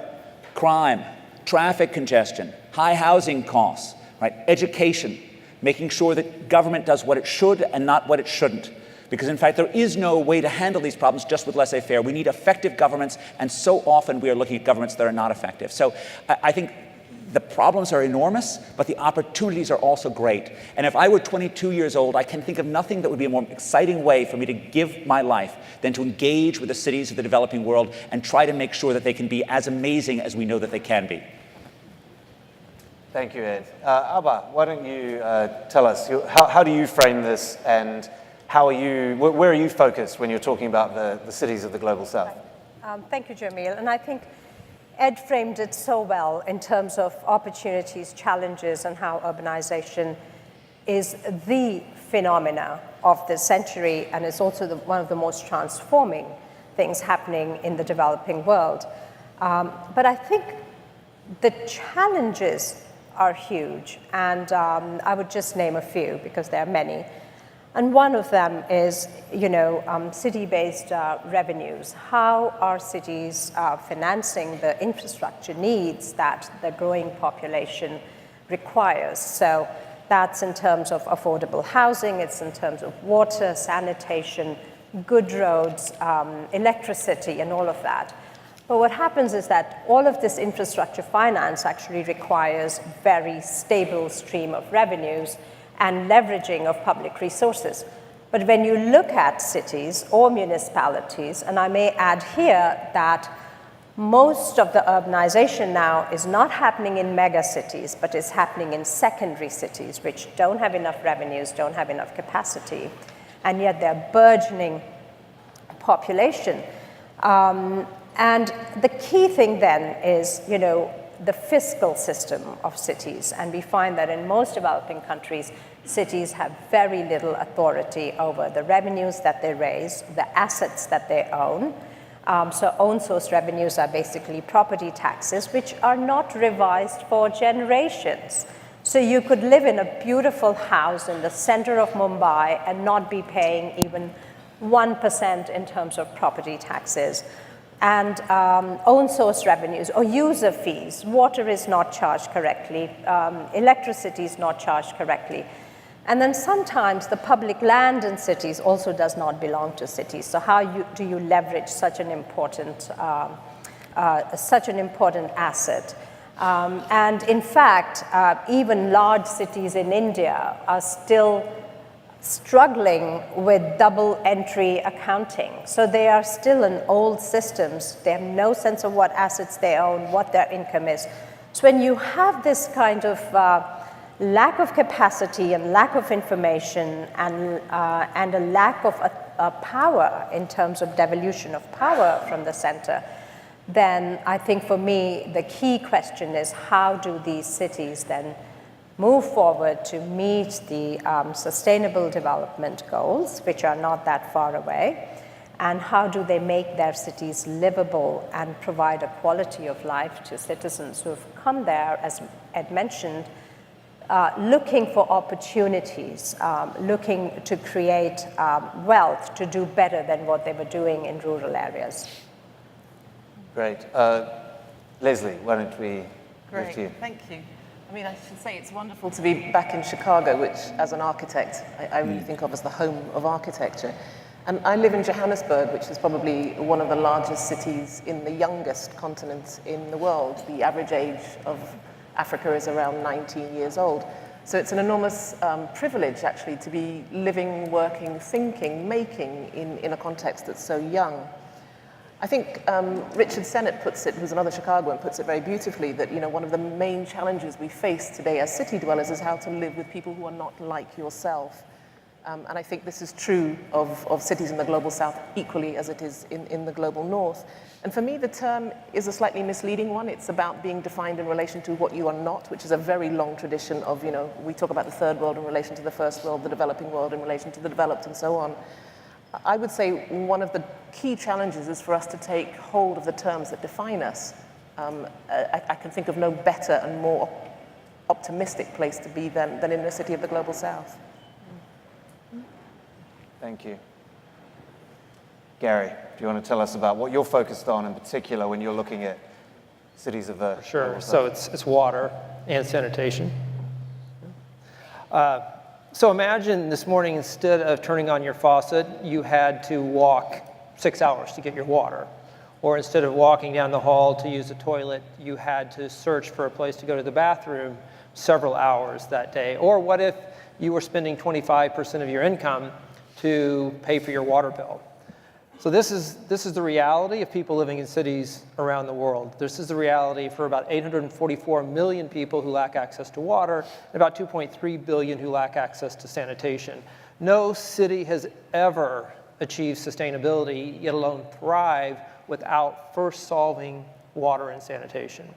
crime, traffic congestion, high housing costs, right? Education, making sure that government does what it should and not what it shouldn't. Because in fact, there is no way to handle these problems just with laissez-faire. We need effective governments, and so often we are looking at governments that are not effective. So I think the problems are enormous, but the opportunities are also great. And if I were 22 years old, I can think of nothing that would be a more exciting way for me to give my life than to engage with the cities of the developing world and try to make sure that they can be as amazing as we know that they can be. Thank you, Ed. Abba, why don't you tell us, how do you frame this, and where are you focused when you're talking about the cities of the Global South? Thank you, Jamil. And I think Ed framed it so well in terms of opportunities, challenges, and how urbanization is the phenomena of the century, and is also one of the most transforming things happening in the developing world. But I think the challenges are huge, and I would just name a few because there are many. And one of them is, city-based revenues. How are cities financing the infrastructure needs that the growing population requires? So that's in terms of affordable housing, it's in terms of water, sanitation, good roads, electricity, and all of that. But what happens is that all of this infrastructure finance actually requires very stable stream of revenues and leveraging of public resources. But when you look at cities or municipalities, and I may add here that most of the urbanization now is not happening in mega cities, but is happening in secondary cities, which don't have enough revenues, don't have enough capacity, and yet they're burgeoning population. And the key thing then is, the fiscal system of cities. And we find that in most developing countries, cities have very little authority over the revenues that they raise, the assets that they own. So own source revenues are basically property taxes, which are not revised for generations. So you could live in a beautiful house in the center of Mumbai and not be paying even 1% in terms of property taxes, and own source revenues or user fees. Water is not charged correctly, electricity is not charged correctly. And then sometimes the public land in cities also does not belong to cities. So how do you leverage such an important asset? And in fact, even large cities in India are still struggling with double entry accounting. So they are still in old systems. They have no sense of what assets they own, what their income is. So when you have this kind of lack of capacity and lack of information and a lack of power in terms of devolution of power from the center, then I think for me the key question is how do these cities then move forward to meet the sustainable development goals, which are not that far away, and how do they make their cities livable and provide a quality of life to citizens who have come there, as Ed mentioned, looking for opportunities, looking to create wealth to do better than what they were doing in rural areas. Great. Leslie, why don't we move to you? Thank you. I mean, I should say it's wonderful to be back in Chicago, which, as an architect, I really think of as the home of architecture. And I live in Johannesburg, which is probably one of the largest cities in the youngest continent in the world. The average age of Africa is around 19 years old. So it's an enormous privilege, actually, to be living, working, thinking, making in a context that's so young. I think Richard Sennett puts it, who's another Chicagoan, puts it very beautifully that, you know, one of the main challenges we face today as city dwellers is how to live with people who are not like yourself. And I think this is true of cities in the global south equally as it is in the global north. And for me, the term is a slightly misleading one. It's about being defined in relation to what you are not, which is a very long tradition of, you know, we talk about the third world in relation to the first world, the developing world in relation to the developed, and so on. I would say one of the key challenges is for us to take hold of the terms that define us. I can think of no better and more optimistic place to be than in a city of the global south. Thank you. Gary, do you want to tell us about what you're focused on in particular when you're looking at cities of the Sure. So it's water and sanitation. So imagine this morning, instead of turning on your faucet, you had to walk 6 hours to get your water. Or instead of walking down the hall to use the toilet, you had to search for a place to go to the bathroom several hours that day. Or what if you were spending 25% of your income to pay for your water bill? So this is the reality of people living in cities around the world. This is the reality for about 844 million people who lack access to water, and about 2.3 billion who lack access to sanitation. No city has ever achieved sustainability, yet alone thrive, without first solving water and sanitation.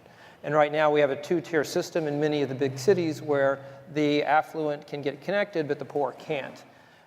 And right now we have a two-tier system in many of the big cities where the affluent can get connected, but the poor can't.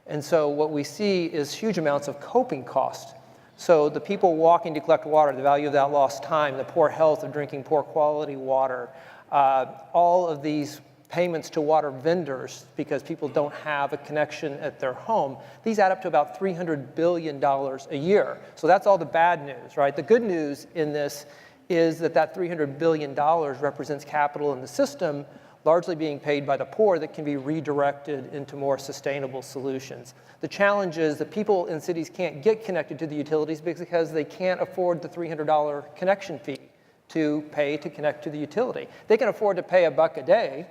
And so what we see is huge amounts of coping cost. So the people walking to collect water, the value of that lost time, the poor health of drinking poor quality water, all of these payments to water vendors because people don't have a connection at their home, these add up to about $300 billion a year. So that's all the bad news, right? The good news in this is that $300 billion represents capital in the system, largely being paid by the poor, that can be redirected into more sustainable solutions. The challenge is that people in cities can't get connected to the utilities because they can't afford the $300 connection fee to pay to connect to the utility. They can afford to pay $1 a day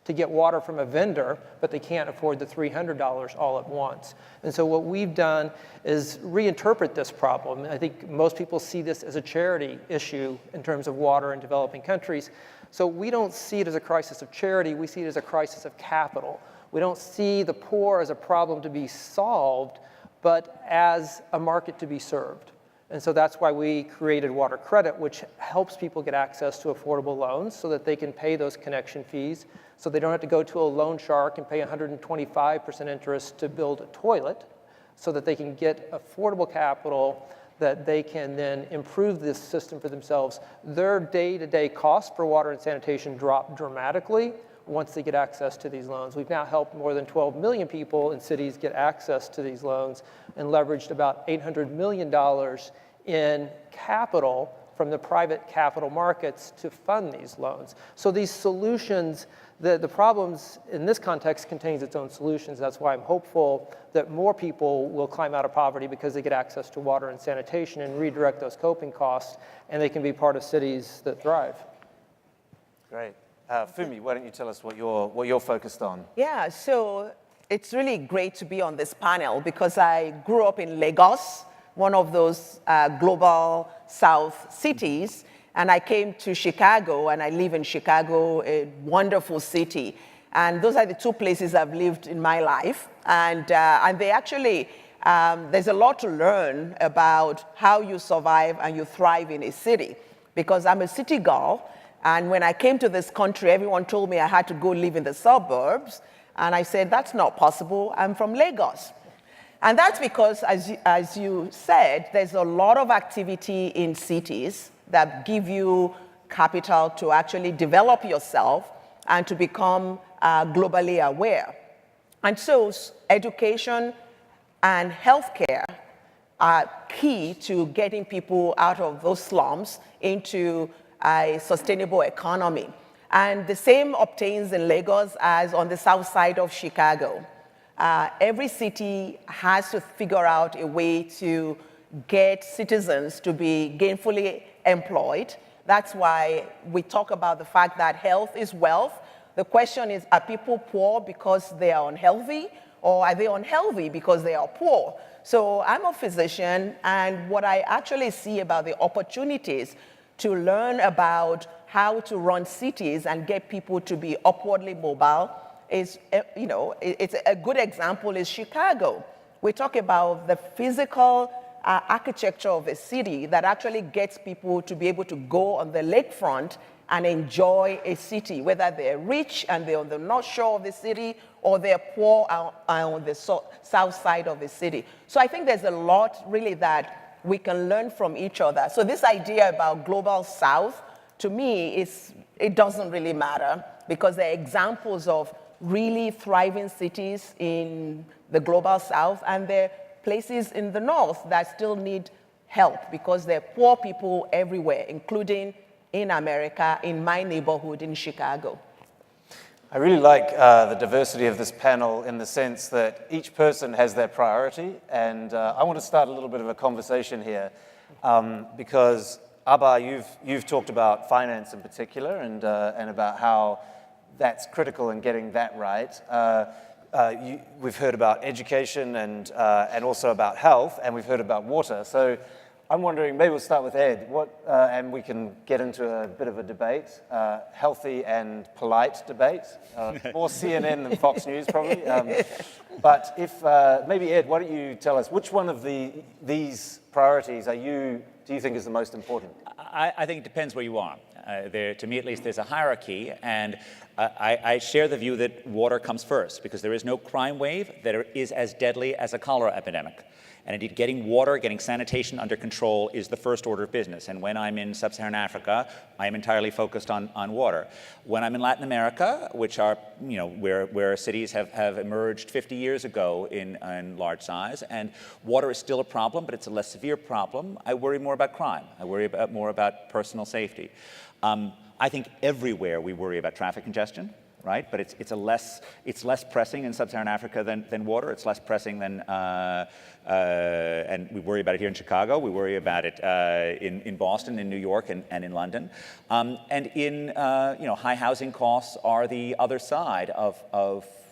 to get water from a vendor, but they can't afford the $300 all at once. And so what we've done is reinterpret this problem. I think most people see this as a charity issue in terms of water in developing countries. So we don't see it as a crisis of charity, we see it as a crisis of capital. We don't see the poor as a problem to be solved, but as a market to be served. And so that's why we created Water Credit, which helps people get access to affordable loans so that they can pay those connection fees, so they don't have to go to a loan shark and pay 125% interest to build a toilet, so that they can get affordable capital that they can then improve this system for themselves. Their day-to-day costs for water and sanitation drop dramatically once they get access to these loans. We've now helped more than 12 million people in cities get access to these loans and leveraged about $800 million in capital from the private capital markets to fund these loans. So these solutions, the problems in this context contains its own solutions. That's why I'm hopeful that more people will climb out of poverty because they get access to water and sanitation and redirect those coping costs, and they can be part of cities that thrive. Great. Fumi, why don't you tell us what you're focused on? Yeah, so it's really great to be on this panel because I grew up in Lagos, one of those global South cities, and I came to Chicago, and I live in Chicago, a wonderful city. And those are the two places I've lived in my life. And they actually, there's a lot to learn about how you survive and you thrive in a city. Because I'm a city girl, and when I came to this country, everyone told me I had to go live in the suburbs. And I said, that's not possible. I'm from Lagos. And that's because, as you said, there's a lot of activity in cities that give you capital to actually develop yourself and to become globally aware. And so education and healthcare are key to getting people out of those slums into a sustainable economy. And the same obtains in Lagos as on the south side of Chicago. Every city has to figure out a way to get citizens to be gainfully employed. That's why we talk about the fact that health is wealth. The question is, are people poor because they are unhealthy, or are they unhealthy because they are poor? So I'm a physician, and what I actually see about the opportunities to learn about how to run cities and get people to be upwardly mobile is, it's a good example is Chicago. We talk about the physical architecture of a city that actually gets people to be able to go on the lakefront and enjoy a city, whether they're rich and they're on the north shore of the city or they're poor on the south side of the city. So I think there's a lot really that we can learn from each other. So this idea about global south, to me, it doesn't really matter because there are examples of really thriving cities in the global south, and there are places in the north that still need help because there are poor people everywhere, including in America, in my neighborhood in Chicago. I really like the diversity of this panel in the sense that each person has their priority, and I want to start a little bit of a conversation here because Abba, you've talked about finance in particular and about how that's critical in getting that right. We've heard about education and also about health, and we've heard about water. So I'm wondering, maybe we'll start with Ed, and we can get into a bit of a debate, healthy and polite debate, more CNN than Fox News probably. But if, maybe Ed, why don't you tell us, which one of these priorities do you think is the most important? I think it depends where you are. To me, at least, there's a hierarchy, and I share the view that water comes first because there is no crime wave that is as deadly as a cholera epidemic. And indeed, getting water, getting sanitation under control is the first order of business. And when I'm in sub-Saharan Africa, I am entirely focused on water. When I'm in Latin America, which are, where cities have emerged 50 years ago in large size, and water is still a problem, but it's a less severe problem, I worry more about crime. I worry more about personal safety. I think everywhere we worry about traffic congestion, right? But it's less pressing in sub-Saharan Africa than water. It's less pressing than, and we worry about it here in Chicago. We worry about it in Boston, in New York, and in London. And in high housing costs are the other side of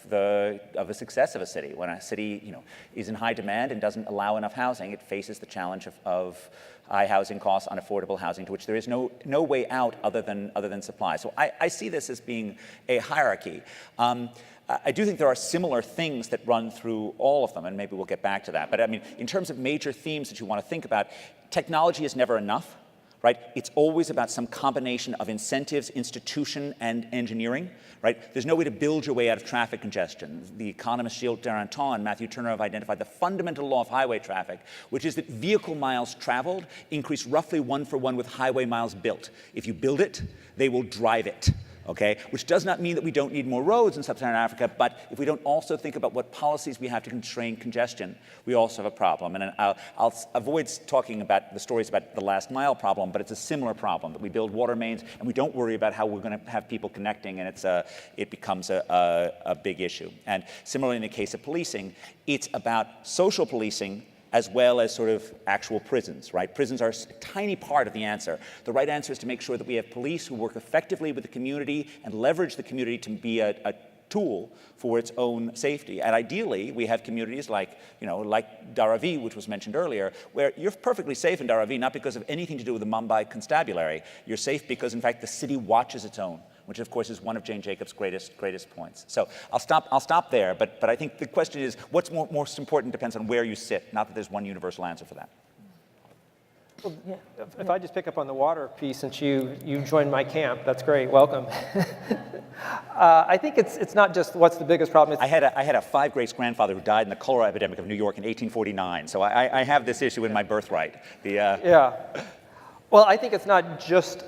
the success of a city. When a city is in high demand and doesn't allow enough housing, it faces the challenge of high housing costs, unaffordable housing, to which there is no way out other than supply. So I see this as being a hierarchy. I do think there are similar things that run through all of them, and maybe we'll get back to that. But I mean, in terms of major themes that you want to think about, technology is never enough, right? It's always about some combination of incentives, institution, and engineering, right? There's no way to build your way out of traffic congestion. The economists Gilles Duranton and Matthew Turner have identified the fundamental law of highway traffic, which is that vehicle miles traveled increase roughly 1 for 1 with highway miles built. If you build it, they will drive it. okay? Which does not mean that we don't need more roads in sub-Saharan Africa, but if we don't also think about what policies we have to constrain congestion, we also have a problem. And I'll avoid talking about the stories about the last mile problem, but it's a similar problem, that we build water mains and we don't worry about how we're going to have people connecting, and it becomes a big issue. And similarly in the case of policing, it's about social policing as well as sort of actual prisons, right? Prisons are a tiny part of the answer. The right answer is to make sure that we have police who work effectively with the community and leverage the community to be a tool for its own safety. And ideally, we have communities like Dharavi, which was mentioned earlier, where you're perfectly safe in Dharavi, not because of anything to do with the Mumbai constabulary. You're safe because, in fact, the city watches its own, which of course is one of Jane Jacobs' greatest points. So I'll stop there, but I think the question is, what's most important depends on where you sit, not that there's one universal answer for that. Well, yeah. If I just pick up on the water piece, since you joined my camp, that's great, welcome. I think it's not just what's the biggest problem. I had a 5th great-grandfather who died in the cholera epidemic of New York in 1849, so I have this issue in my birthright. Yeah. Well, I think it's not just,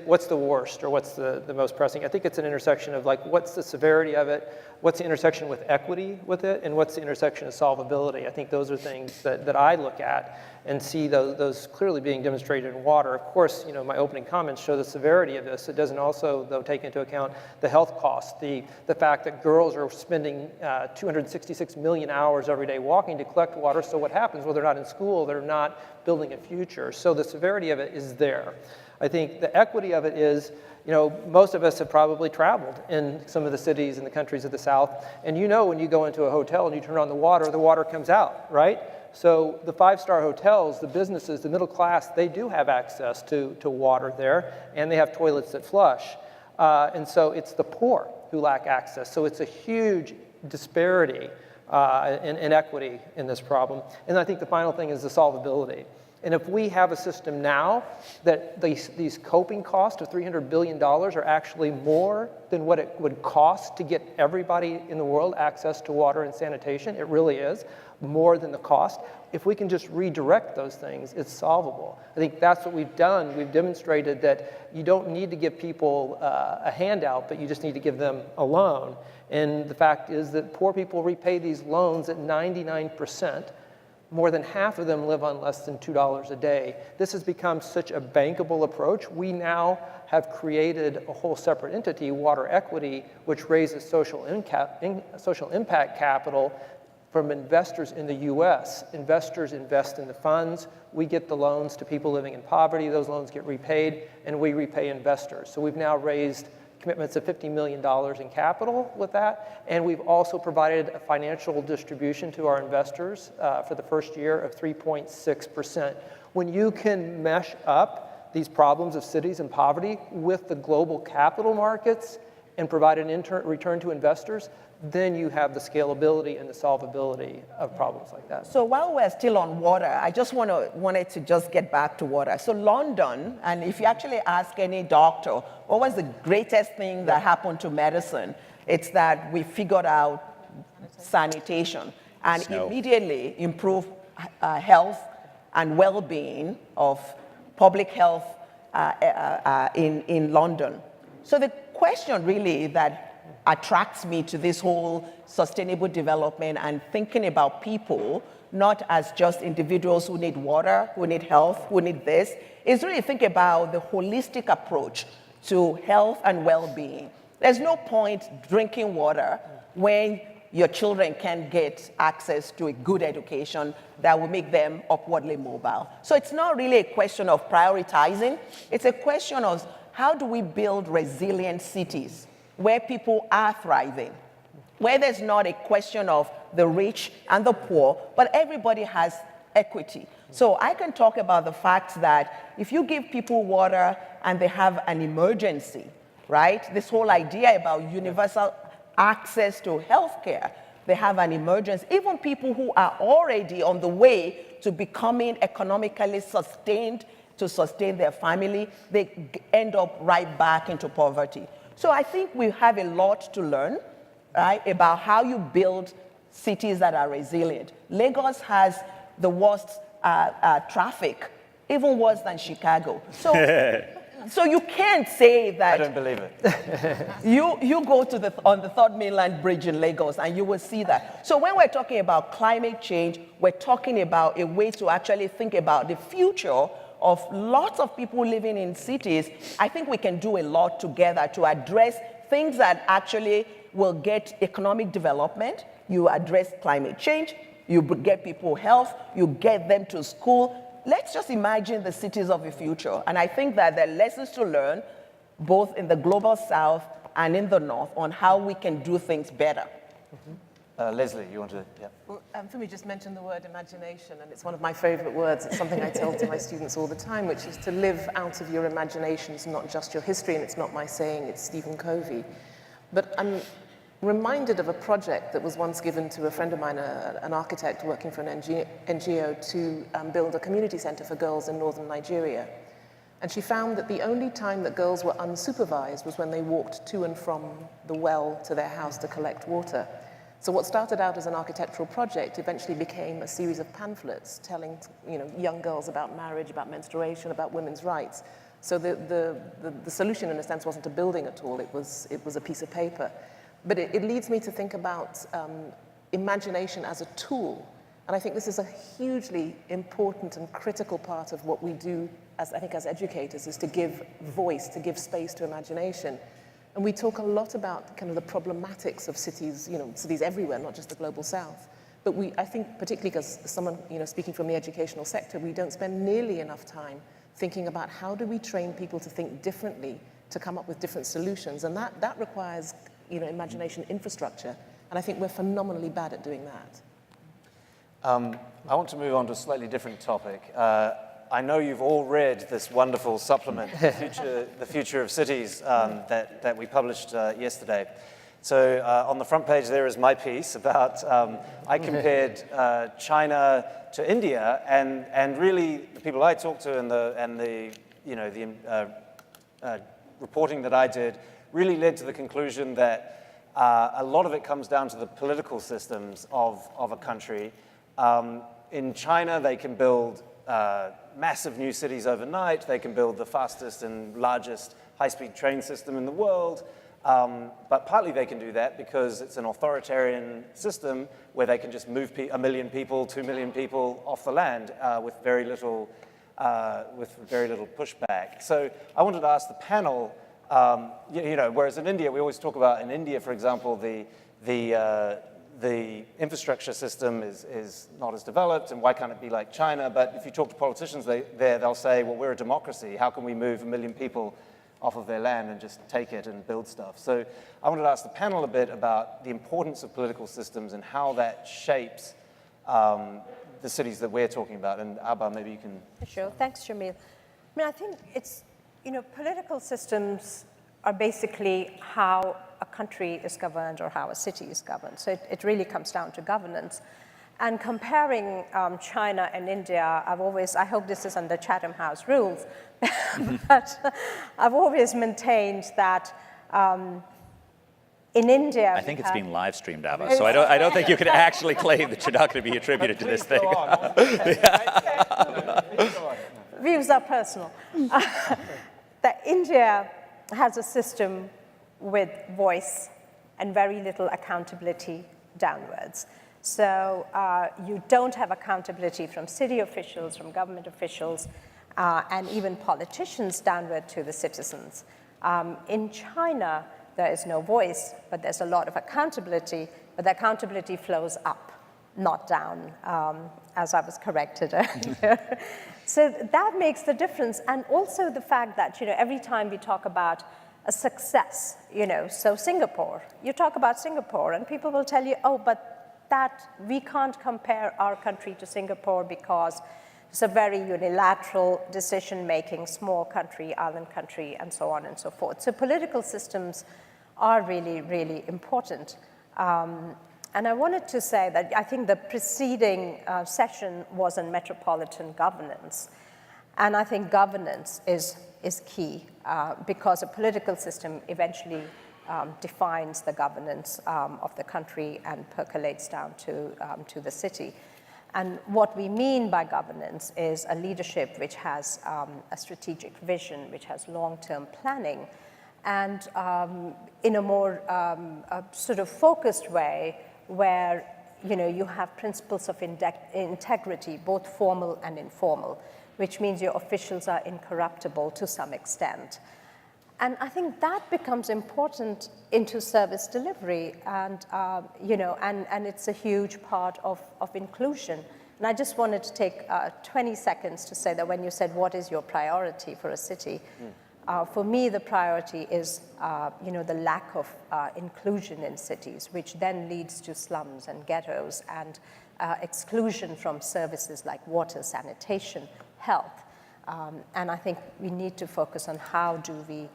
what's the worst or what's the most pressing? I think it's an intersection of like, what's the severity of it, what's the intersection with equity with it, and what's the intersection of solvability. I think those are things that I look at and see those clearly being demonstrated in water. Of course, my opening comments show the severity of this. It doesn't also, though, take into account the health costs, the fact that girls are spending 266 million hours every day walking to collect water. So what happens? Well, they're not in school, they're not building a future. So the severity of it is there. I think the equity of it is, most of us have probably traveled in some of the cities and the countries of the South, and when you go into a hotel and you turn on the water comes out, right? So the 5-star hotels, the businesses, the middle class, they do have access to water there, and they have toilets that flush. And so it's the poor who lack access. So it's a huge disparity in equity in this problem. And I think the final thing is the solvability. And if we have a system now that these coping costs of $300 billion are actually more than what it would cost to get everybody in the world access to water and sanitation, it really is, more than the cost. If we can just redirect those things, it's solvable. I think that's what we've done. We've demonstrated that you don't need to give people a handout, but you just need to give them a loan. And the fact is that poor people repay these loans at 99%. More than half of them live on less than $2 a day. This has become such a bankable approach. We now have created a whole separate entity, Water Equity, which raises social impact capital from investors in the US. Investors invest in the funds. We get the loans to people living in poverty. Those loans get repaid, and we repay investors. So we've now raised commitments of $50 million in capital with that, and we've also provided a financial distribution to our investors for the first year of 3.6%. When you can mesh up these problems of cities and poverty with the global capital markets and provide an return to investors, then you have the scalability and the solvability of problems like that. So while we're still on water, I just wanted to just get back to water. So London, and if you actually ask any doctor, what was the greatest thing that happened to medicine? It's that we figured out sanitation and immediately improved health and well-being of public health in London. So the question really that attracts me to this whole sustainable development and thinking about people, not as just individuals who need water, who need health, who need this, is really think about the holistic approach to health and well-being. There's no point drinking water when your children can get access to a good education that will make them upwardly mobile. So it's not really a question of prioritizing, it's a question of how do we build resilient cities where people are thriving, where there's not a question of the rich and the poor, but everybody has equity. So I can talk about the fact that if you give people water and they have an emergency, right? This whole idea about universal access to healthcare, they have an emergency. Even people who are already on the way to becoming economically sustained to sustain their family, they end up right back into poverty. So I think we have a lot to learn, right, about how you build cities that are resilient. Lagos has the worst traffic, even worse than Chicago. So So you can't say that. I don't believe it. You go to on the Third Mainland Bridge in Lagos and you will see that. So when we're talking about climate change, we're talking about a way to actually think about the future of lots of people living in cities. I think we can do a lot together to address things that actually will get economic development. You address climate change, you get people health, you get them to school. Let's just imagine the cities of the future. And I think that there are lessons to learn, both in the global south and in the north, on how we can do things better. Leslie, you want to? Yeah. Well, Fumi just mentioned the word imagination, and it's one of my favorite words. It's something I tell to my students all the time, which is to live out of your imagination. It's not just your history, and it's not my saying, it's Stephen Covey. But I'm reminded of a project that was once given to a friend of mine, an architect working for an NGO, to build a community center for girls in northern Nigeria. And she found that the only time that girls were unsupervised was when they walked to and from the well to their house to collect water. So what started out as an architectural project eventually became a series of pamphlets telling young girls about marriage, about menstruation, about women's rights. So the solution, in a sense, wasn't a building at all. It was a piece of paper. But it leads me to think about imagination as a tool. And I think this is a hugely important and critical part of what we do, as educators, is to give voice, to give space to imagination. And we talk a lot about kind of the problematics of cities, cities everywhere, not just the global south. But I think particularly because someone, speaking from the educational sector, we don't spend nearly enough time thinking about how do we train people to think differently, to come up with different solutions. And that requires imagination infrastructure, and I think we're phenomenally bad at doing that. I want to move on to a slightly different topic. I know you've all read this wonderful supplement, The Future of Cities, that we published yesterday. So on the front page there is my piece about, I compared China to India, and really the people I talked to and the reporting that I did really led to the conclusion that a lot of it comes down to the political systems of a country. In China, they can build massive new cities overnight. They can build the fastest and largest high-speed train system in the world. But partly they can do that because it's an authoritarian system where they can just move 1 million people, 2 million people off the land with very little pushback. So I wanted to ask the panel, whereas in India, we always talk about, in India, for example, the infrastructure system is not as developed, and why can't it be like China? But if you talk to politicians they'll say, well, we're a democracy. How can we move 1 million people off of their land and just take it and build stuff? So I wanted to ask the panel a bit about the importance of political systems and how that shapes the cities that we're talking about. And Abba, maybe you can... Sure, thanks, Jamil. I think it's, political systems are basically how a country is governed or how a city is governed. So it really comes down to governance. And comparing China and India, I hope this is under Chatham House rules, but I've always maintained that in India... I think it's being live streamed, Abba, so I don't think you can actually claim that you're not going to be attributed to this thing. Views are personal. That India has a system with voice and very little accountability downwards. So you don't have accountability from city officials, from government officials, and even politicians downward to the citizens. In China, there is no voice, but there's a lot of accountability, but the accountability flows up, not down, as I was corrected earlier. So that makes the difference. And also the fact that, every time we talk about a success, so Singapore, you talk about Singapore and people will tell you, oh, but we can't compare our country to Singapore because it's a very unilateral decision-making, small country, island country, and so on and so forth. So political systems are really, really important. And I wanted to say that I think the preceding session was on metropolitan governance. And I think governance is key because a political system eventually defines the governance of the country and percolates down to the city. And what we mean by governance is a leadership which has a strategic vision, which has long-term planning, and in a more sort of focused way where you have principles of integrity, both formal and informal, which means your officials are incorruptible to some extent. And I think that becomes important into service delivery, and and it's a huge part of inclusion. And I just wanted to take 20 seconds to say that when you said, what is your priority for a city? For me, the priority is, the lack of inclusion in cities, which then leads to slums and ghettos and exclusion from services like water, sanitation, health. And I think we need to focus on how do we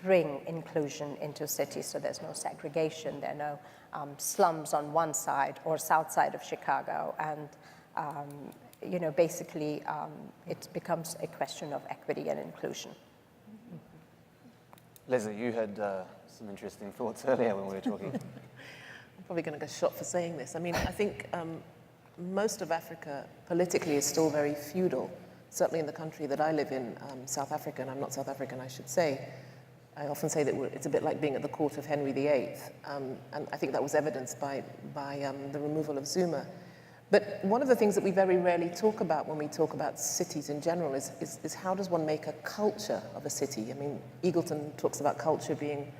bring inclusion into cities so there's no segregation, there are no slums on one side or south side of Chicago, and basically it becomes a question of equity and inclusion. Leslie, you had some interesting thoughts earlier when we were talking. I'm probably going to get shot for saying this. I mean, I think most of Africa politically is still very feudal. Certainly in the country that I live in, South Africa, and I'm not South African, I should say. I often say that it's a bit like being at the court of Henry VIII, and I think that was evidenced by the removal of Zuma. But one of the things that we very rarely talk about when we talk about cities in general is how does one make a culture of a city? I mean, Eagleton talks about culture being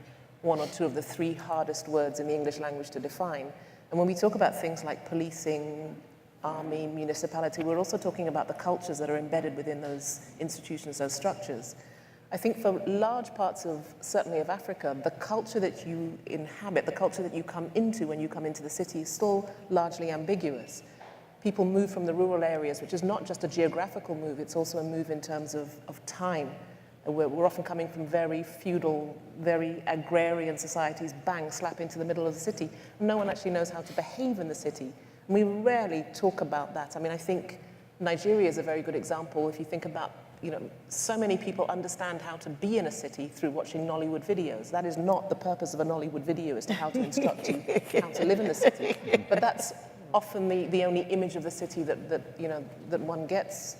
one or two of the three hardest words in the English language to define. And when we talk about things like policing, army, municipality, we're also talking about the cultures that are embedded within those institutions, those structures. I think for large parts of, certainly of Africa, the culture that you inhabit, the culture that you come into when you come into the city is still largely ambiguous. People move from the rural areas, which is not just a geographical move, it's also a move in terms of time. We're often coming from very feudal, very agrarian societies, bang, slap into the middle of the city. No one actually knows how to behave in the city. And we rarely talk about that. I mean, I think Nigeria is a very good example. If you think about, so many people understand how to be in a city through watching Nollywood videos. That is not the purpose of a Nollywood video, as to how to instruct you how to live in the city. But that's often the only image of the city that one gets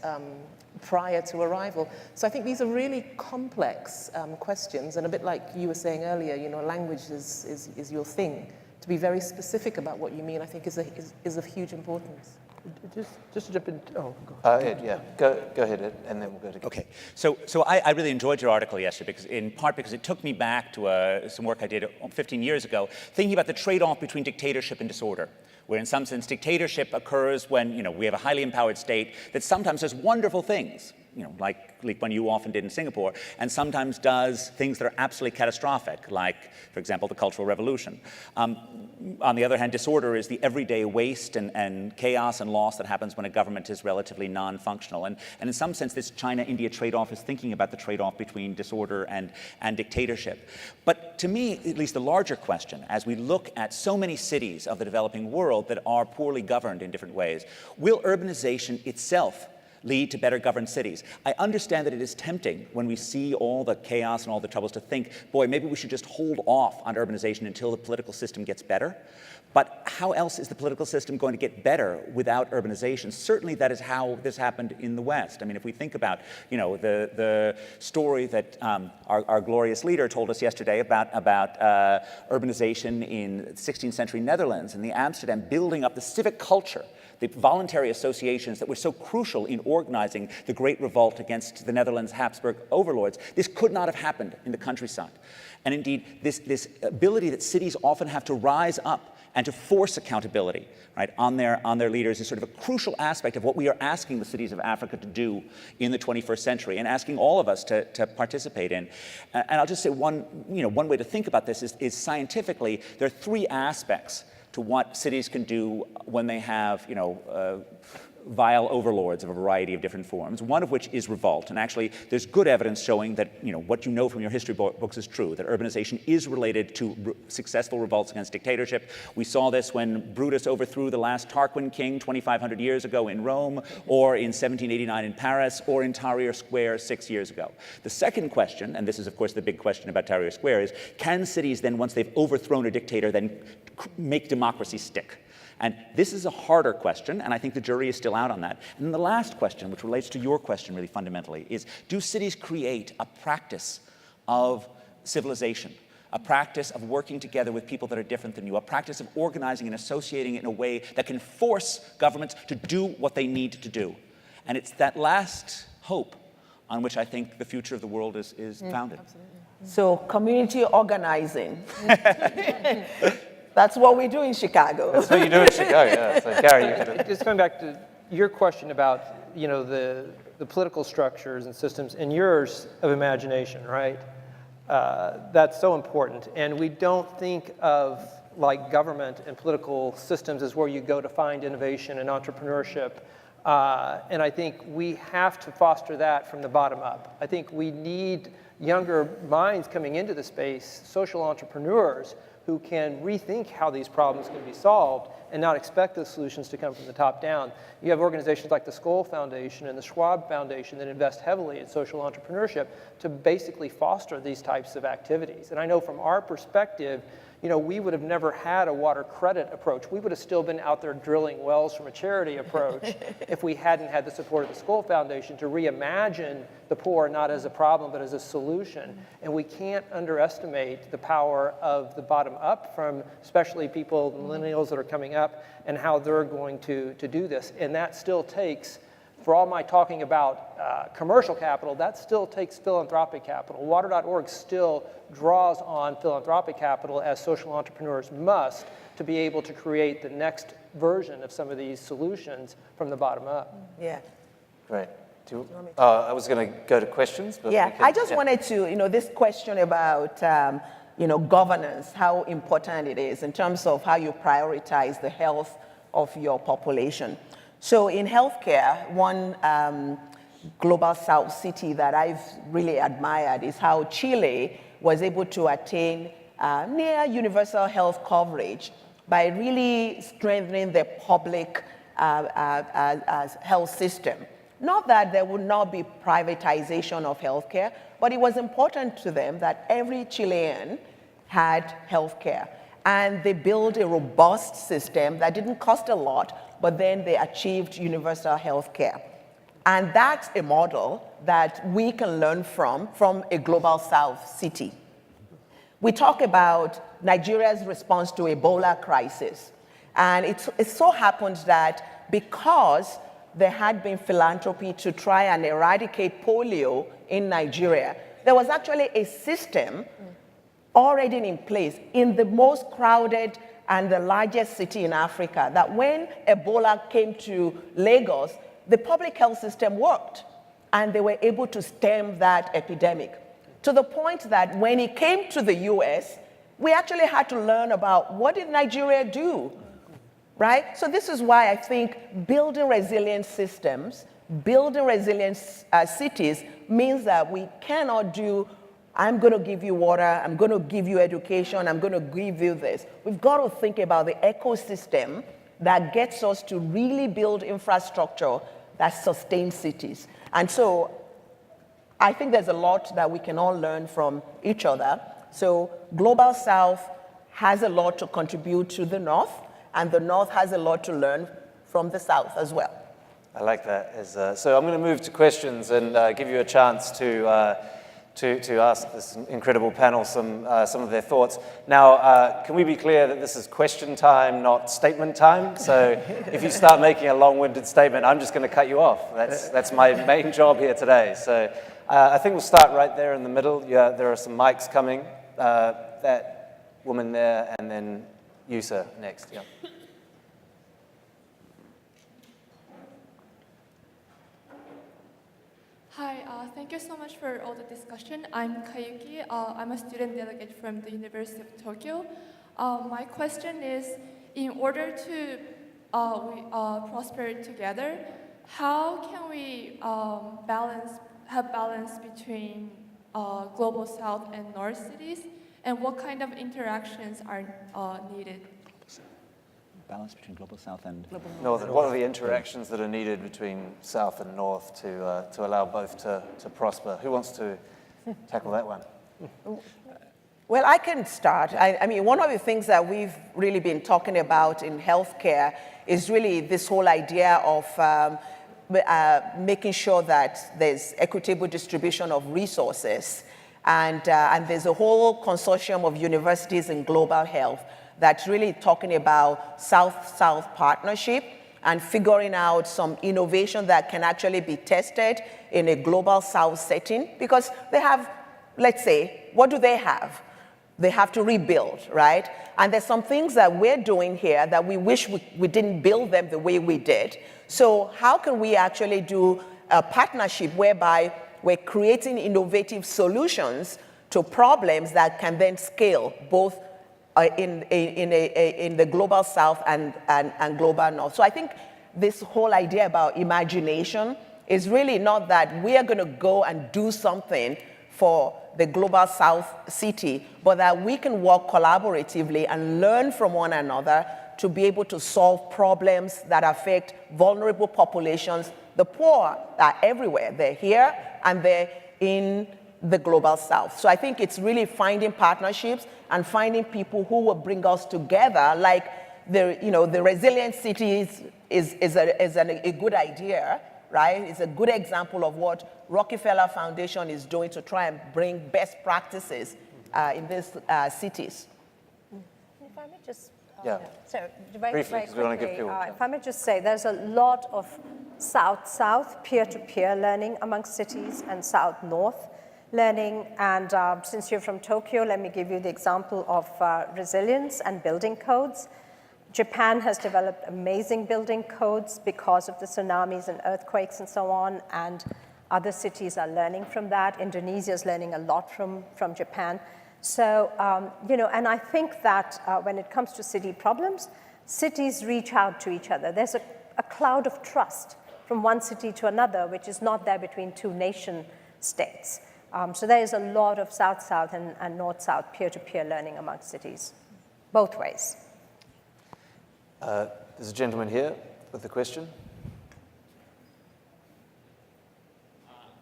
prior to arrival. So I think these are really complex questions, and a bit like you were saying earlier, language is your thing. To be very specific about what you mean, I think, is of huge importance. Just to jump in. Oh, go Ed, yeah. Go ahead, Ed, and then we'll go to. Okay. So I really enjoyed your article yesterday, in part because it took me back to some work I did 15 years ago, thinking about the trade-off between dictatorship and disorder, where in some sense dictatorship occurs when we have a highly empowered state that sometimes does wonderful things, like Lee Kuan Yew often did in Singapore, and sometimes does things that are absolutely catastrophic, like, for example, the Cultural Revolution. On the other hand, disorder is the everyday waste and chaos and loss that happens when a government is relatively non-functional. And in some sense, this China-India trade-off is thinking about the trade-off between disorder and dictatorship. But to me, at least the larger question, as we look at so many cities of the developing world that are poorly governed in different ways, will urbanization itself lead to better governed cities? I understand that it is tempting when we see all the chaos and all the troubles to think, boy, maybe we should just hold off on urbanization until the political system gets better. But how else is the political system going to get better without urbanization? Certainly that is how this happened in the West. I mean, if we think about, the story that our glorious leader told us yesterday about urbanization in 16th century Netherlands and the Amsterdam building up the civic culture, the voluntary associations that were so crucial in organizing the Great Revolt against the Netherlands' Habsburg overlords, this could not have happened in the countryside. And indeed, this ability that cities often have to rise up and to force accountability, right, on their leaders is sort of a crucial aspect of what we are asking the cities of Africa to do in the 21st century and asking all of us to participate in. And I'll just say one way to think about this is scientifically, there are three aspects to what cities can do when they have, vile overlords of a variety of different forms, one of which is revolt. And actually, there's good evidence showing that, what you know from your history books is true, that urbanization is related to successful revolts against dictatorship. We saw this when Brutus overthrew the last Tarquin king 2,500 years ago in Rome, or in 1789 in Paris, or in Tahrir Square 6 years ago. The second question, and this is of course the big question about Tahrir Square, is can cities then, once they've overthrown a dictator, then make democracy stick? And this is a harder question, and I think the jury is still out on that. And then the last question, which relates to your question really fundamentally, is do cities create a practice of civilization, a practice of working together with people that are different than you, a practice of organizing and associating in a way that can force governments to do what they need to do? And it's that last hope on which I think the future of the world is founded. Absolutely. So community organizing. That's what we do in Chicago. That's what you do in Chicago, yeah. So Gary, you had Just going back to your question about, you know, the political structures and systems and yours of imagination, right? That's so important. And we don't think of like government and political systems as where you go to find innovation and entrepreneurship. And I think we have to foster that from the bottom up. I think we need younger minds coming into the space, social entrepreneurs, who can rethink how these problems can be solved and not expect the solutions to come from the top down. You have organizations like the Skoll Foundation and the Schwab Foundation that invest heavily in social entrepreneurship to basically foster these types of activities. And I know from our perspective, you know, we would have never had a water credit approach. We would have still been out there drilling wells from a charity approach if we hadn't had the support of the Skoll Foundation to reimagine the poor not as a problem but as a solution. And we can't underestimate the power of the bottom up from especially people, millennials that are coming up, and how they're going to do this. And that still takes, for all my talking about commercial capital, that still takes philanthropic capital. Water.org still draws on philanthropic capital, as social entrepreneurs must, to be able to create the next version of some of these solutions from the bottom up. Yeah. Great. I was going to go to questions. But yeah, I just wanted to, you know, this question about, you know, governance, how important it is in terms of how you prioritize the health of your population. So in healthcare, one global south city that I've really admired is how Chile was able to attain near universal health coverage by really strengthening the public health system. Not that there would not be privatization of healthcare, but it was important to them that every Chilean had healthcare. And they built a robust system that didn't cost a lot, but then they achieved universal health care. And that's a model that we can learn from a global south city. We talk about Nigeria's response to Ebola crisis. And it so happened that because there had been philanthropy to try and eradicate polio in Nigeria, there was actually a system already in place in the most crowded and the largest city in Africa, that when Ebola came to Lagos, the public health system worked, and they were able to stem that epidemic. To the point that when it came to the US, we actually had to learn about what did Nigeria do, right? So this is why I think building resilient systems, building resilient cities means that we cannot do, I'm going to give you water, I'm going to give you education, I'm going to give you this. We've got to think about the ecosystem that gets us to really build infrastructure that sustains cities. And so I think there's a lot that we can all learn from each other. So Global South has a lot to contribute to the North, and the North has a lot to learn from the South as well. I like that. So I'm going to move to questions and give you a chance to ask this incredible panel some of their thoughts. Now, can we be clear that this is question time, not statement time? So if you start making a long-winded statement, I'm just going to cut you off. That's my main job here today. So I think we'll start right there in the middle. Yeah, there are some mics coming. That woman there, and then you, sir, next. Yeah. Hi, thank you so much for all the discussion. I'm Kayuki. I'm a student delegate from the University of Tokyo. My question is, in order to prosper together, how can we have balance between Global South and North cities, and what kind of interactions are needed? Balance between Global South and North. What are the interactions that are needed between South and North to allow both to prosper? Who wants to tackle that one? Well, I can start. I mean, one of the things that we've really been talking about in healthcare is really this whole idea of making sure that there's equitable distribution of resources. And there's a whole consortium of universities in global health that's really talking about South-South partnership and figuring out some innovation that can actually be tested in a global South setting. Because they have, let's say, what do they have? They have to rebuild, right? And there's some things that we're doing here that we wish we didn't build them the way we did. So how can we actually do a partnership whereby we're creating innovative solutions to problems that can then scale both in the global South and global North? So I think this whole idea about imagination is really not that we are going to go and do something for the global South city, but that we can work collaboratively and learn from one another to be able to solve problems that affect vulnerable populations. The poor are everywhere. They're here and they're in the global South. So I think it's really finding partnerships and finding people who will bring us together. Like the resilient cities is a good idea, right? It's a good example of what Rockefeller Foundation is doing to try and bring best practices in these cities. If I may just, Yeah. so Briefly, very 'cause we wanna give quickly, people a chance. if I may just say, there's a lot of South-South peer-to-peer learning amongst cities and South-North learning. And since you're from Tokyo, let me give you the example of resilience and building codes. Japan has developed amazing building codes because of the tsunamis and earthquakes and so on, and other cities are learning from that. Indonesia is learning a lot from Japan. So, and I think that when it comes to city problems, cities reach out to each other. There's a cloud of trust from one city to another, which is not there between two nation states. So there is a lot of South-South and North-South peer-to-peer learning amongst cities, both ways. There's a gentleman here with a question.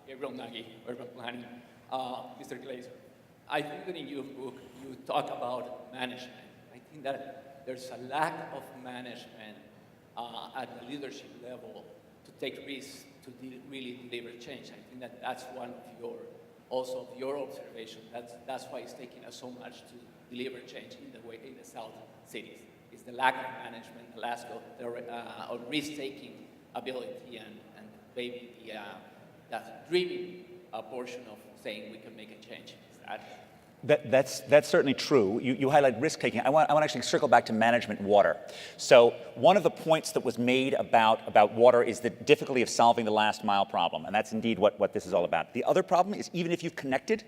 Gabriel Nagy, Urban Planning. Mr. Glazer, I think that in your book you talk about management. I think that there's a lack of management at the leadership level to take risks to really deliver change. I think that that's one of your observation. That's why it's taking us so much to deliver change in the South cities. It's the lack of management, the lack of risk-taking ability, and maybe that dreaming portion of saying we can make a change. That's certainly true. You highlight risk-taking. I want to actually circle back to management water. So one of the points that was made about water is the difficulty of solving the last mile problem, and that's indeed what this is all about. The other problem is even if you've connected,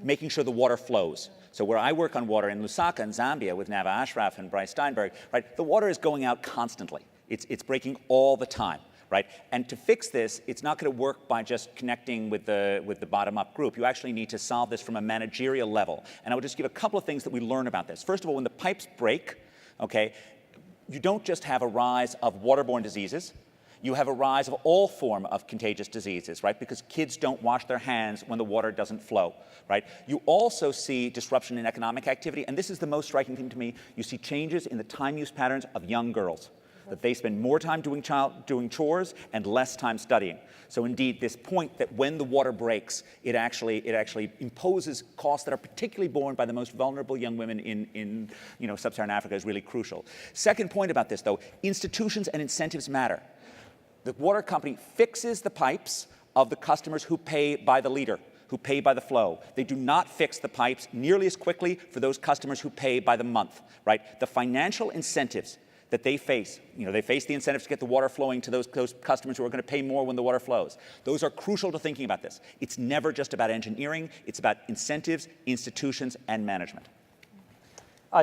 making sure the water flows. So where I work on water in Lusaka in Zambia with Nava Ashraf and Bryce Steinberg, right, the water is going out constantly. It's breaking all the time. Right? And to fix this, it's not going to work by just connecting with the bottom-up group. You actually need to solve this from a managerial level. And I would just give a couple of things that we learn about this. First of all, when the pipes break, okay, you don't just have a rise of waterborne diseases. You have a rise of all form of contagious diseases, right? Because kids don't wash their hands when the water doesn't flow, right? You also see disruption in economic activity, and this is the most striking thing to me. You see changes in the time use patterns of young girls, that they spend more time doing chores and less time studying. So indeed, this point that when the water breaks, it actually imposes costs that are particularly borne by the most vulnerable young women in sub-Saharan Africa is really crucial. Second point about this, though, institutions and incentives matter. The water company fixes the pipes of the customers who pay by the liter, who pay by the flow. They do not fix the pipes nearly as quickly for those customers who pay by the month, right? The financial incentives that they face, they face the incentives to get the water flowing to those customers who are going to pay more when the water flows. Those are crucial to thinking about this. It's never just about engineering, it's about incentives, institutions, and management.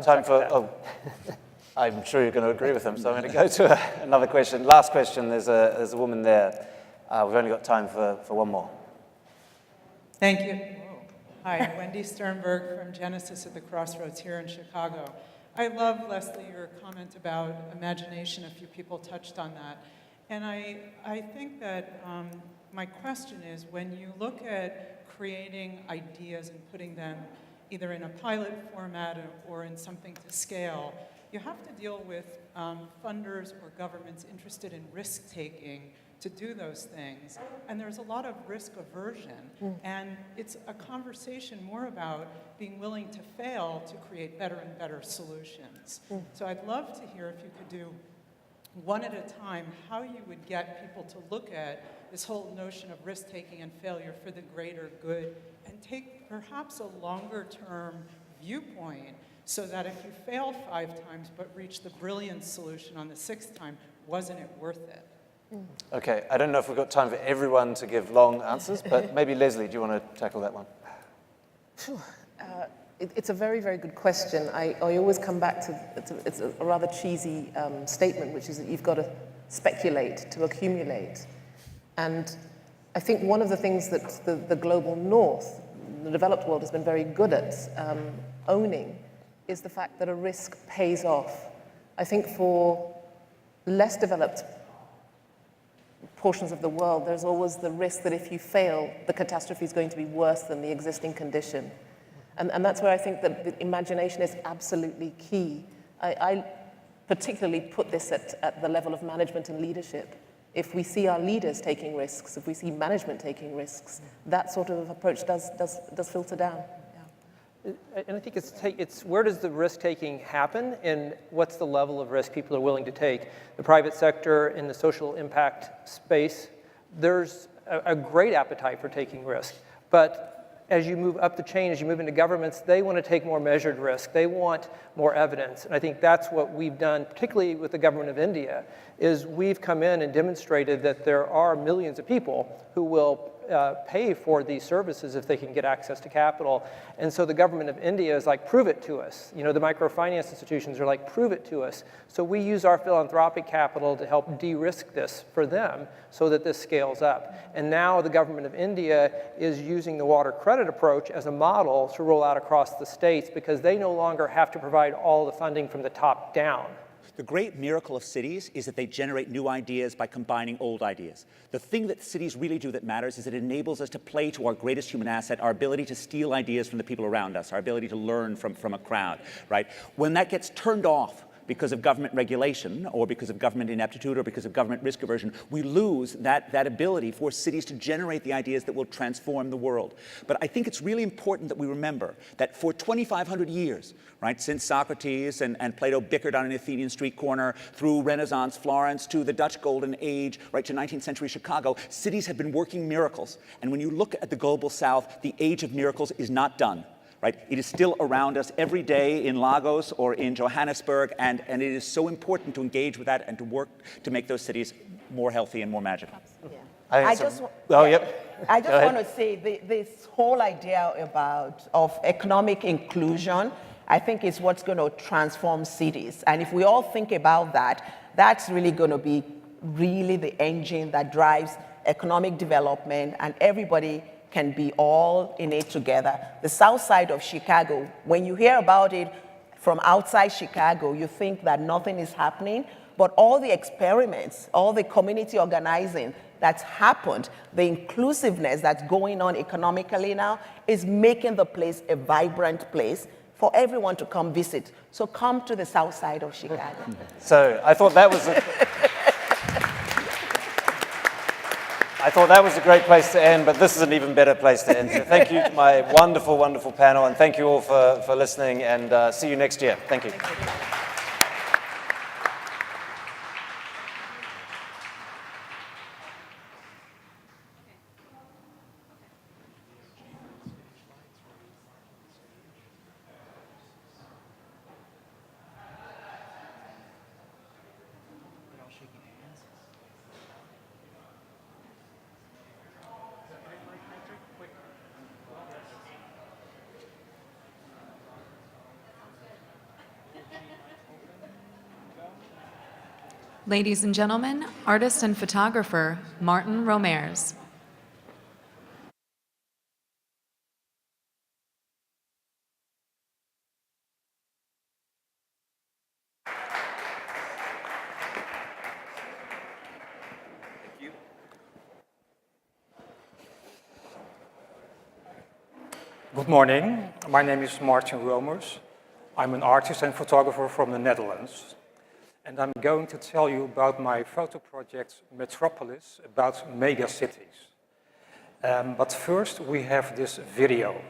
Time for, I'm sure you're going to agree with him, so I'm going to go to another question. Last question, there's a woman there. We've only got time for one more. Thank you. Hi, Wendy Sternberg from Genesis at the Crossroads here in Chicago. I love, Leslie, your comment about imagination. A few people touched on that. And I think that my question is, when you look at creating ideas and putting them either in a pilot format or in something to scale, you have to deal with funders or governments interested in risk-taking to do those things. And there's a lot of risk aversion. And it's a conversation more about being willing to fail to create better and better solutions. So I'd love to hear if you could do one at a time how you would get people to look at this whole notion of risk-taking and failure for the greater good and take perhaps a longer-term viewpoint so that if you fail 5 times but reach the brilliant solution on the 6th time, wasn't it worth it? Okay, I don't know if we've got time for everyone to give long answers, but maybe Leslie, do you want to tackle that one? Sure. It's a very, very good question. I always come back to, it's a rather cheesy statement, which is that you've got to speculate to accumulate. And I think one of the things that the global north, the developed world, has been very good at owning is the fact that a risk pays off. I think for less developed portions of the world, there's always the risk that if you fail, the catastrophe is going to be worse than the existing condition. And that's where I think that the imagination is absolutely key. I particularly put this at the level of management and leadership. If we see our leaders taking risks, if we see management taking risks, that sort of approach does filter down. And I think it's where does the risk-taking happen and what's the level of risk people are willing to take? The private sector in the social impact space, there's a great appetite for taking risk. But as you move up the chain, as you move into governments, they want to take more measured risk. They want more evidence. And I think that's what we've done, particularly with the government of India, is we've come in and demonstrated that there are millions of people who will pay for these services if they can get access to capital. And so the government of India is like, prove it to us. You know, the microfinance institutions are like, prove it to us. So we use our philanthropic capital to help de-risk this for them so that this scales up. And now the government of India is using the water credit approach as a model to roll out across the states because they no longer have to provide all the funding from the top down. The great miracle of cities is that they generate new ideas by combining old ideas. The thing that cities really do that matters is it enables us to play to our greatest human asset, our ability to steal ideas from the people around us, our ability to learn from a crowd, right? When that gets turned off because of government regulation or because of government ineptitude or because of government risk aversion, we lose that ability for cities to generate the ideas that will transform the world. But I think it's really important that we remember that for 2,500 years, right, since Socrates and Plato bickered on an Athenian street corner, through Renaissance Florence to the Dutch Golden Age, right, to 19th century Chicago, cities have been working miracles. And when you look at the global South, the age of miracles is not done. Right? It is still around us every day in Lagos or in Johannesburg, and it is so important to engage with that and to work to make those cities more healthy and more magical. Yeah. I just want to say this whole idea of economic inclusion, I think is what's going to transform cities. And if we all think about that, that's really going to be really the engine that drives economic development, and everybody can be all in it together. The south side of Chicago, when you hear about it from outside Chicago, you think that nothing is happening, but all the experiments, all the community organizing that's happened, the inclusiveness that's going on economically now is making the place a vibrant place for everyone to come visit. So come to the south side of Chicago. So I thought that was a great place to end, but this is an even better place to end. So thank you to my wonderful, wonderful panel, and thank you all for listening, and see you next year. Thank you. Ladies and gentlemen, artist and photographer Martin Romers. Good morning. My name is Martin Romers. I'm an artist and photographer from the Netherlands. And I'm going to tell you about my photo project, Metropolis, about mega cities. But first, we have this video.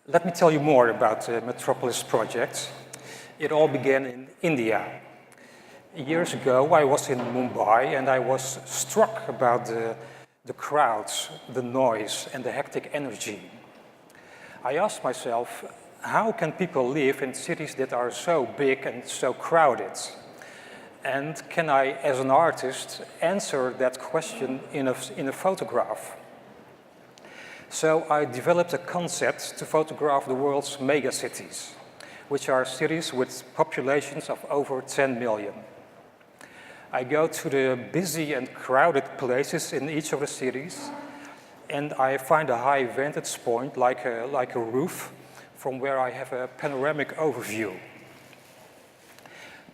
Let me tell you more about the Metropolis project. It all began in India. Years ago, I was in Mumbai and I was struck about the crowds, the noise, and the hectic energy. I asked myself, how can people live in cities that are so big and so crowded? And can I, as an artist, answer that question in a photograph? So I developed a concept to photograph the world's megacities, which are cities with populations of over 10 million. I go to the busy and crowded places in each of the cities, and I find a high vantage point, like a roof, from where I have a panoramic overview.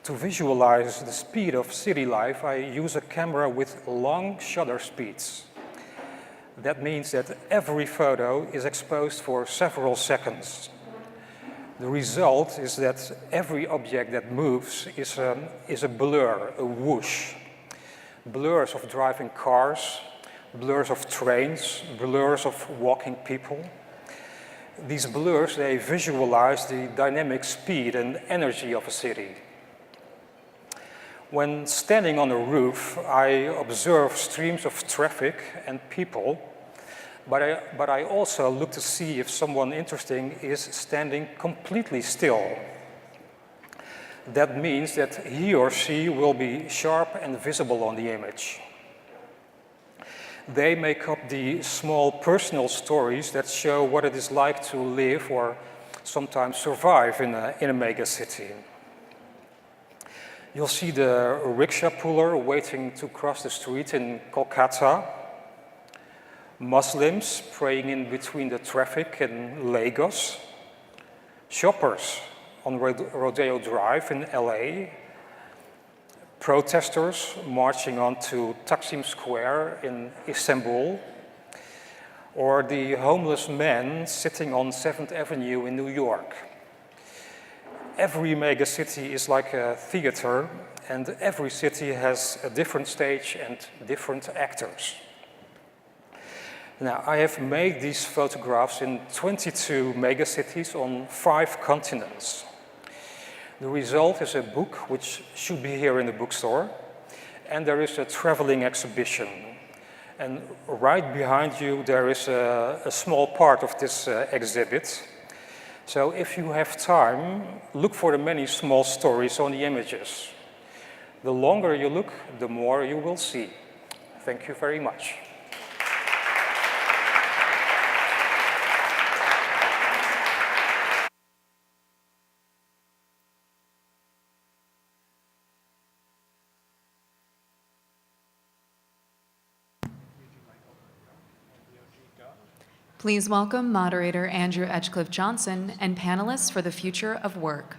To visualize the speed of city life, I use a camera with long shutter speeds. That means that every photo is exposed for several seconds. The result is that every object that moves is a blur, a whoosh. Blurs of driving cars, blurs of trains, blurs of walking people. These blurs, they visualize the dynamic speed and energy of a city. When standing on a roof, I observe streams of traffic and people, but I also look to see if someone interesting is standing completely still. That means that he or she will be sharp and visible on the image. They make up the small personal stories that show what it is like to live or sometimes survive in a mega city. You'll see the rickshaw puller waiting to cross the street in Kolkata, Muslims praying in between the traffic in Lagos, shoppers on Rodeo Drive in LA, protesters marching onto Taksim Square in Istanbul, or the homeless men sitting on 7th Avenue in New York. Every megacity is like a theater, and every city has a different stage and different actors. Now, I have made these photographs in 22 megacities on 5 continents. The result is a book which should be here in the bookstore, and there is a traveling exhibition. And right behind you there is a small part of this exhibit. So if you have time, look for the many small stories on the images. The longer you look, the more you will see. Thank you very much. Please welcome moderator Andrew Edgecliffe-Johnson and panelists for the future of work.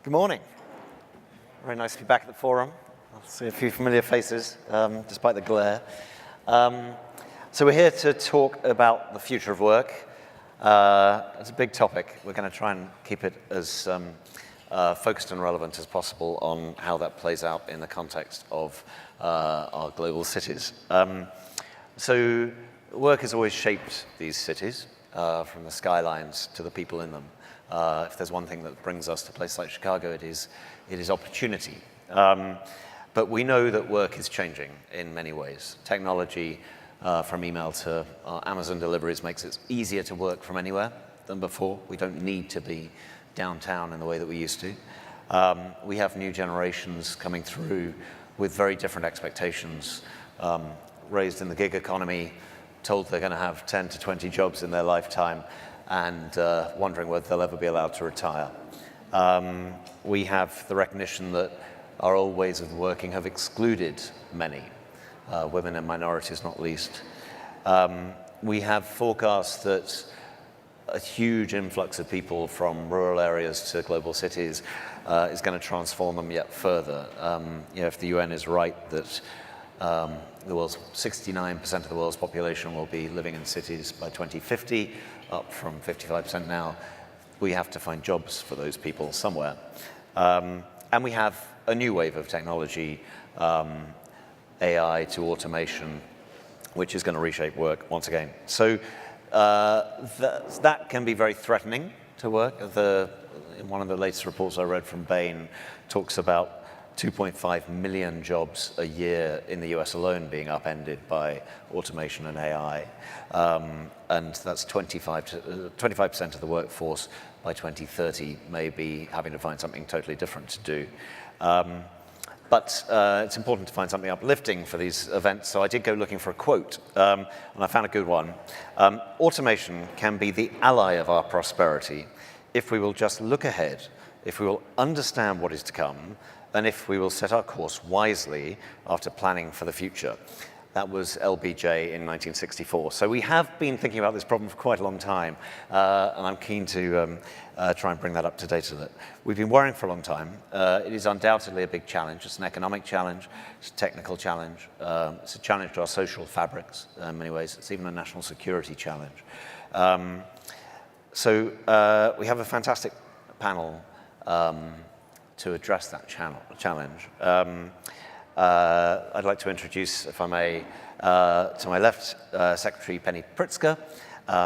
Good morning. Very nice to be back at the forum. I see a few familiar faces, despite the glare. So we're here to talk about the future of work. It's a big topic. We're going to try and keep it as focused and relevant as possible on how that plays out in the context of our global cities. So work has always shaped these cities, from the skylines to the people in them. If there's one thing that brings us to a place like Chicago, it is opportunity. But we know that work is changing in many ways. Technology, from email to Amazon deliveries, makes it easier to work from anywhere than before. We don't need to be downtown in the way that we used to. We have new generations coming through with very different expectations, raised in the gig economy, told they're going to have 10 to 20 jobs in their lifetime, and wondering whether they'll ever be allowed to retire. We have the recognition that our old ways of working have excluded many, women and minorities not least. We have forecasts that a huge influx of people from rural areas to global cities is going to transform them yet further. If the UN is right that the world's 69% of the world's population will be living in cities by 2050, up from 55% now, we have to find jobs for those people somewhere. And we have a new wave of technology, AI to automation, which is going to reshape work once again. So that can be very threatening to work. In one of the latest reports I read from Bain talks about 2.5 million jobs a year in the US alone being upended by automation and AI. And that's 25% of the workforce by 2030 may be having to find something totally different to do. But it's important to find something uplifting for these events, so I did go looking for a quote, and I found a good one. Automation can be the ally of our prosperity if we will just look ahead, if we will understand what is to come, and if we will set our course wisely after planning for the future. That was LBJ in 1964. So we have been thinking about this problem for quite a long time, and I'm keen to try and bring that up to date with it. We've been worrying for a long time. It is undoubtedly a big challenge. It's an economic challenge, it's a technical challenge, it's a challenge to our social fabrics in many ways. It's even a national security challenge. So we have a fantastic panel to address that challenge. I'd like to introduce, if I may, to my left, Secretary Penny Pritzker,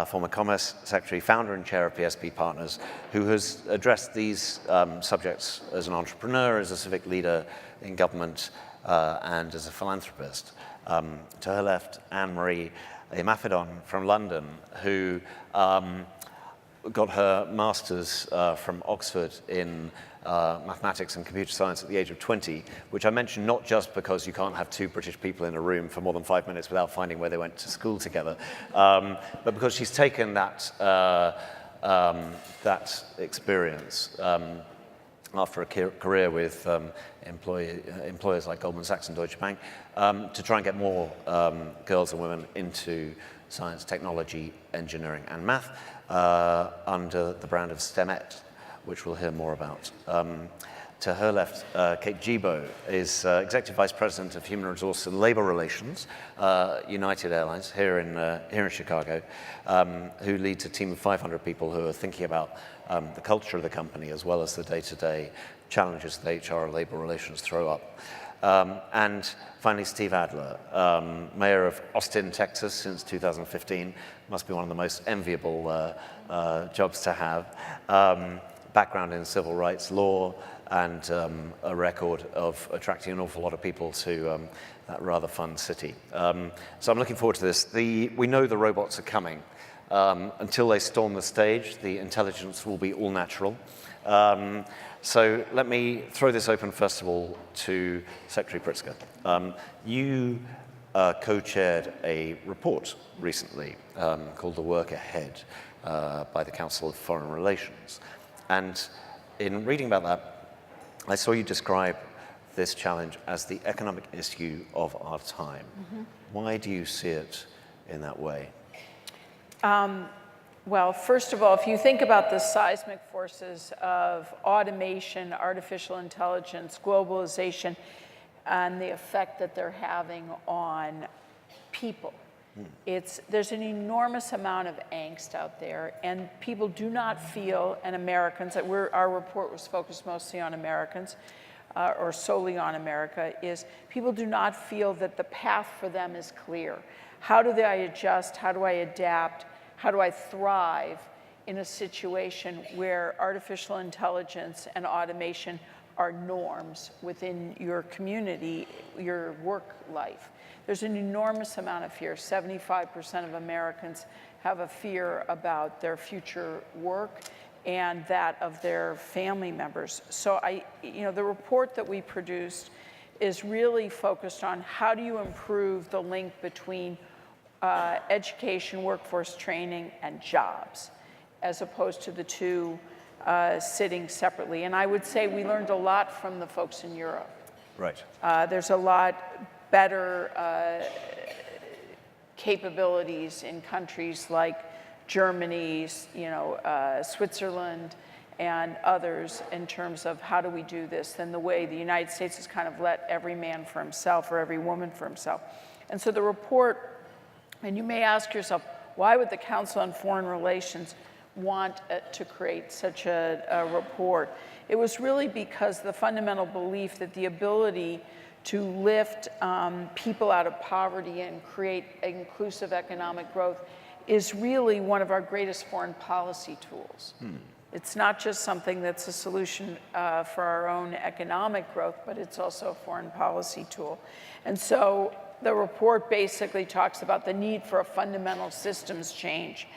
former Commerce Secretary, founder and chair of PSP Partners, who has addressed these subjects as an entrepreneur, as a civic leader in government, and as a philanthropist. To her left, Anne-Marie Imafidon from London, who got her master's from Oxford in mathematics and computer science at the age of 20, which I mention not just because you can't have two British people in a room for more than 5 minutes without finding where they went to school together, but because she's taken that, that experience after a career with employers like Goldman Sachs and Deutsche Bank to try and get more girls and women into science, technology, engineering, and math under the brand of STEMET, which we'll hear more about. To her left, Kate Gibo is Executive Vice President of Human Resource and Labor Relations, United Airlines, here in Chicago, who leads a team of 500 people who are thinking about the culture of the company as well as the day-to-day challenges that HR and labor relations throw up. And finally, Steve Adler, mayor of Austin, Texas since 2015. Must be one of the most enviable jobs to have. Background in civil rights law and a record of attracting an awful lot of people to that rather fun city. So I'm looking forward to this. We know the robots are coming. Until they storm the stage, the intelligence will be all natural. So let me throw this open first of all to Secretary Pritzker. You co-chaired a report recently called The Work Ahead by the Council of Foreign Relations. And in reading about that, I saw you describe this challenge as the economic issue of our time. Mm-hmm. Why do you see it in that way? Well, first of all, if you think about the seismic forces of automation, artificial intelligence, globalization, and the effect that they're having on people, there's an enormous amount of angst out there, and people do not feel, and Americans, our report was focused mostly on Americans, or solely on America, is people do not feel that the path for them is clear. How do I adjust? How do I adapt? How do I thrive in a situation where artificial intelligence and automation are norms within your community, your work life? There's an enormous amount of fear. 75% of Americans have a fear about their future work and that of their family members. So the report that we produced is really focused on how do you improve the link between education, workforce training, and jobs, as opposed to the two sitting separately. And I would say we learned a lot from the folks in Europe. Right. There's a lot better capabilities in countries like Germany, Switzerland, and others in terms of how do we do this than the way the United States has kind of let every man for himself or every woman for himself. And so the report, and you may ask yourself, why would the Council on Foreign Relations want to create such a report? It was really because the fundamental belief that the ability to lift people out of poverty and create inclusive economic growth is really one of our greatest foreign policy tools. It's not just something that's a solution for our own economic growth, but it's also a foreign policy tool. And so the report basically talks about the need for a fundamental systems change.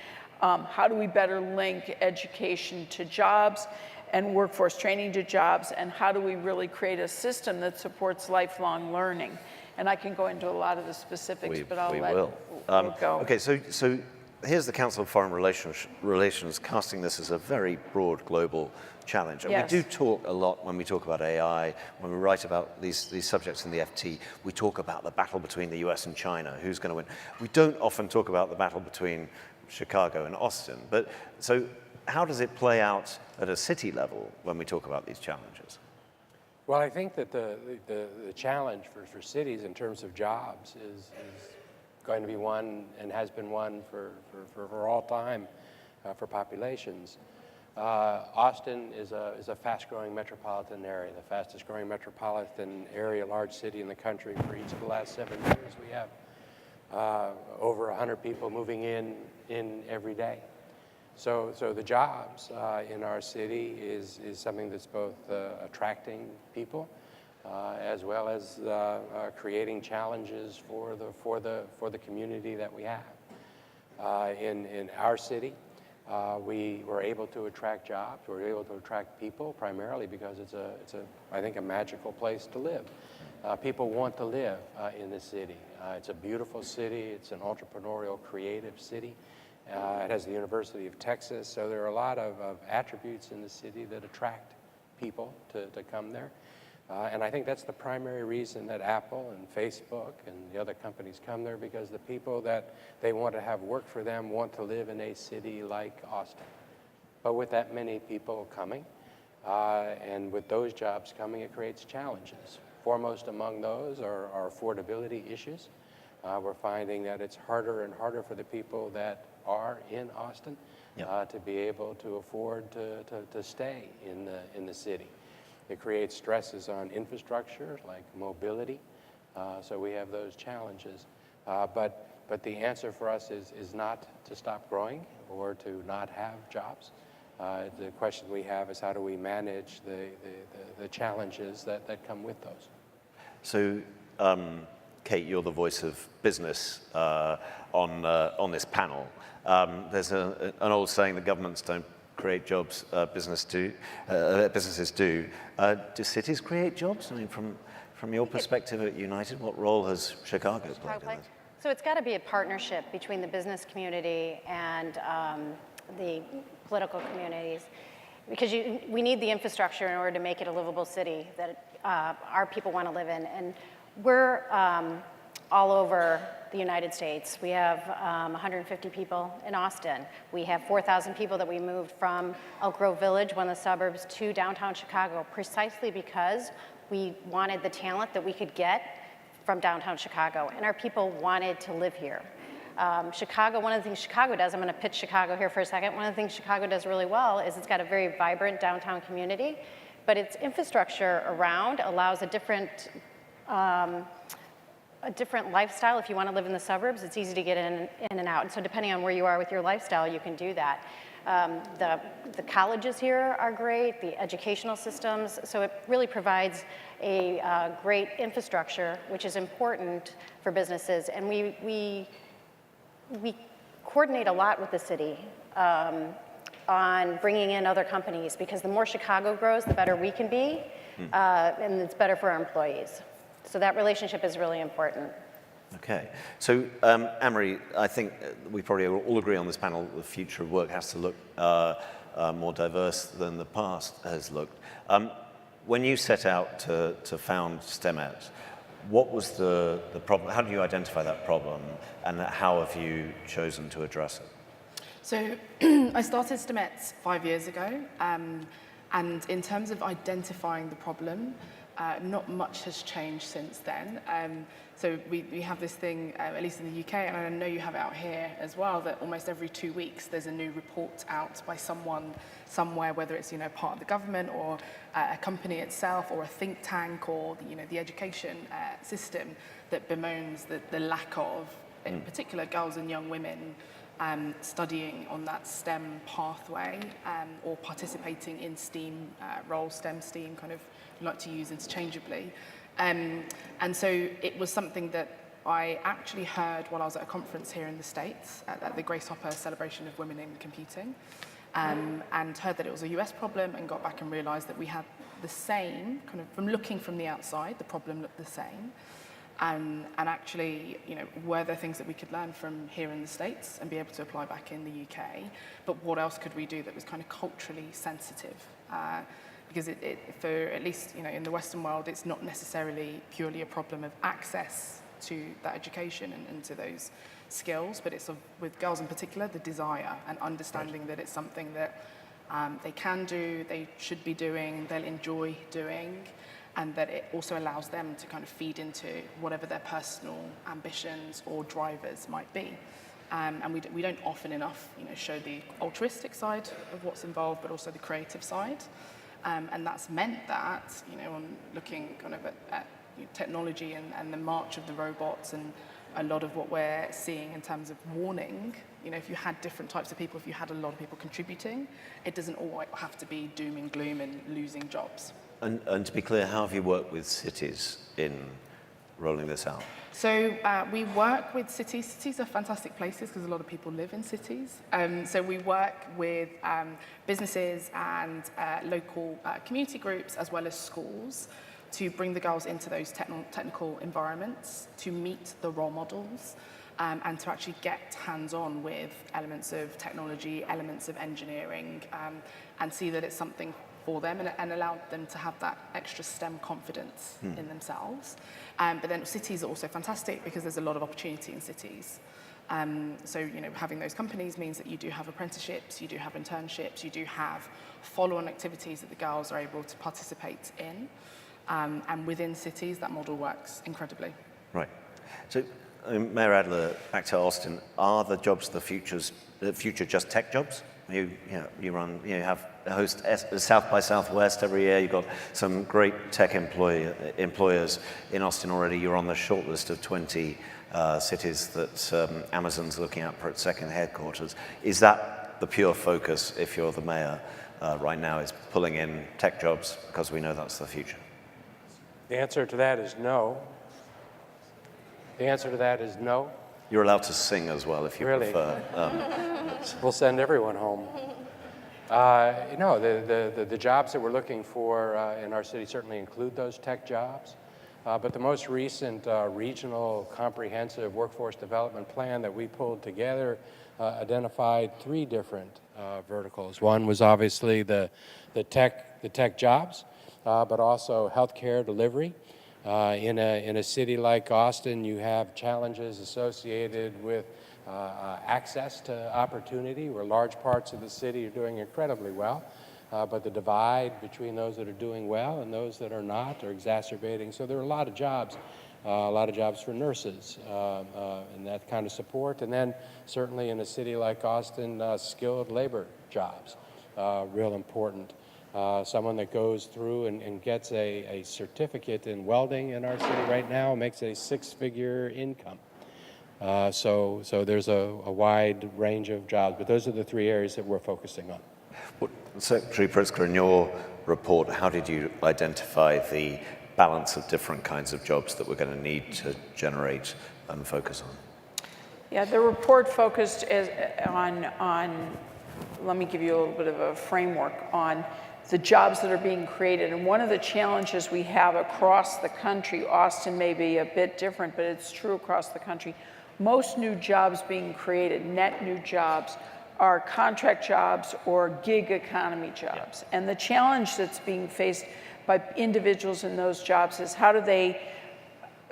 How do we better link education to jobs and workforce training to jobs, and how do we really create a system that supports lifelong learning? And I can go into a lot of the specifics, but I'll let Will go. Okay, so here's the Council of Foreign Relations casting this as a very broad global challenge. And Yes. we do talk a lot when we talk about AI, when we write about these subjects in the FT, we talk about the battle between the US and China, who's going to win. We don't often talk about the battle between Chicago and Austin. But so how does it play out at a city level when we talk about these challenges? Well, I think that the challenge for cities in terms of jobs is going to be one and has been one for all time for populations. Austin is a fast-growing metropolitan area, the fastest-growing metropolitan area, large city in the country. For each of the last 7 years, we have over 100 people moving in every day. So the jobs in our city is something that's both attracting people as well as creating challenges for the community that we have. In our city, we were able to attract jobs. We were able to attract people primarily because it's I think a magical place to live. People want to live in the city. It's a beautiful city. It's an entrepreneurial, creative city. It has the University of Texas, so there are a lot of attributes in the city that attract people to come there. And I think that's the primary reason that Apple and Facebook and the other companies come there, because the people that they want to have work for them want to live in a city like Austin. But with that many people coming, and with those jobs coming, it creates challenges. Foremost among those are affordability issues. We're finding that it's harder and harder for the people that are in Austin to be able to afford to stay in the city. It creates stresses on infrastructure like mobility, so we have those challenges. But the answer for us is not to stop growing or to not have jobs. The question we have is how do we manage the challenges that come with those. So, Kate, you're the voice of business on this panel. There's an old saying that governments don't create jobs, businesses do. Do cities create jobs? I mean, from your perspective at United, what role has Chicago played in this? So it's got to be a partnership between the business community and the political communities, because we need the infrastructure in order to make it a livable city that our people want to live in. And we're all over the United States. We have 150 people in Austin. We have 4,000 people that we moved from Elk Grove Village, one of the suburbs, to downtown Chicago, precisely because we wanted the talent that we could get from downtown Chicago, and our people wanted to live here. Chicago, one of the things Chicago does, I'm going to pitch Chicago here for a second, one of the things Chicago does really well is it's got a very vibrant downtown community, but its infrastructure around allows a different lifestyle. If you want to live in the suburbs, it's easy to get in and out. And so depending on where you are with your lifestyle, you can do that. The colleges here are great, the educational systems, so it really provides a great infrastructure, which is important for businesses. And we coordinate a lot with the city on bringing in other companies, because the more Chicago grows, the better we can be, and it's better for our employees. So that relationship is really important. Okay. So, Anne-Marie, I think we probably all agree on this panel the future of work has to look more diverse than the past has looked. When you set out to found STEMET, what was the problem? How do you identify that problem, and how have you chosen to address it? So I started STEMET 5 years ago, and in terms of identifying the problem, not much has changed since then. So we have this thing, at least in the UK, and I know you have it out here as well, that almost every 2 weeks there's a new report out by someone somewhere, whether it's part of the government or a company itself or a think tank or the education system, that bemoans the lack of, in particular, girls and young women studying on that STEM pathway or participating in STEAM roles, STEM, kind of like to use interchangeably. And so it was something that I actually heard while I was at a conference here in the States at the Grace Hopper Celebration of Women in Computing, and heard that it was a US problem, and got back and realized that we had the same, kind of from looking from the outside, the problem looked the same. And actually, were there things that we could learn from here in the States and be able to apply back in the UK? But what else could we do that was kind of culturally sensitive? Because for at least in the Western world, it's not necessarily purely a problem of access to that education and to those skills, but it's with girls in particular, the desire and understanding that it's something that they can do, they should be doing, they'll enjoy doing, and that it also allows them to kind of feed into whatever their personal ambitions or drivers might be. And we don't often enough show the altruistic side of what's involved, but also the creative side. And that's meant that, on looking kind of at technology and the march of the robots and a lot of what we're seeing in terms of warning, if you had different types of people, if you had a lot of people contributing, it doesn't always have to be doom and gloom and losing jobs. And to be clear, how have you worked with cities in rolling this out? So we work with cities. Cities are fantastic places because a lot of people live in cities. So we work with businesses and local community groups as well as schools to bring the girls into those technical environments, to meet the role models, and to actually get hands-on with elements of technology, elements of engineering, and see that it's something for them and allow them to have that extra STEM confidence in themselves. But then cities are also fantastic because there's a lot of opportunity in cities. So, having those companies means that you do have apprenticeships, you do have internships, you do have follow-on activities that the girls are able to participate in. And within cities, that model works incredibly. Right. So, Mayor Adler, back to Austin, are the jobs the future just tech jobs? You host South by Southwest every year. You've got some great tech employers in Austin already. You're on the short list of 20 cities that Amazon's looking at for its second headquarters. Is that the pure focus, if you're the mayor right now, is pulling in tech jobs because we know that's the future? The answer to that is no. The answer to that is no. You're allowed to sing as well if you prefer. We'll send everyone home. The jobs that we're looking for in our city certainly include those tech jobs. But the most recent regional comprehensive workforce development plan that we pulled together identified 3 different verticals. One was obviously the tech jobs, but also healthcare delivery. In a city like Austin, you have challenges associated with access to opportunity, where large parts of the city are doing incredibly well, but the divide between those that are doing well and those that are not are exacerbating. So there are a lot of jobs for nurses and that kind of support. And then certainly in a city like Austin, skilled labor jobs, real important. Someone that goes through and gets a certificate in welding in our city right now makes a 6-figure income. So there's a wide range of jobs, but those are the 3 areas that we're focusing on. Well, Secretary Pritzker, in your report, how did you identify the balance of different kinds of jobs that we're going to need to generate and focus on? Yeah, the report focused on, let me give you a little bit of a framework on the jobs that are being created. And one of the challenges we have across the country, Austin may be a bit different, but it's true across the country, most new jobs being created, net new jobs, are contract jobs or gig economy jobs. Yeah. And the challenge that's being faced by individuals in those jobs is how do they,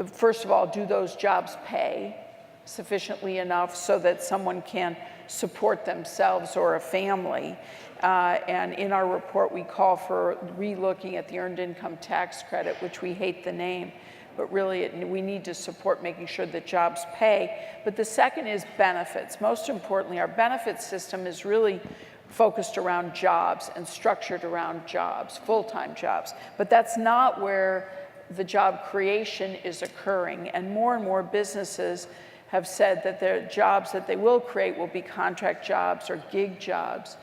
first of all, do those jobs pay sufficiently enough so that someone can support themselves or a family? And in our report, we call for relooking at the Earned Income Tax Credit, which we hate the name, but really we need to support making sure that jobs pay. But the second is benefits. Most importantly, our benefits system is really focused around jobs and structured around jobs, full-time jobs. But that's not where the job creation is occurring. And more businesses have said that their jobs that they will create will be contract jobs or gig jobs.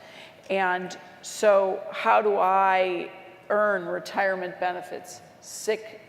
And so how do I earn retirement benefits, sick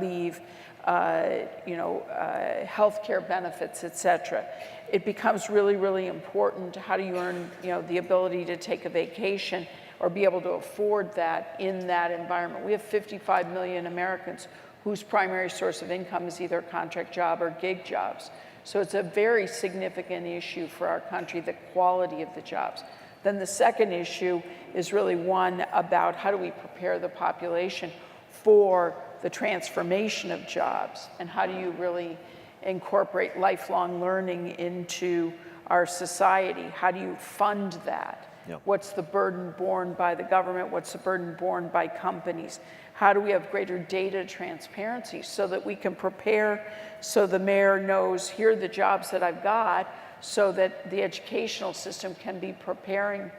leave, healthcare benefits, et cetera? It becomes really important. How do you earn the ability to take a vacation or be able to afford that in that environment? We have 55 million Americans whose primary source of income is either a contract job or gig jobs. So it's a very significant issue for our country, the quality of the jobs. Then the second issue is really one about how do we prepare the population for the transformation of jobs, and how do you really incorporate lifelong learning into our society? How do you fund that? Yep. What's the burden borne by the government? What's the burden borne by companies? How do we have greater data transparency so that we can prepare, so the mayor knows, here are the jobs that I've got, so that the educational system can be preparing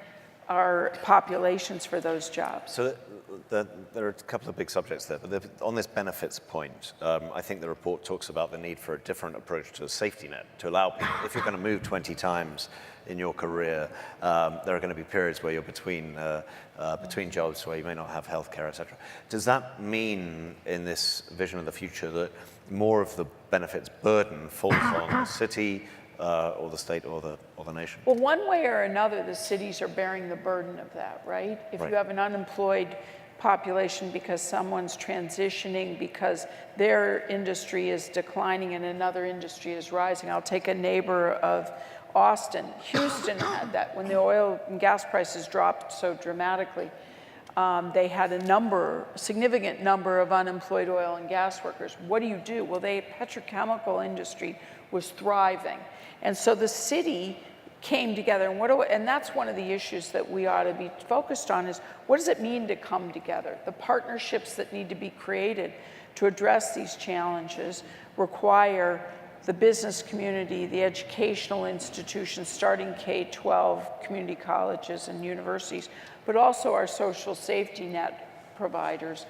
our populations for those jobs? So there are a couple of big subjects there, but on this benefits point, I think the report talks about the need for a different approach to a safety net, to allow people, if you're going to move 20 times in your career, there are going to be periods where you're between jobs where you may not have healthcare, et cetera. Does that mean, in this vision of the future, that more of the benefits burden falls on the city, or the state, or the nation? Well, one way or another, the cities are bearing the burden of that, right? If Right. you have an unemployed population because someone's transitioning, because their industry is declining and another industry is rising. I'll take a neighbor of Austin. Houston had that when the oil and gas prices dropped so dramatically. They had a significant number of unemployed oil and gas workers. What do? Well, the petrochemical industry was thriving. And so the city came together, and that's one of the issues that we ought to be focused on, is what does it mean to come together? The partnerships that need to be created to address these challenges require the business community, the educational institutions, starting K-12, community colleges and universities, but also our social safety net providers.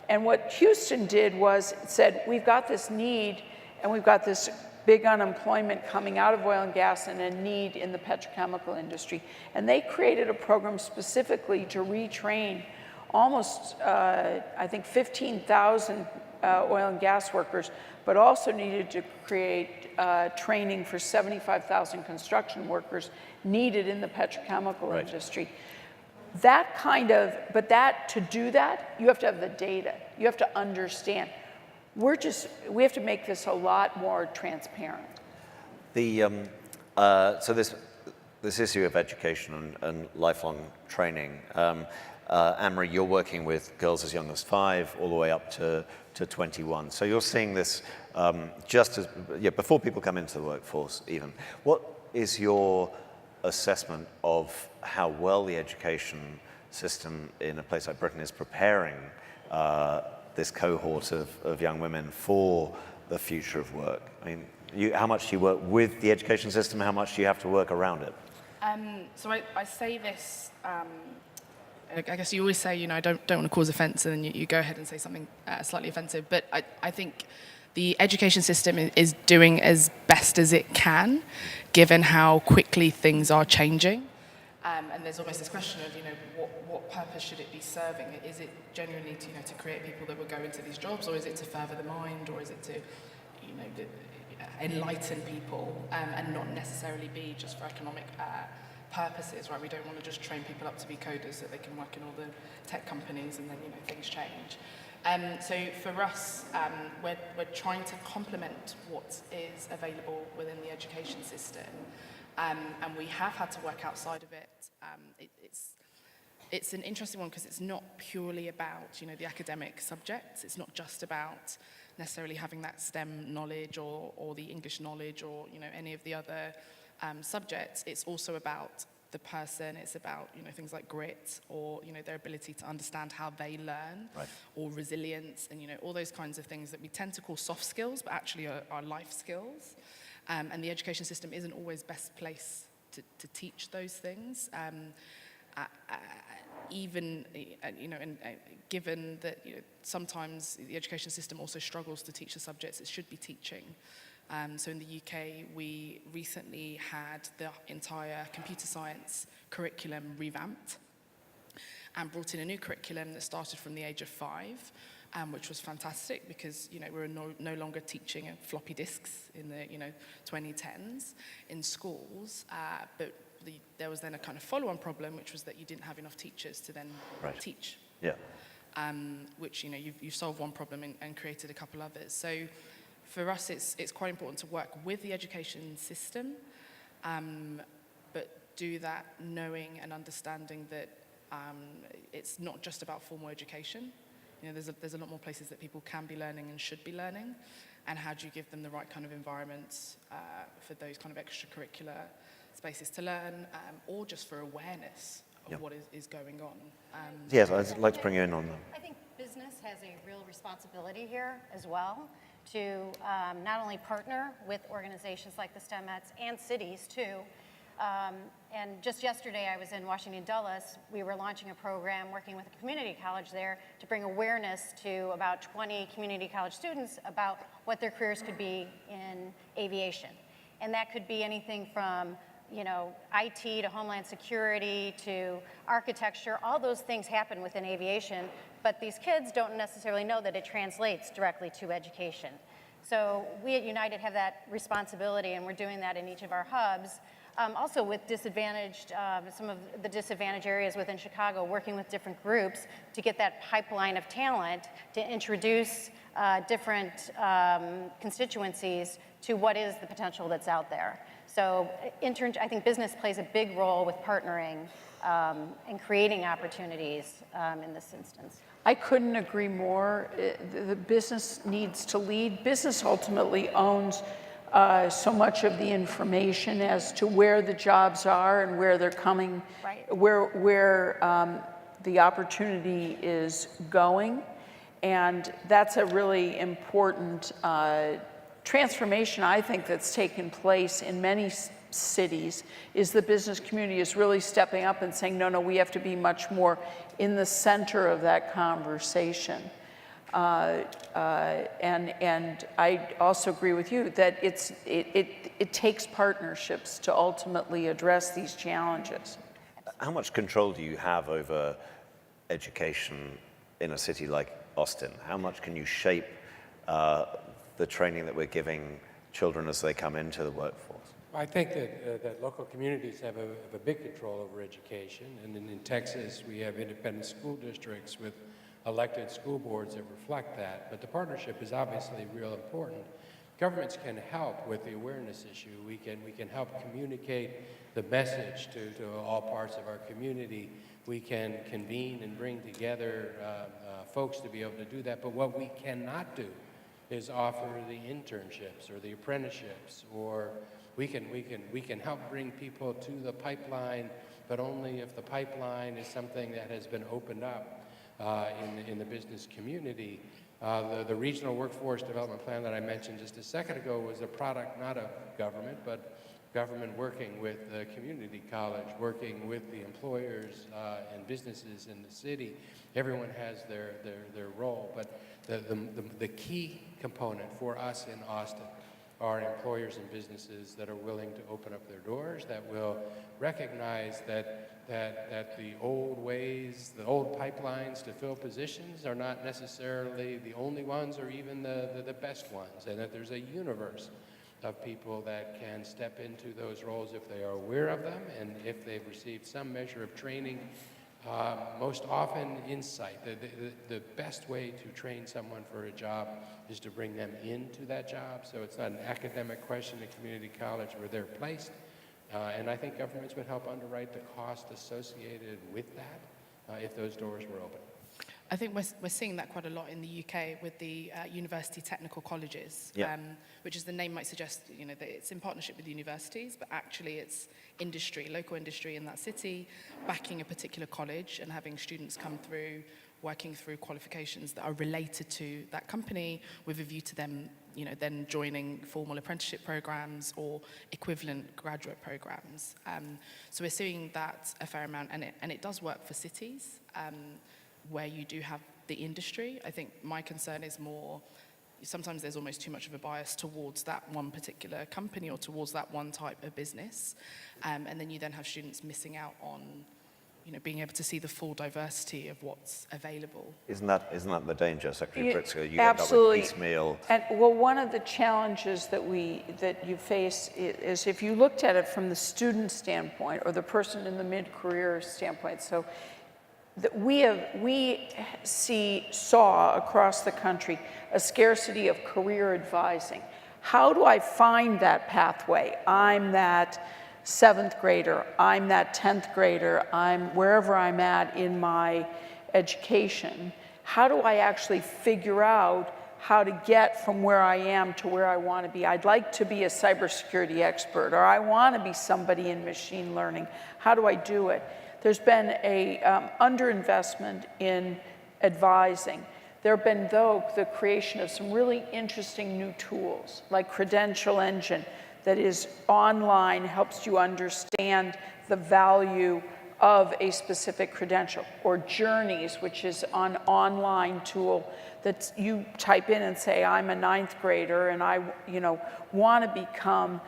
And what Houston did was it said, we've got this need, and we've got this big unemployment coming out of oil and gas and a need in the petrochemical industry. And they created a program specifically to retrain almost, I think, 15,000 oil and gas workers, but also needed to create training for 75,000 construction workers needed in the petrochemical industry. To do that, you have to have the data. You have to understand. We have to make this a lot more transparent. So this issue of education and lifelong training, Anne-Marie, you're working with girls as young as 5 all the way up to 21. So you're seeing this before people come into the workforce even. What is your assessment of how well the education system in a place like Britain is preparing this cohort of young women for the future of work? I mean, how much do you work with the education system? How much do you have to work around it? So I say this, I guess you always say, I don't want to cause offence, and then you go ahead and say something slightly offensive. But I think the education system is doing as best as it can, given how quickly things are changing. And there's almost this question of, what purpose should it be serving? Is it genuinely to create people that will go into these jobs, or is it to further the mind, or is it to, enlighten people and not necessarily be just for economic purposes, right? We don't want to just train people up to be coders so they can work in all the tech companies and then, things change. So for us, we're trying to complement what is available within the education system. And we have had to work outside of it. It's an interesting one because it's not purely about, the academic subjects. It's not just about necessarily having that STEM knowledge or the English knowledge or, any of the other subjects. It's also about the person. It's about, things like grit or, their ability to understand how they learn, right, or resilience and, all those kinds of things that we tend to call soft skills, but actually are life skills. And the education system isn't always best place to teach those things. Even, given that sometimes the education system also struggles to teach the subjects it should be teaching. So in the UK, we recently had the entire computer science curriculum revamped and brought in a new curriculum that started from the age of 5, which was fantastic because, we're no longer teaching floppy disks in the, 2010s in schools, but there was then a kind of follow-on problem, which was that you didn't have enough teachers to then teach. Yeah. which you've solved one problem and created a couple others. So for us, it's quite important to work with the education system, but do that knowing and understanding that it's not just about formal education. There's a lot more places that people can be learning and should be learning, and how do you give them the right kind of environments for those kind of extracurricular spaces to learn, or just for awareness of what is going on. Yes, I'd like to bring you in on that. I think business has a real responsibility here as well to not only partner with organizations like the STEMettes and cities too. And just yesterday I was in Washington Dulles. We were launching a program working with a community college there to bring awareness to about 20 community college students about what their careers could be in aviation. And that could be anything from IT to Homeland Security to architecture. All those things happen within aviation, but these kids don't necessarily know that it translates directly to education. So we at United have that responsibility, and we're doing that in each of our hubs. Also with disadvantaged, some of the disadvantaged areas within Chicago, working with different groups to get that pipeline of talent to introduce different constituencies to what is the potential that's out there. So I think business plays a big role with partnering and creating opportunities in this instance. I couldn't agree more. The business needs to lead. Business ultimately owns so much of the information as to where the jobs are and where they're coming, where the opportunity is going. And that's a really important transformation, I think, that's taken place in many cities, is the business community is really stepping up and saying, no, we have to be much more in the center of that conversation. And I also agree with you that it takes partnerships to ultimately address these challenges. How much control do you have over education in a city like Austin? How much can you shape the training that we're giving children as they come into the workforce? I think that local communities have a big control over education, and in Texas we have independent school districts with elected school boards that reflect that, but the partnership is obviously real important. Governments can help with the awareness issue. We can help communicate the message to all parts of our community. We can convene and bring together folks to be able to do that, but what we cannot do is offer the internships or the apprenticeships, or we can help bring people to the pipeline, but only if the pipeline is something that has been opened up in the business community. The regional workforce development plan that I mentioned just a second ago was a product not of government, but government working with the community college, working with the employers and businesses in the city. Everyone has their role, but the key component for us in Austin are employers and businesses that are willing to open up their doors, that will recognize that the old ways, the old pipelines to fill positions are not necessarily the only ones or even the best ones, and that there's a universe of people that can step into those roles if they are aware of them and if they've received some measure of training. Most often insight. The best way to train someone for a job is to bring them into that job, so it's not an academic question at community college where they're placed, and I think governments would help underwrite the cost associated with that if those doors were open. I think we're seeing that quite a lot in the UK with the university technical colleges, which as the name might suggest, that it's in partnership with universities, but actually it's industry, local industry in that city, backing a particular college and having students come through, working through qualifications that are related to that company with a view to them, then joining formal apprenticeship programs or equivalent graduate programs. So we're seeing that a fair amount, and it does work for cities. Where you do have the industry. I think my concern is more, sometimes there's almost too much of a bias towards that one particular company or towards that one type of business. And then you then have students missing out on, being able to see the full diversity of what's available. Isn't that the danger, Secretary Pritzker? You Absolutely. End up with piecemeal. And one of the challenges that you face is if you looked at it from the student standpoint or the person in the mid-career standpoint. So that we saw across the country a scarcity of career advising. How do I find that pathway? I'm that 7th grader, I'm that 10th grader, I'm wherever I'm at in my education. How do I actually figure out how to get from where I am to where I want to be? I'd like to be a cybersecurity expert, or I want to be somebody in machine learning. How do I do it? There's been a underinvestment in advising. There have been, though, the creation of some really interesting new tools, like Credential Engine, that is online, helps you understand the value of a specific credential, or Journeys, which is an online tool that you type in and say, I'm a 9th grader and I want to become,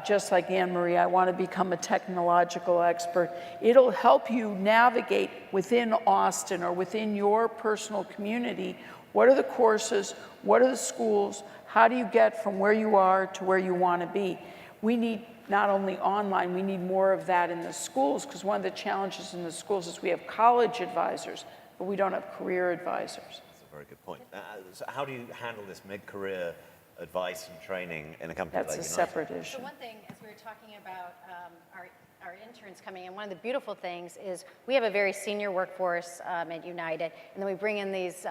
just like Anne-Marie, I want to become a technological expert. It'll help you navigate within Austin or within your personal community. What are the courses? What are the schools? How do you get from where you are to where you want to be? We need not only online, we need more of that in the schools, because one of the challenges in the schools is we have college advisors, but we don't have career advisors. That's a very good point. So how do you handle this mid-career advice and training in a company like United? That's a separate issue. So one thing, as we were talking about our interns coming in, one of the beautiful things is we have a very senior workforce at United, and then we bring in these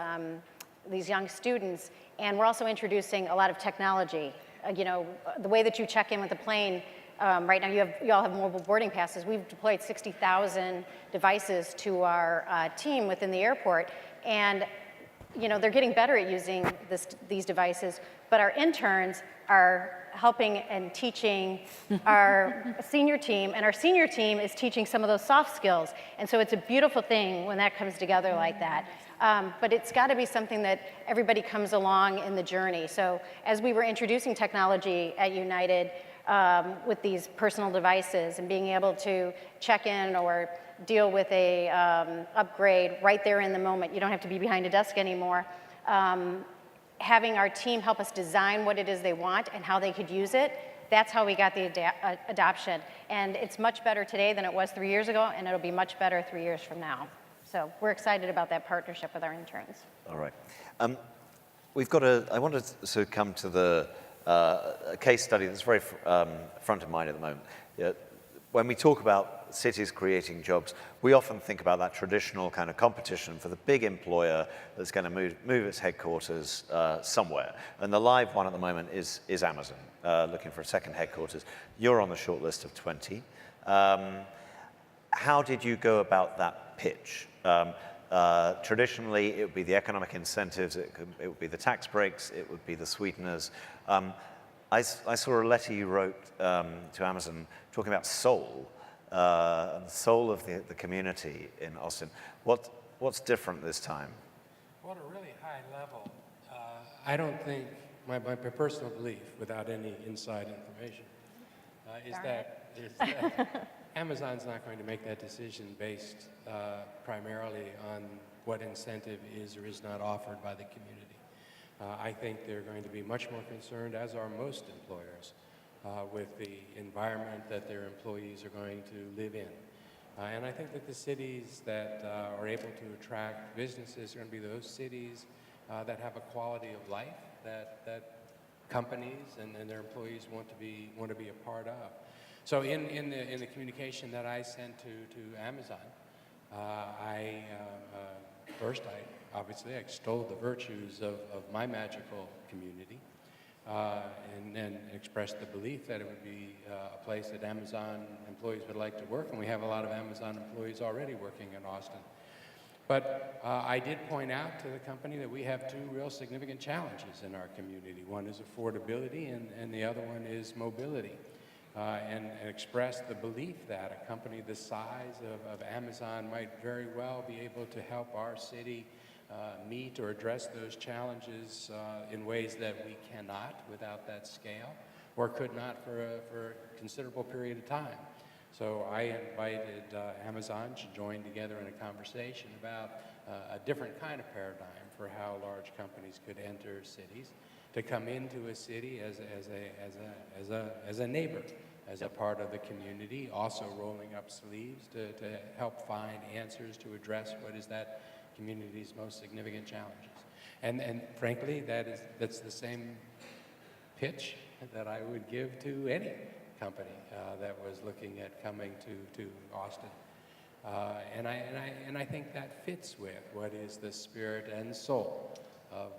young students, and we're also introducing a lot of technology. The way that you check in with the plane, right now you all have mobile boarding passes. We've deployed 60,000 devices to our team within the airport, and they're getting better at using these devices, but our interns are helping and teaching our senior team, and our senior team is teaching some of those soft skills. And so it's a beautiful thing when that comes together like that. But it's got to be something that everybody comes along in the journey. So as we were introducing technology at United with these personal devices and being able to check in or deal with a upgrade right there in the moment, you don't have to be behind a desk anymore. Having our team help us design what it is they want and how they could use it, that's how we got the adoption. And it's much better today than it was 3 years ago, and it'll be much better 3 years from now. So we're excited about that partnership with our interns. All right. I wanted to come to the case study that's very front of mind at the moment. When we talk about cities creating jobs, we often think about that traditional kind of competition for the big employer that's going to move its headquarters somewhere. And the live one at the moment is Amazon, looking for a second headquarters. You're on the short list of 20. How did you go about that pitch? Traditionally, it would be the economic incentives, it would be the tax breaks, it would be the sweeteners. I saw a letter you wrote to Amazon talking about soul, the soul of the community in Austin. What's different this time? Well, at a really high level, I don't think, my personal belief, without any inside information, is that Amazon's not going to make that decision based primarily on what incentive is or is not offered by the community. I think they're going to be much more concerned, as are most employers, with the environment that their employees are going to live in. And I think that the cities that are able to attract businesses are going to be those cities that have a quality of life that companies and their employees want to be a part of. So in the communication that I sent to Amazon, first I obviously extolled the virtues of my magical community, and then expressed the belief that it would be a place that Amazon employees would like to work, and we have a lot of Amazon employees already working in Austin. But I did point out to the company that we have two real significant challenges in our community. One is affordability, and the other one is mobility. And express the belief that a company the size of Amazon might very well be able to help our city meet or address those challenges in ways that we cannot without that scale, or could not for a considerable period of time. So I invited Amazon to join together in a conversation about a different kind of paradigm for how large companies could enter cities, to come into a city as a neighbor, as a part of the community, also rolling up sleeves to help find answers to address what is that community's most significant challenges. And frankly, that's the same pitch that I would give to any company that was looking at coming to Austin. And I think that fits with what is the spirit and soul of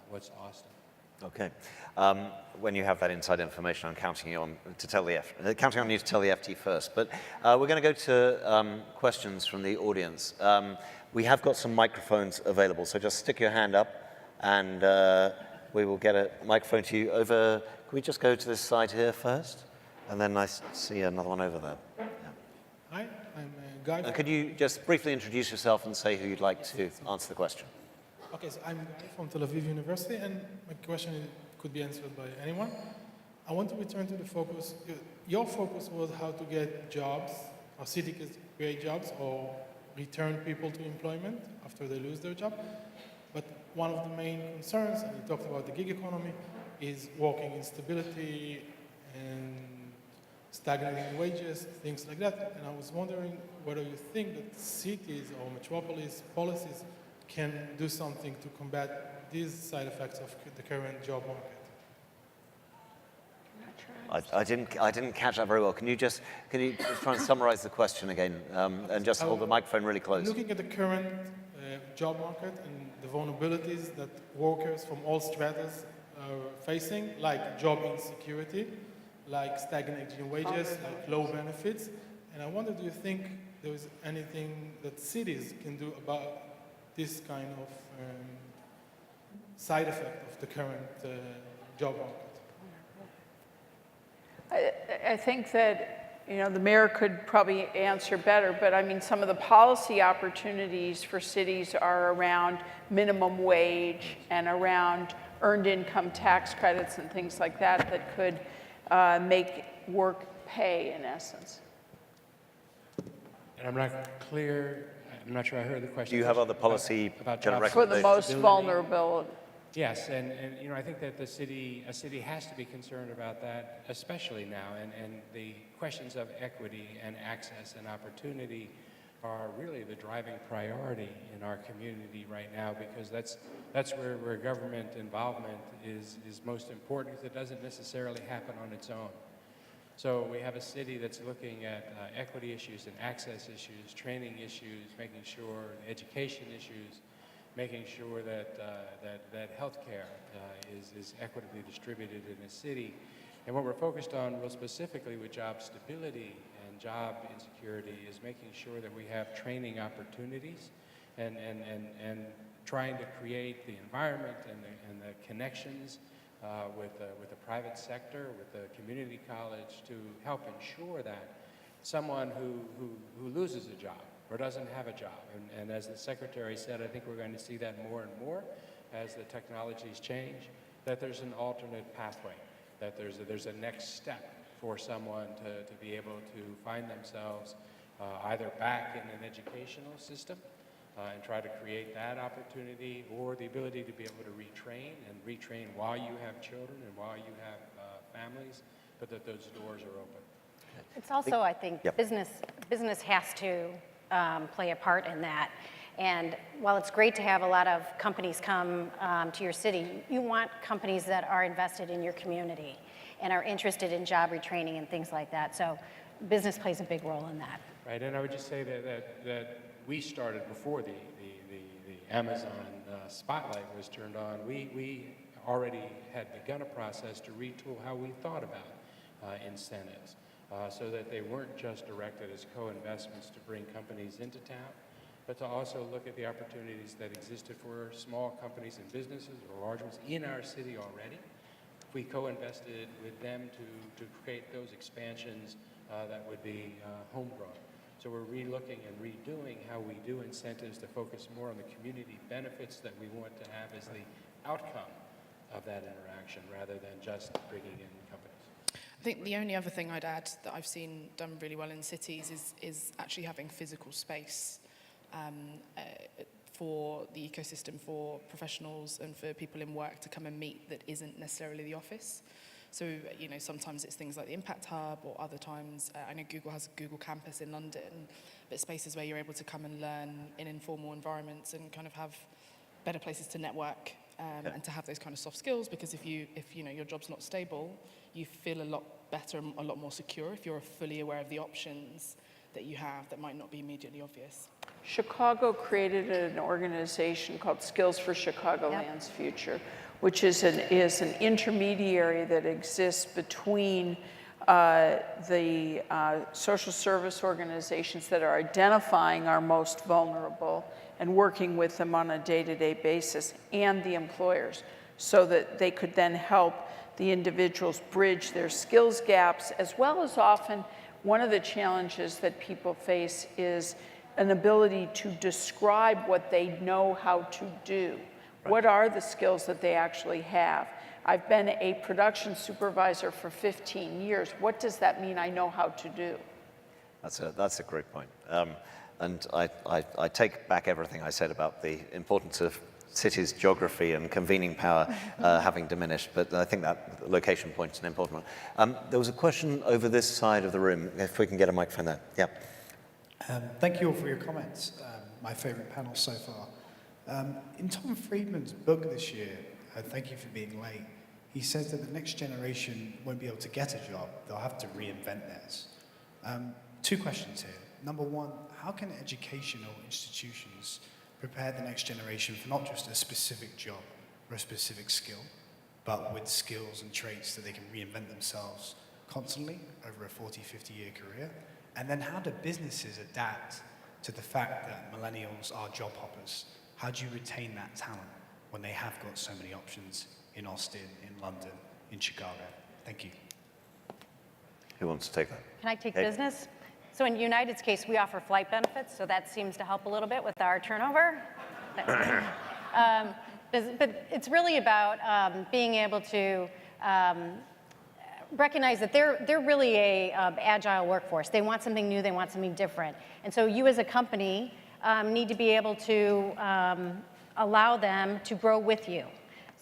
what's Austin. Okay. When you have that inside information, I'm counting on you to tell the FT first. But we're going to go to questions from the audience. We have got some microphones available, so just stick your hand up, and we will get a microphone to you over. Can we just go to this side here first, and then I see another one over there. Yeah. Hi, I'm Guy. Could you just briefly introduce yourself and say who you'd like to answer the question? Okay, so I'm Guy from Tel Aviv University, and my question could be answered by anyone. I want to return to the focus. Your focus was how to get jobs, how city can create jobs or return people to employment after they lose their job. But one of the main concerns, and you talked about the gig economy, is working instability and stagnating wages, things like that. And I was wondering whether you think that cities or metropolis policies can do something to combat these side effects of the current job market. I didn't catch that very well. Can you just try and summarize the question again, and just hold the microphone really close? Looking at the current job market and the vulnerabilities that workers from all stratas are facing, like job insecurity, like stagnating wages, like low benefits. And I wonder, do you think there is anything that cities can do about this kind of side effect of the current job market? I think that, the mayor could probably answer better, but I mean, some of the policy opportunities for cities are around minimum wage and around earned income tax credits and things like that that could make work pay, in essence. And I'm not clear, I'm not sure I heard the question. Do you have other policy about kind of jobs for the most vulnerable? Yes, and I think that a city has to be concerned about that, especially now, and the questions of equity and access and opportunity are really the driving priority in our community right now, because that's where government involvement is most important, because it doesn't necessarily happen on its own. So we have a city that's looking at equity issues and access issues, training issues, making sure education issues, making sure that healthcare is equitably distributed in a city. And what we're focused on real specifically with job stability and job insecurity is making sure that we have training opportunities and trying to create the environment and the connections with the private sector, with the community college, to help ensure that someone who loses a job or doesn't have a job, and as the Secretary said, I think we're going to see that more and more as the technologies change, that there's an alternate pathway, that there's a next step for someone to be able to find themselves either back in an educational system and try to create that opportunity, or the ability to be able to retrain while you have children and while you have families, but that those doors are open. It's also, I think, business has to play a part in that. And while it's great to have a lot of companies come to your city, you want companies that are invested in your community and are interested in job retraining and things like that. So business plays a big role in that. Right, and I would just say that we started before the Amazon spotlight was turned on. We already had begun a process to retool how we thought about incentives. So that they weren't just directed as co-investments to bring companies into town, but to also look at the opportunities that existed for small companies and businesses or large ones in our city already. We co-invested with them to create those expansions that would be homegrown. So we're re-looking and redoing how we do incentives to focus more on the community benefits that we want to have as the outcome of that interaction, rather than just bringing in companies. I think the only other thing I'd add that I've seen done really well in cities is actually having physical space for the ecosystem, for professionals and for people in work to come and meet that isn't necessarily the office. So, you know, sometimes it's things like the Impact Hub, or other times, I know Google has a Google campus in London, but spaces where you're able to come and learn in informal environments and kind of have better places to network and to have those kind of soft skills, because if you know your job's not stable, you feel a lot better and a lot more secure if you're fully aware of the options that you have that might not be immediately obvious. Chicago created an organization called Skills for Chicagoland's Future, which is an intermediary that exists between the social service organizations that are identifying our most vulnerable and working with them on a day-to-day basis, and the employers, so that they could then help the individuals bridge their skills gaps, as well as often one of the challenges that people face is an ability to describe what they know how to do. Right. What are the skills that they actually have? I've been a production supervisor for 15 years. What does that mean I know how to do? That's a great point. And I take back everything I said about the importance of cities' geography and convening power having diminished, but I think that location point is an important one. There was a question over this side of the room, if we can get a microphone there. Yeah. Thank you all for your comments. My favorite panel so far. In Tom Friedman's book this year, Thank You for Being Late, he says that the next generation won't be able to get a job, they'll have to reinvent theirs. Two questions here. Number one, how can educational institutions prepare the next generation for not just a specific job or a specific skill, but with skills and traits that they can reinvent themselves constantly over a 40, 50-year career? And then how do businesses adapt to the fact that millennials are job hoppers? How do you retain that talent when they have got so many options in Austin, in London, in Chicago? Thank you. Who wants to take that? Can I take business? So in United's case, we offer flight benefits, so that seems to help a little bit with our turnover. But it's really about being able to recognize that they're really a agile workforce. They want something new, they want something different. And so you as a company need to be able to allow them to grow with you.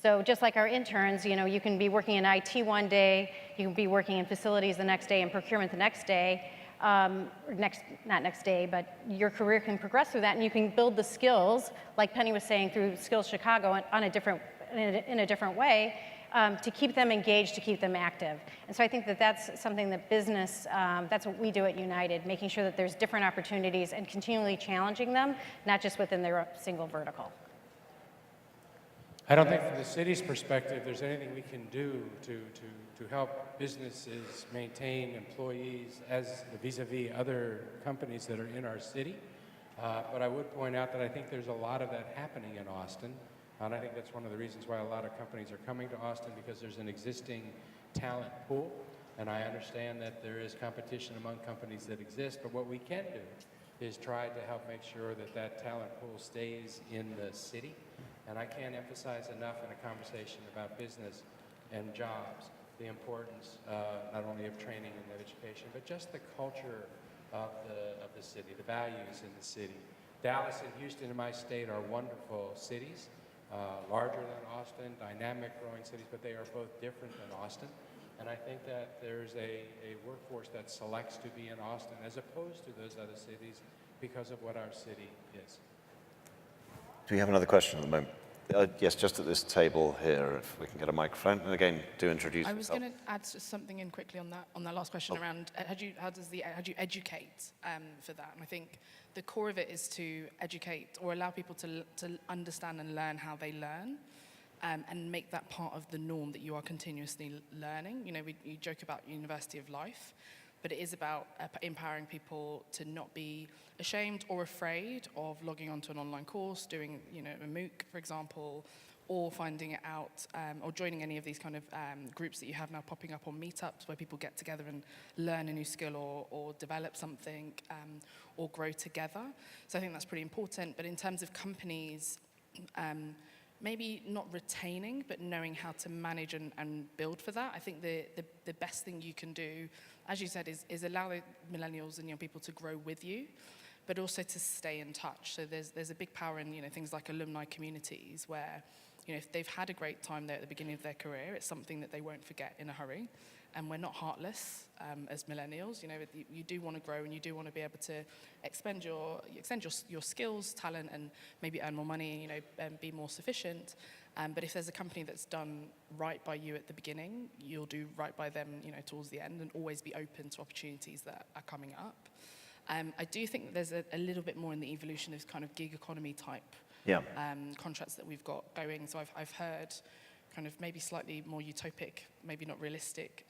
So just like our interns, you know, you can be working in IT one day, you can be working in facilities the next day, and procurement the next day, not next day, but your career can progress through that, and you can build the skills, like Penny was saying, through Skills Chicago in a different way, to keep them engaged, to keep them active. And so I think that that's something that business, that's what we do at United, making sure that there's different opportunities and continually challenging them, not just within their single vertical. I don't think from the city's perspective there's anything we can do to help businesses maintain employees as vis-a-vis other companies that are in our city. But I would point out that I think there's a lot of that happening in Austin. And I think that's one of the reasons why a lot of companies are coming to Austin, because there's an existing talent pool. And I understand that there is competition among companies that exist, but what we can do is try to help make sure that that talent pool stays in the city. And I can't emphasize enough in a conversation about business and jobs the importance not only of training and education, but just the culture of the city, the values in the city. Dallas and Houston in my state are wonderful cities, larger than Austin, dynamic, growing cities, but they are both different than Austin. And I think that there's a workforce that selects to be in Austin as opposed to those other cities because of what our city is. Do we have another question at the moment? Yes, just at this table here, if we can get a microphone. And again, do introduce yourself. I was going to add something in quickly on that last question around how do you educate for that? And I think the core of it is to educate or allow people to understand and learn how they learn, and make that part of the norm that you are continuously learning. You know, you joke about University of Life, but it is about empowering people to not be ashamed or afraid of logging onto an online course, doing, you know, a MOOC, for example, or finding it out, or joining any of these kind of groups that you have now popping up on meetups where people get together and learn a new skill or develop something or grow together. So I think that's pretty important. But in terms of companies, maybe not retaining, but knowing how to manage and build for that. I think the best thing you can do, as you said, is allow the millennials and young people to grow with you, but also to stay in touch. So there's a big power in, you know, things like alumni communities where, you know, if they've had a great time there at the beginning of their career, it's something that they won't forget in a hurry. And we're not heartless as millennials. You know, you do want to grow and you do want to be able to extend your skills, talent, and maybe earn more money, you know, and be more sufficient. But if there's a company that's done right by you at the beginning, you'll do right by them, you know, towards the end, and always be open to opportunities that are coming up. I do think that there's a little bit more in the evolution of kind of gig economy type contracts that we've got going. So I've heard kind of maybe slightly more utopic, maybe not realistic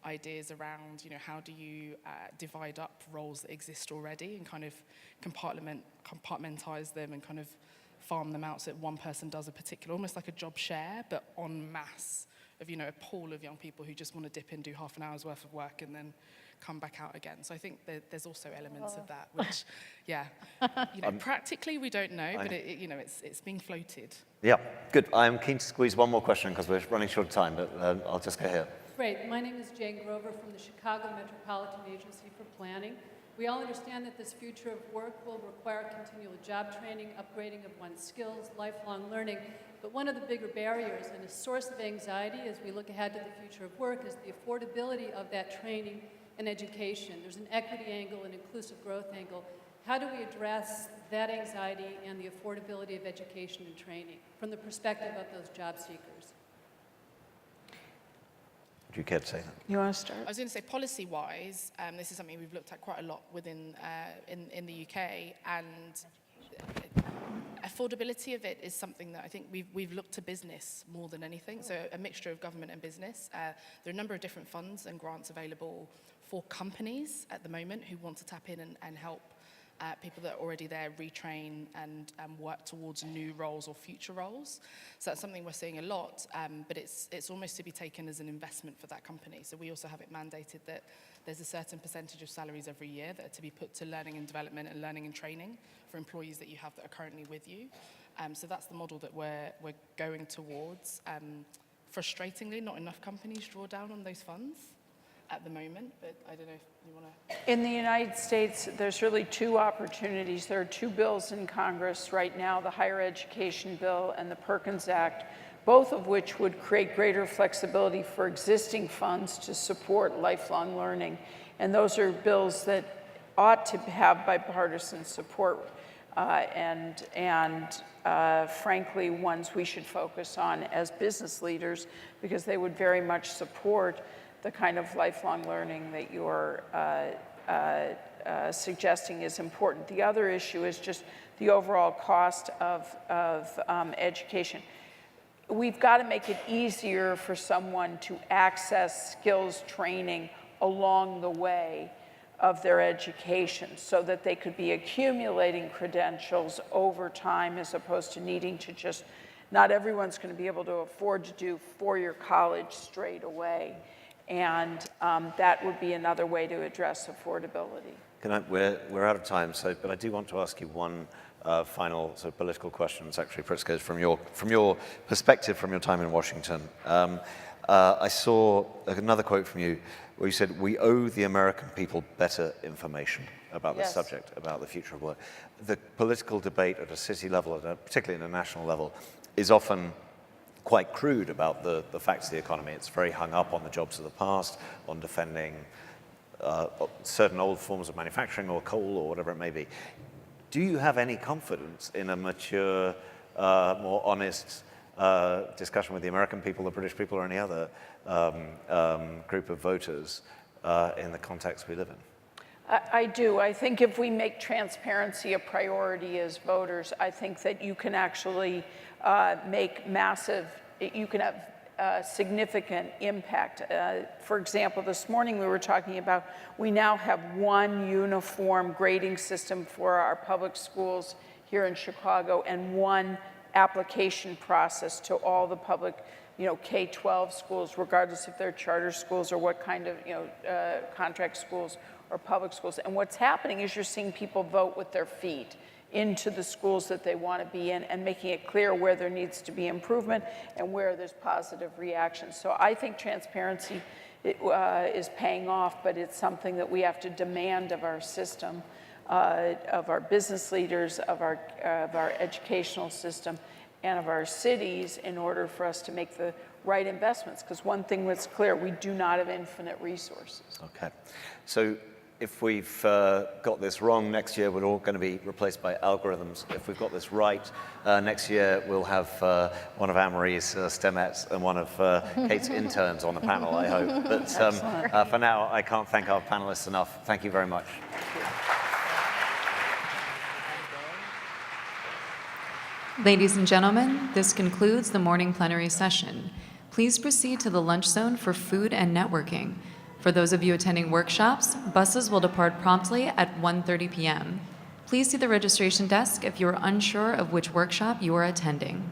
ideas around, you know, how do you divide up roles that exist already and kind of compartmentalize them and kind of farm them out so that one person does a particular, almost like a job share, but en masse of, you know, a pool of young people who just want to dip in, do half an hour's worth of work and then come back out again. So I think there's also elements of that, which, yeah, you know, practically we don't know, but you know, it's being floated. Yeah, good. I'm keen to squeeze one more question because we're running short of time, but I'll just go here. Great. My name is Jane Grover from the Chicago Metropolitan Agency for Planning. We all understand that this future of work will require continual job training, upgrading of one's skills, lifelong learning. But one of the bigger barriers and a source of anxiety as we look ahead to the future of work is the affordability of that training and education. There's an equity angle, an inclusive growth angle. How do we address that anxiety and the affordability of education and training from the perspective of those job seekers? Would you care to say that? You want to start? I was going to say, policy-wise, this is something we've looked at quite a lot within in the UK, and affordability of it is something that I think we've looked to business more than anything. So a mixture of government and business. There are a number of different funds and grants available for companies at the moment who want to tap in and help people that are already there retrain and work towards new roles or future roles. So that's something we're seeing a lot, but it's almost to be taken as an investment for that company. So we also have it mandated that there's a certain percentage of salaries every year that are to be put to learning and development and learning and training for employees that you have that are currently with you. So that's the model that we're going towards. Frustratingly, not enough companies draw down on those funds at the moment, but I don't know if you want to... In the United States, there's really two opportunities. There are two bills in Congress right now, the Higher Education Bill and the Perkins Act, both of which would create greater flexibility for existing funds to support lifelong learning. And those are bills that ought to have bipartisan support frankly, ones we should focus on as business leaders, because they would very much support the kind of lifelong learning that you're suggesting is important. The other issue is just the overall cost of education. We've got to make it easier for someone to access skills training along the way of their education so that they could be accumulating credentials over time as opposed to needing to just, not everyone's going to be able to afford to do four-year college straight away. And that would be another way to address affordability. We're out of time, but I do want to ask you one final sort of political question, Secretary Pritzker, from your perspective, from your time in Washington. I saw another quote from you where you said, "We owe the American people better information about this subject, about the future of work." The political debate at a city level, particularly at a national level, is often quite crude about the facts of the economy. It's very hung up on the jobs of the past, on defending certain old forms of manufacturing or coal or whatever it may be. Do you have any confidence in a mature, more honest discussion with the American people, the British people, or any other group of voters in the context we live in? I do. I think if we make transparency a priority as voters, I think that you can actually you can have significant impact. For example, this morning we were talking about, we now have one uniform grading system for our public schools here in Chicago and one application process to all the public, K-12 schools, regardless if they're charter schools or what kind of, contract schools or public schools. And what's happening is you're seeing people vote with their feet into the schools that they want to be in and making it clear where there needs to be improvement and where there's positive reaction. So I think transparency is paying off, but it's something that we have to demand of our system, of our business leaders, of our educational system, and of our cities in order for us to make the right investments. Because one thing that's clear, we do not have infinite resources. Okay. So if we've got this wrong, next year we're all going to be replaced by algorithms. If we've got this right, next year we'll have one of Anne-Marie's STEMettes and one of Kate's interns on the panel, I hope. But for now, I can't thank our panelists enough. Thank you very much. Ladies and gentlemen, this concludes the morning plenary session. Please proceed to the lunch zone for food and networking. For those of you attending workshops, buses will depart promptly at 1:30 p.m. Please see the registration desk if you are unsure of which workshop you are attending.